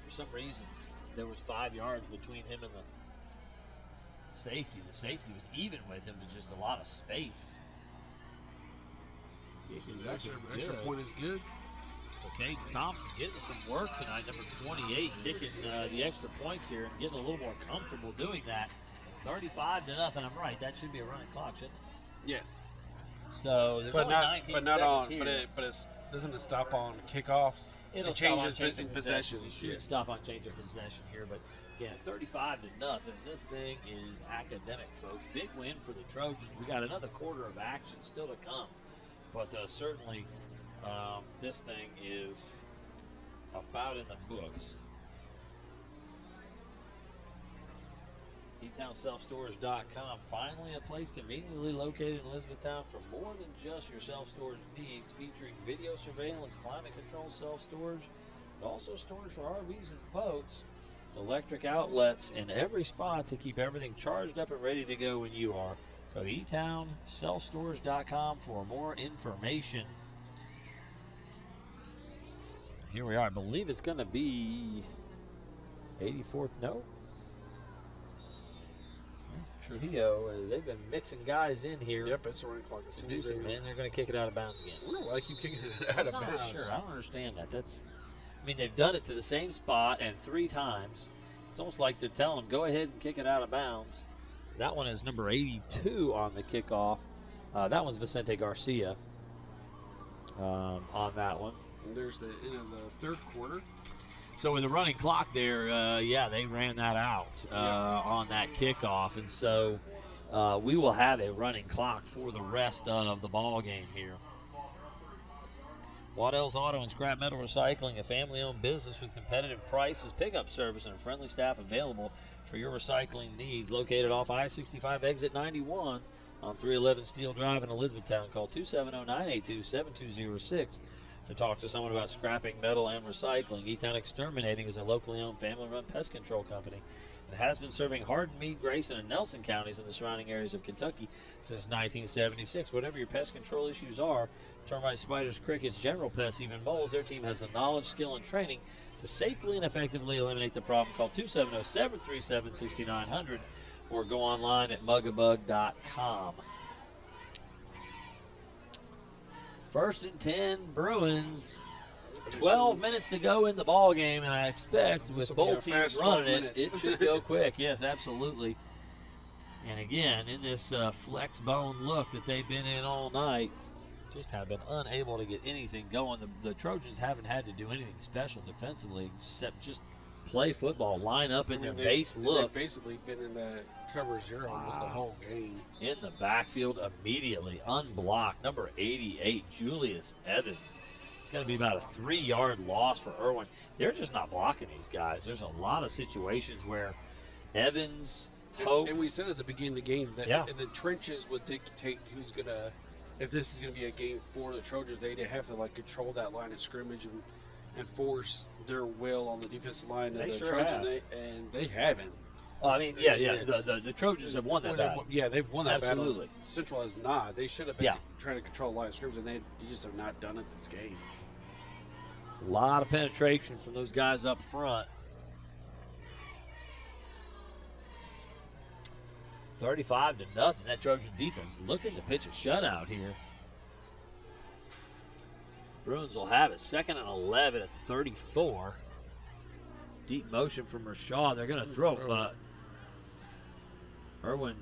for some reason, there was 5 yards between him and the safety. The safety was even with him, but just a lot of space. Extra point is good. So Caden Thompson getting some work tonight, number 28, kicking the extra points here and getting a little more comfortable doing that. 35-0. I'm right. That should be a running clock, shouldn't it? Yes. So there's only 19 seconds here. Doesn't it stop on kickoffs? It'll it stop on changes changing possession. It should stop on changing possession here, but yeah, 35-0. This thing is academic, folks. Big win for the Trojans. We got another quarter of action still to come, but certainly this thing is about in the books. eTownSelfStorage.com, finally a place conveniently located in Elizabethtown for more than just your self-storage needs, featuring video surveillance, climate control self-storage, but also storage for RVs and boats, with electric outlets in every spot to keep everything charged up and ready to go when you are. Go to eTownSelfStorage.com for more information. Here we are. I believe it's going to be 84th. No. Trujillo, they've been mixing guys in here. Yep, it's a running clock. Man, they're going to kick it out of bounds again. I wonder why they keep kicking it out of bounds. Sure, I don't understand that. I mean, they've done it to the same spot and 3 times. It's almost like they're telling them, go ahead and kick it out of bounds. That one is number 82 on the kickoff. That one's Vicente Garcia on that one. And there's the end of the third quarter. So with the running clock there, yeah, they ran that out on that kickoff. And so we will have a running clock for the rest of the ball game here. Waddell's Auto and Scrap Metal Recycling, a family-owned business with competitive prices, pickup service, and a friendly staff available for your recycling needs. Located off I-65 exit 91 on 311 Steel Drive in Elizabethtown. Call 270-982-7206 to talk to someone about scrapping metal and recycling. E-Town Exterminating is a locally owned, family-run pest control company and has been serving Hardin, Meade, Grayson, and Nelson counties in the surrounding areas of Kentucky since 1976. Whatever your pest control issues are, termites, spiders, crickets, general pests, even moles, their team has the knowledge, skill, and training to safely and effectively eliminate the problem. Call 270-737-6900 or go online at mugabug.com. 1st and 10 Bruins. 12 minutes to go in the ball game, and I expect with both teams running it, it should go quick. Yes, absolutely. And again, in this flex bone look that they've been in all night, just have been unable to get anything going. The Trojans haven't had to do anything special defensively except just play football, line up in their base look. They've basically been in the cover zero almost the whole game. In the backfield immediately, unblocked, number 88, Julius Evans. It's going to be about a 3-yard loss for Irwin. They're just not blocking these guys. There's a lot of situations where Evans, Hope. And we said at the beginning of the game that the trenches would dictate who's going to, if this is going to be a game for the Trojans, they'd have to control that line of scrimmage and force their will on the defensive line. They the sure Trojans, have. And they haven't. I mean, the Trojans have won that battle. Yeah, they've won that Absolutely. battle. Central has not. They should have been trying to control the line of scrimmage, and they just have not done it this game. A lot of penetration from those guys up front. 35-0. That Trojan defense looking to pitch a shutout here. Bruins will have it 2nd and 11 at the 34. Deep motion from Rashaw. They're going to throw. Irwin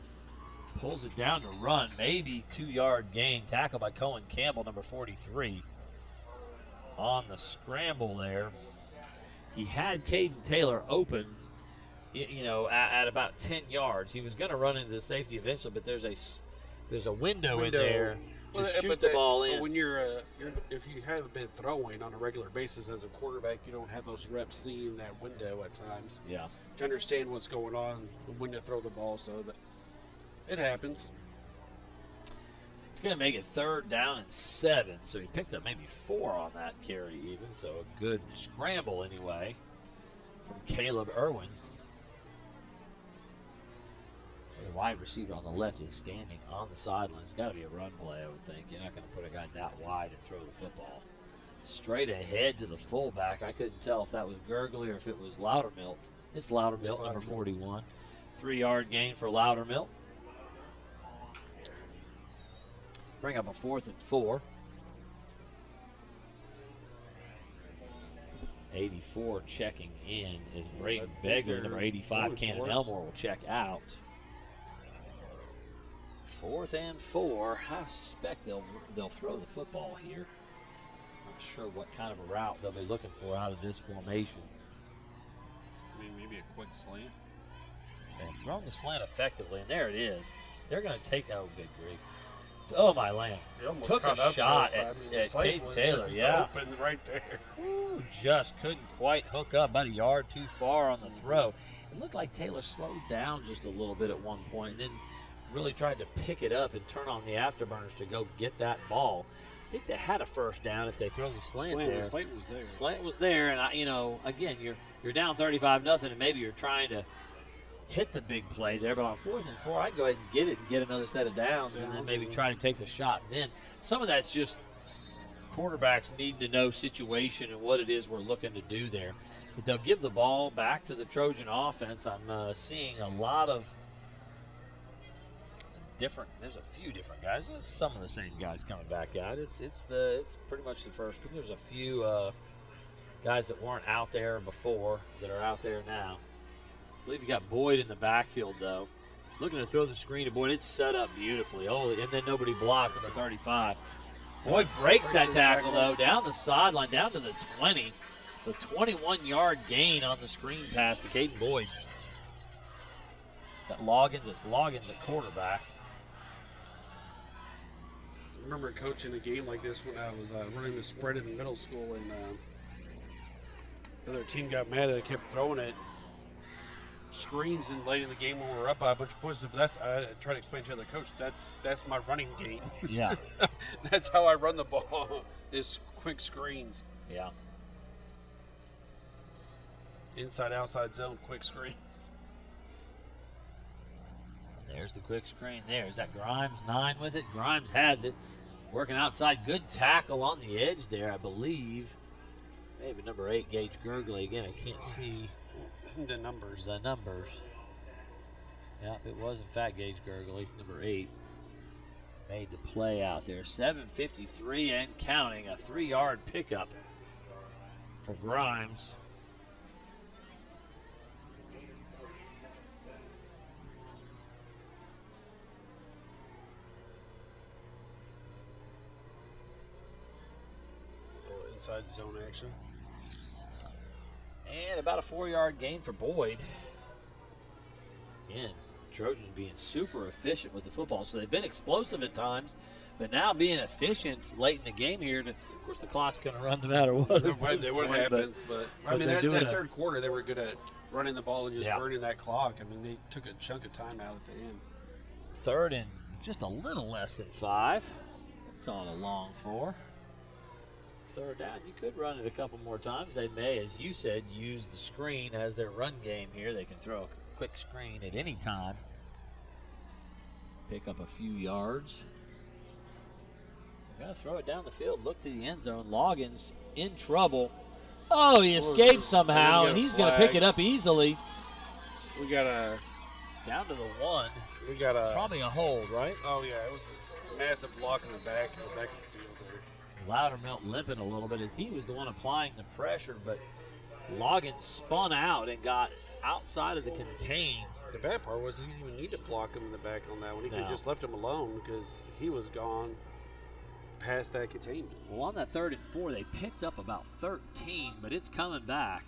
pulls it down to run. Maybe 2-yard gain. Tackle by Cohen Campbell, number 43. On the scramble there. He had Caden Taylor open, at about 10 yards. He was going to run into the safety eventually, but there's a window in there to shoot the ball in. But when if you haven't been throwing on a regular basis as a quarterback, you don't have those reps seeing that window at times. Yeah. To understand what's going on, when to throw the ball, so that it happens. It's going to make it 3rd down and 7, so he picked up maybe 4 on that carry even, so a good scramble anyway from Caleb Irwin. wide receiver on the left is standing on the sideline. It's got to be a run play, I would think. You're not going to put a guy that wide and throw the football. Straight ahead to the fullback. I couldn't tell if that was Gurgley or if it was Loudermilk. It's Loudermilk, number 41. 3-yard gain for Loudermilk. Bring up a 4th and 4. 84 checking in is Braden Begler. Number 85, Cannon Elmore, will check out. 4th and 4. I suspect they'll throw the football here. Not sure what kind of a route they'll be looking for out of this formation. I mean, maybe a quick slant. They've thrown the slant effectively, and there it is. They're going to take, oh, good grief. Oh, my land. Took a shot at Caden Taylor, yeah. Open right there. Ooh, just couldn't quite hook up, about a yard too far on the throw. It looked like Taylor slowed down just a little bit at one point and then really tried to pick it up and turn on the afterburners to go get that ball. I think they had a first down if they throw the slant there. The slant was there. Slant was there, and again, you're down 35-0, and maybe you're trying to hit the big play there, but on 4th and 4, I'd go ahead and get it and get another set of downs and then maybe try to take the shot. And then some of that's just quarterbacks need to know situation and what it is we're looking to do there. But they'll give the ball back to the Trojan offense. I'm seeing a lot of different, there's a few different guys. There's some of the same guys coming back out. It's pretty much the first group. There's a few guys that weren't out there before that are out there now. I believe you got Boyd in the backfield, though. Looking to throw the screen to Boyd. It's set up beautifully. Oh, and then nobody blocked at the 35. Boyd breaks that tackle, though, down the sideline, down to the 20. So 21-yard gain on the screen pass to Caden Boyd. Is that Loggins? It's Loggins at quarterback. I remember coaching a game like this when I was running the spread in middle school, and the other team got mad that I kept throwing it. Screens and late in the game when we were up by a bunch of points, but I try to explain to the other coach that's my running game. Yeah. That's how I run the ball, is quick screens. Yeah. Inside, outside zone, quick screens. There's the quick screen there. Is that Grimes 9 with it? Grimes has it. Working outside. Good tackle on the edge there, I believe. Maybe number 8, Gage Gurgley. Again, I can't see the numbers. Yeah, it was in fact Gage Gurgley, number 8. Made the play out there. 7:53 and counting. A 3-yard pickup for Grimes. Inside zone action. And about a 4-yard gain for Boyd. Again, Trojans being super efficient with the football. So they've been explosive at times, but now being efficient late in the game here. Of course, the clock's going to run no matter what. What happens, but I mean, that third quarter, they were good at running the ball and just burning that clock. I mean, they took a chunk of time out at the end. 3rd and just a little less than 5. Call it a long 4. 3rd down. You could run it a couple more times. They may, as you said, use the screen as their run game here. They can throw a quick screen at any time. Pick up a few yards. They're going to throw it down the field. Look to the end zone. Loggins in trouble. Oh, he escaped somehow, and he's going to pick it up easily. We got a... Down to the 1. We got a... Probably a hold, right? Oh, yeah. It was a massive block in the back of the field there. Loudermilk limping a little bit as he was the one applying the pressure, but Loggins spun out and got outside of the contain. The bad part was he didn't even need to block him in the back on that one. He could have just left him alone because he was gone past that containment. Well, on that 3rd and 4, they picked up about 13, but it's coming back.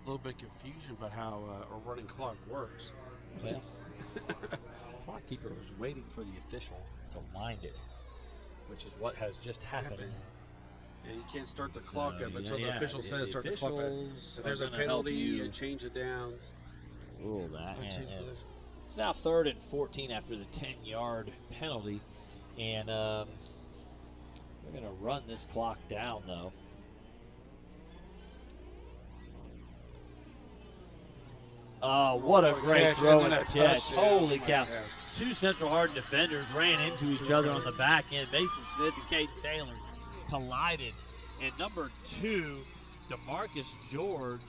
A little bit confusion about how a running clock works. Well, the clock keeper was waiting for the official to wind it, which is what has just happened. And you can't start the clock up until the yeah, official says start the clock up. officials If there's are a gonna help penalty, you a change of downs. rule that. One, two, And three. it's now 3rd and 14 after the 10-yard penalty. And they're going to run this clock down, though. Oh, what a great catch, throw and and then a catch. touchdown. Holy Oh, my cow. God. 2 Central Hardin defenders ran into each other on the back end. Mason Smith and Caden Taylor collided. And number 2, DeMarcus George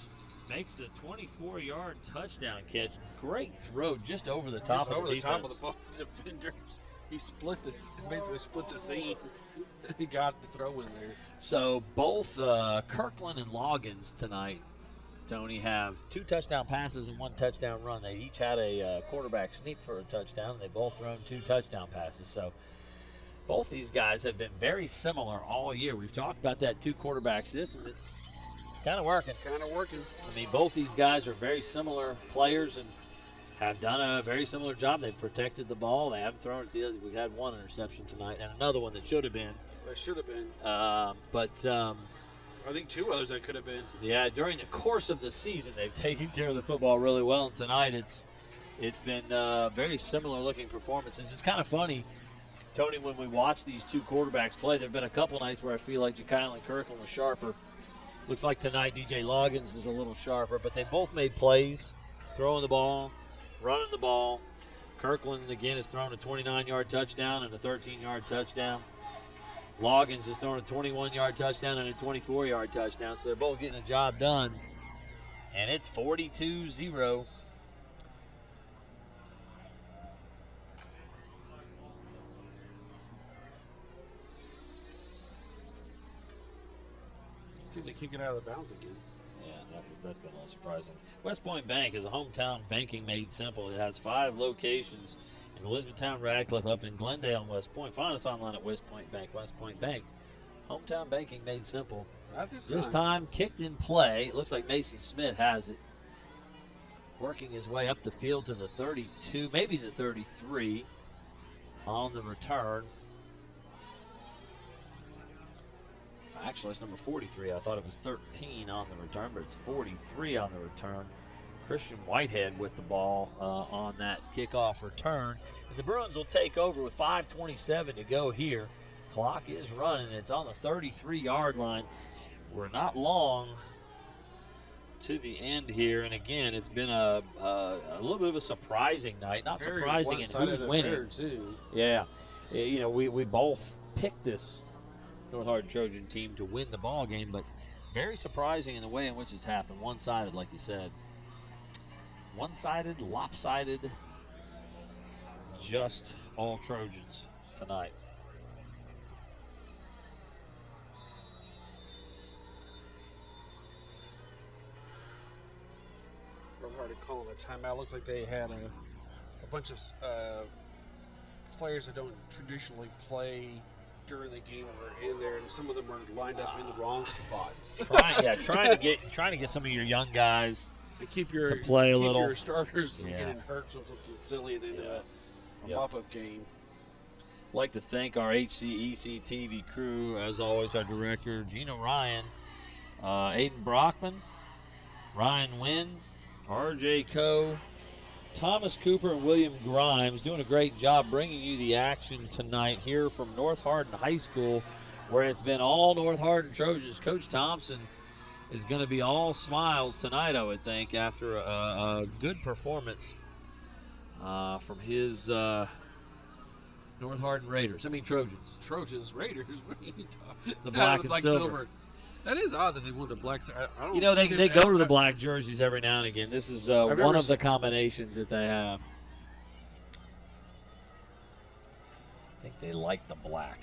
makes the 24-yard touchdown catch. Great throw just over the top Just of over the the top of defense. the ball defenders. He basically split the seam. He got the throw in there. So both Kirkland and Loggins tonight, Tony, have 2 touchdown passes and 1 touchdown run. They each had a quarterback sneak for a touchdown. They both thrown 2 touchdown passes. So both these guys have been very similar all year. We've talked about that 2 quarterback system. It's kind of working. Kind of working. I mean, both these guys are very similar players and have done a very similar job. They've protected the ball. They haven't thrown it to the other. We've had 1 interception tonight and another one that should have been. That should have been. I think 2 others that could have been. Yeah, during the course of the season, they've taken care of the football really well. And tonight, it's been very similar looking performances. It's kind of funny, Tony, when we watch these 2 quarterbacks play. There've been a couple nights where I feel like Ja'Kylan Kirkland was sharper. Looks like tonight DJ Loggins is a little sharper, but they both made plays, throwing the ball, running the ball. Kirkland, again, has thrown a 29-yard touchdown and a 13-yard touchdown. Loggins has thrown a 21-yard touchdown and a 24-yard touchdown, so they're both getting the job done. And it's 42-0. See if they kick it out of the bounds again. Yeah, that's been a little surprising. West Point Bank is a hometown banking made simple. It has 5 locations in Elizabethtown, Radcliff, up in Glendale, and West Point. Find us online at West Point Bank. West Point Bank, hometown banking made simple. Not This time kicked in play. It looks like Mason Smith has it. Working his way up the field to the 32, maybe the 33 on the return. Actually, it's number 43. I thought it was 13 on the return, but it's 43 on the return. Christian Whitehead with the ball on that kickoff return. And the Bruins will take over with 5:27 to go here. Clock is running. It's on the 33-yard line. We're not long to the end here. And again, it's been a little bit of a surprising night. Not Very surprising in who's winning. Too. Yeah. You know, we both picked this North Hardin Trojan team to win the ball game, but very surprising in the way in which it's happened. One-sided, like you said. One-sided, lopsided, just all Trojans tonight. North Hardin calling a timeout. Looks like they had a bunch of players that don't traditionally play during the game were in there, and some of them are lined up in the wrong spots. trying to get some of your young guys to keep your to play a little. Your starters from getting hurt from something silly at the end of a pop-up game. I'd like to thank our HCEC-TV crew, as always, our director, Gina Ryan, Aiden Brockman, Ryan Wynn, RJ Coe, Thomas Cooper, and William Grimes doing a great job bringing you the action tonight here from North Hardin High School, where it's been all North Hardin Trojans. Coach Thompson is going to be all smiles tonight, I would think, after a good performance from his North Hardin Raiders. I mean Trojans. Trojans, Raiders. What are you talking? The black and silver. That is odd that they want the black. I don't. You know, they go to the black jerseys every now and again. This is one of the combinations that they have. I think they like the black.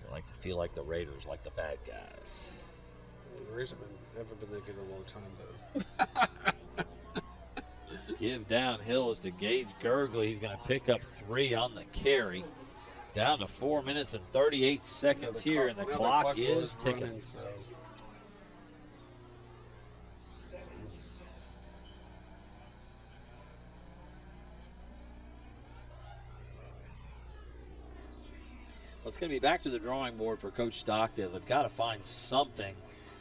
They like to feel like the Raiders, like the bad guys. The Raiders haven't been that good in a long time, though. Give downhill is to Gage Gurgley. He's going to pick up 3 on the carry. Down to 4 minutes and 38 seconds here, and the clock is ticking. Running, so. it's going to be back to the drawing board for Coach Stockdale. They've got to find something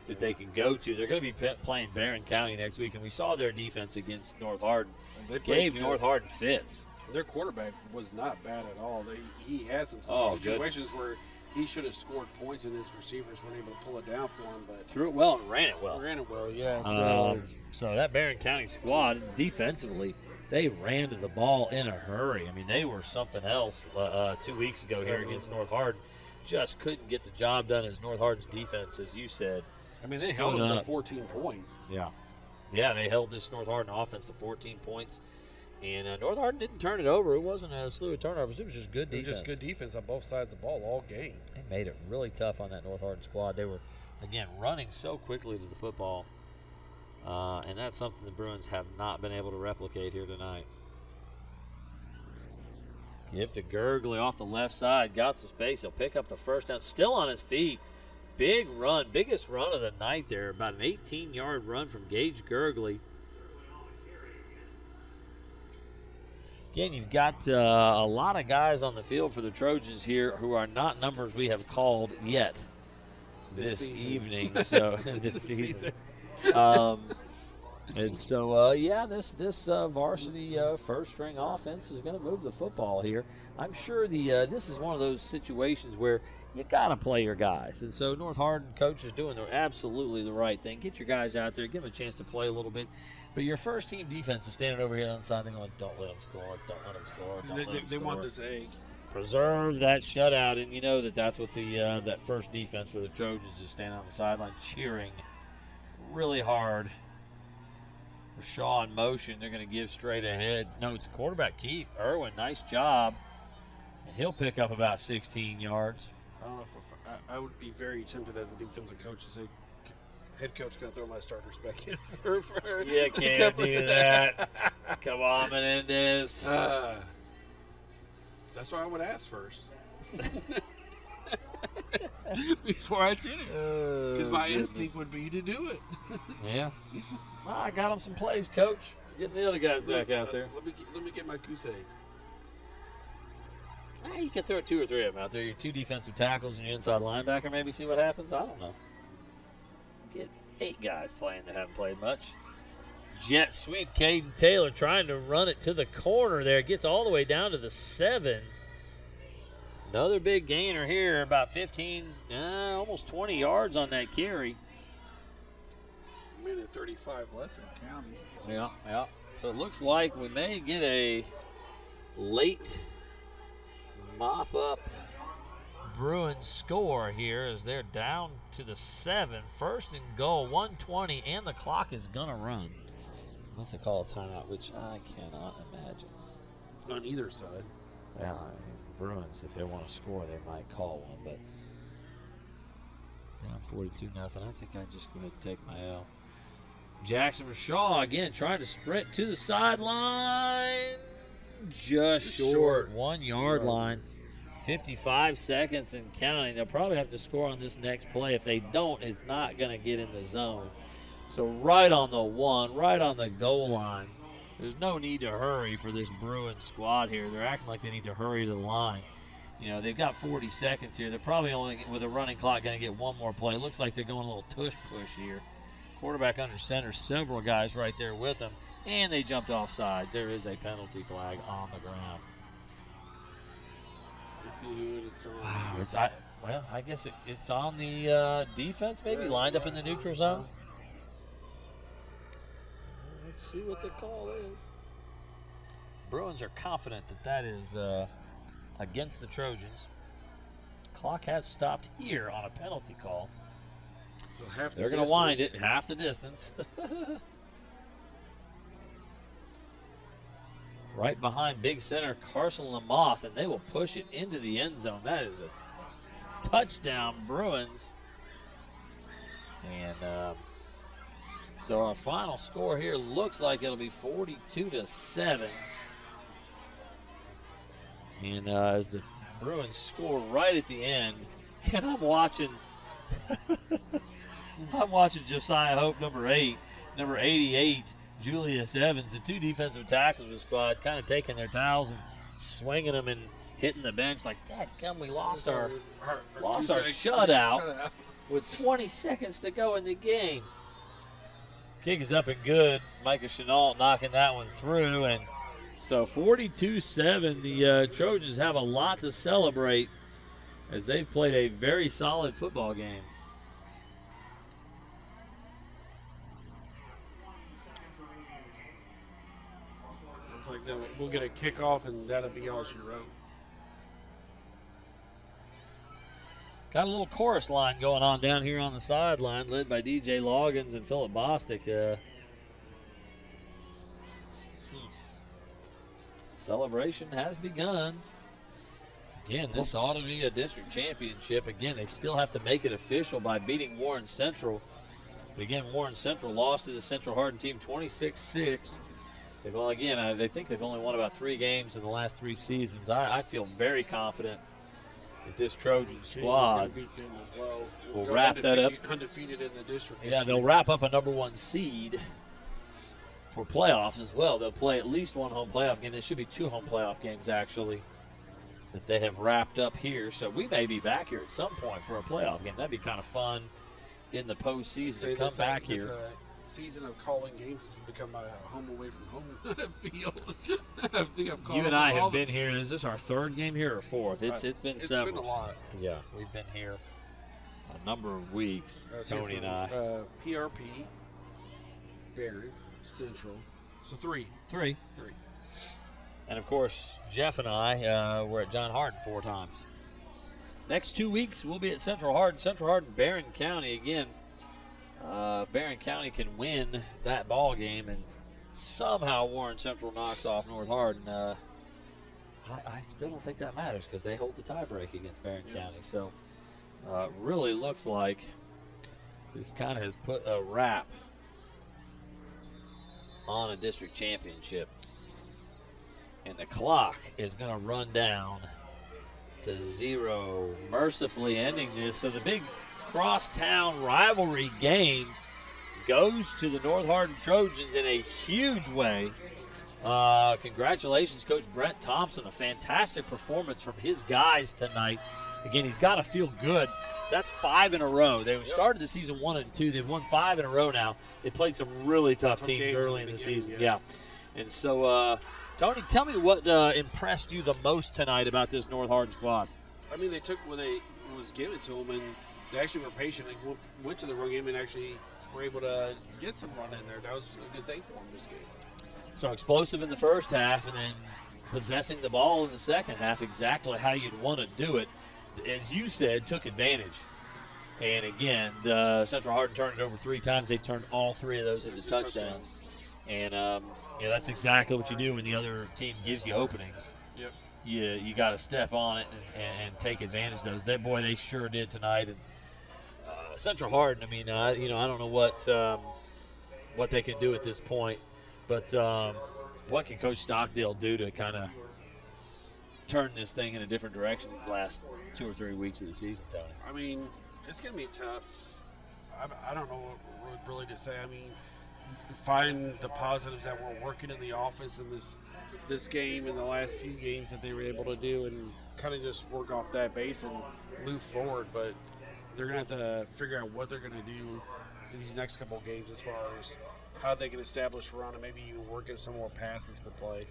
that they can go to. They're going to be playing Barron County next week, and we saw their defense against North Hardin. They gave North Hardin fits. Their quarterback was not bad at all. He had some situations where he should have scored points, and his receivers weren't able to pull it down for him. But threw it well and ran it well. Yeah. So that Barron County squad, defensively, they ran to the ball in a hurry. I mean, they were something else 2 weeks ago here against North Hardin. Just couldn't get the job done as North Hardin's defense, as you said. I mean, they held them to 14 points. Yeah. Yeah, they held this North Hardin offense to 14 points. And North Hardin didn't turn it over. It wasn't a slew of turnovers. It was just good defense. Just good defense on both sides of the ball all game. They made it really tough on that North Hardin squad. They were, again, running so quickly to the football. And that's something the Bruins have not been able to replicate here tonight. Give to Gurgley off the left side. Got some space. He'll pick up the first down. Still on his feet. Big run. Biggest run of the night there. About an 18-yard run from Gage Gurgley. Again, you've got a lot of guys on the field for the Trojans here who are not numbers we have called yet this evening. So this season. And so, this varsity first-string offense is going to move the football here. I'm sure this is one of those situations where you got to play your guys. And so North Hardin coach is doing absolutely the right thing. Get your guys out there, give them a chance to play a little bit. But your first-team defense is standing over here on the side and going, don't let them score, don't let them score, don't let them score. They want this egg. Preserve that shutout, and you know that's what that first defense for the Trojans is standing on the sideline cheering really hard. Shaw in motion. They're going to give straight ahead. No, it's a quarterback keep. Irwin, nice job. And he'll pick up about 16 yards. I don't know if I would be very tempted as a defensive coach to say, head coach going to throw my starters back in for you can't do that. Come on, Menendez. That's why I would ask first. Before I did it. Because my instinct would be to do it. Yeah. Well, I got him some plays, Coach. Getting the other guys back out there. Let me get my goose egg. You can throw 2 or 3 of them out there. Your 2 defensive tackles and your inside linebacker, maybe see what happens. I don't know. Get 8 guys playing that haven't played much. Jet sweep, Caden Taylor trying to run it to the corner there. Gets all the way down to the 7. Another big gainer here, about 15, almost 20 yards on that carry. Minute 35 less than county. Yeah. So it looks like we may get a late mop-up Bruins score here as they're down to the 7. First and goal, 1:20, and the clock is going to run. Unless they call a timeout, which I cannot imagine. On either side. Yeah, Bruins, if they want to score, they might call one, but down 42-0. I think I'd just go ahead and take my L. Jackson Rashaw again trying to sprint to the sideline. Just short. 1 yard line. 55 seconds and counting. They'll probably have to score on this next play. If they don't, it's not going to get in the zone. So right on the 1, right on the goal line. There's no need to hurry for this Bruins squad here. They're acting like they need to hurry to the line. You know, they've got 40 seconds here. They're probably only, with a running clock, going to get one more play. It looks like they're going a little tush-push here. Quarterback under center, several guys right there with him, and they jumped off sides. There is a penalty flag on the ground. Let's see who it's on. Wow, I guess it's on the defense, maybe, lined up in the neutral zone. Let's see what the call is. Bruins are confident that is against the Trojans. Clock has stopped here on a penalty call. So they're going to wind it half the distance. Right behind big center Carson Lamoth, and they will push it into the end zone. That is a touchdown, Bruins. And so our final score here looks like it'll be 42-7. And as the Bruins score right at the end, and I'm watching Josiah Hope, number 8, number 88, Julius Evans, the 2 defensive tackles of the squad, kind of taking their towels and swinging them hitting the bench like, dadgum, we lost our Goose egg shutout with 20 seconds to go in the game. Kick is up and good. Micah Chenault knocking that one through. And so 42-7, the Trojans have a lot to celebrate as they've played a very solid football game. It's like we'll get a kickoff, and that'll be all she wrote. Got a little chorus line going on down here on the sideline, led by DJ Loggins and Philip Bostic. Celebration has begun. Again, this ought to be a district championship. Again, they still have to make it official by beating Warren Central. But again, Warren Central lost to the Central Hardin team 26-6. Well, again, they think they've only won about 3 games in the last 3 seasons. I feel very confident that this Trojan squad beat them as well. will wrap that up. Undefeated in the district. Yeah, they'll wrap up a number 1 seed for playoffs as well. They'll play at least 1 home playoff game. There should be 2 home playoff games, actually, that they have wrapped up here. So we may be back here at some point for a playoff game. That'd be kind of fun in the postseason to come back here. Season of calling games has become a home away from home field. I think I've called you and I have been here. Is this our 3rd game here or 4th? It's been several. It's been a lot. Yeah, we've been here a number of weeks, Tony and I. PRP, Barron, Central. So 3. 3. And, of course, Jeff and I were at John Hardin 4 times. Next 2 weeks, we'll be at Central Hardin, Barron County again. Barron County can win that ball game, and somehow Warren Central knocks off North Hardin. I still don't think that matters because they hold the tiebreak against Barron County. So really looks like this kind of has put a wrap on a district championship. And the clock is going to run down to 0, mercifully ending this. So the big crosstown rivalry game goes to the North Hardin Trojans in a huge way. Congratulations, Coach Brent Thompson. A fantastic performance from his guys tonight. Again, he's got to feel good. That's 5 in a row. They started the season 1-2. They've won 5 in a row now. They played some really tough teams early in the season. Yeah. And so, Tony, tell me what impressed you the most tonight about this North Hardin squad. I mean, they took what was given to them, and they actually were patient and went to the run game and actually were able to get some run in there. That was a good thing for them this game. So explosive in the first half and then possessing the ball in the second half, exactly how you'd want to do it. As you said, took advantage. And again, the Central Hardin turned it over 3 times. They turned all 3 of those into touchdowns. And that's exactly what you do when the other team gives you openings. Yep. You got to step on it and take advantage of those. They sure did tonight. And Central Hardin, I mean, I don't know what they can do at this point, but what can Coach Stockdale do to kind of turn this thing in a different direction these last 2 or 3 weeks of the season, Tony? I mean, it's going to be tough. I don't know what really to say. I mean, find the positives that we're working in the offense in this game and the last few games that they were able to do, and kind of just work off that base and move forward. But they're going to have to figure out what they're going to do in these next couple of games as far as how they can establish run and maybe even work in some more passes to the play.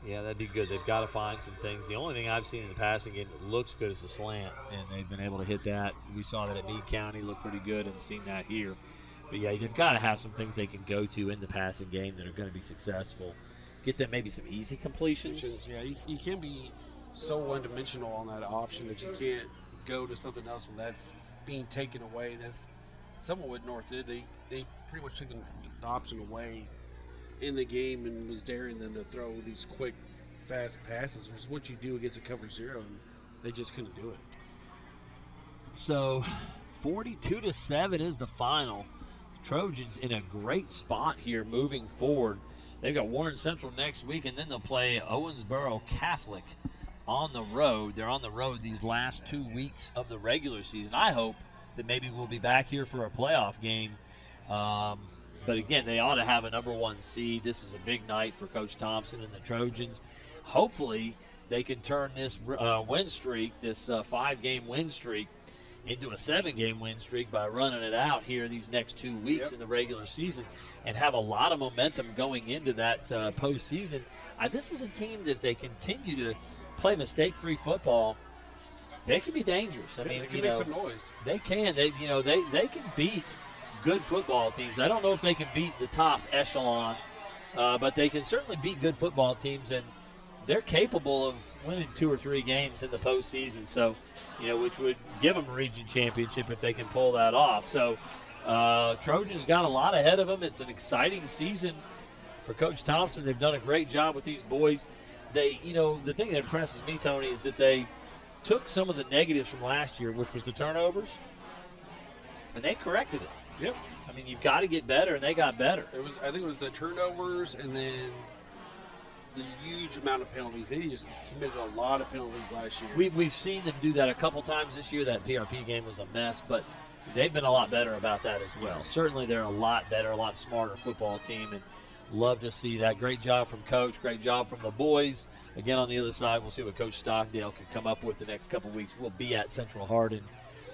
Yeah, that'd be good. They've got to find some things. The only thing I've seen in the passing game that looks good is the slant, and they've been able to hit that. We saw that at Meade County, looked pretty good, and seen that here. But, yeah, they've got to have some things they can go to in the passing game that are going to be successful. Get them maybe some easy completions. Yeah, you can't be so one-dimensional on that option that you can't go to something else when that's being taken away. That's somewhat what North did. They pretty much took the option away in the game and was daring them to throw these quick, fast passes, which is what you do against a cover 0, and they just couldn't do it. So 42-7 is the final. Trojans in a great spot here moving forward. They've got Warren Central next week, and then they'll play Owensboro Catholic on the road. They're on the road these last 2 weeks of the regular season. I hope that maybe we'll be back here for a playoff game. But again, they ought to have a number 1 seed. This is a big night for Coach Thompson and the Trojans. hopefully they can turn this win streak, this 5-game win streak, into a 7-game win streak by running it out here these next 2 weeks in the regular season and have a lot of momentum going into that postseason. This is a team that if they continue to play mistake-free football, they can be dangerous. I mean, they can make some noise. They can. They can beat good football teams. I don't know if they can beat the top echelon, but they can certainly beat good football teams, and they're capable of winning 2 or 3 games in the postseason. So, which would give them a region championship if they can pull that off. So, Trojans got a lot ahead of them. It's an exciting season for Coach Thompson. They've done a great job with these boys. They, the thing that impresses me, Tony, is that they took some of the negatives from last year, which was the turnovers, and they corrected it. Yep. I mean, you've got to get better, and they got better. I think it was the turnovers and then the huge amount of penalties. They just committed a lot of penalties last year. We've seen them do that a couple times this year. That PRP game was a mess, but they've been a lot better about that as well. Certainly they're a lot better, a lot smarter football team, and love to see that. Great job from Coach. Great job from the boys. Again, on the other side, we'll see what Coach Stockdale can come up with the next couple weeks. We'll be at Central Hardin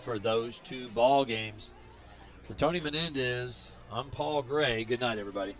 for those 2 ball games. For Tony Menendez, I'm Paul Gray. Good night, everybody.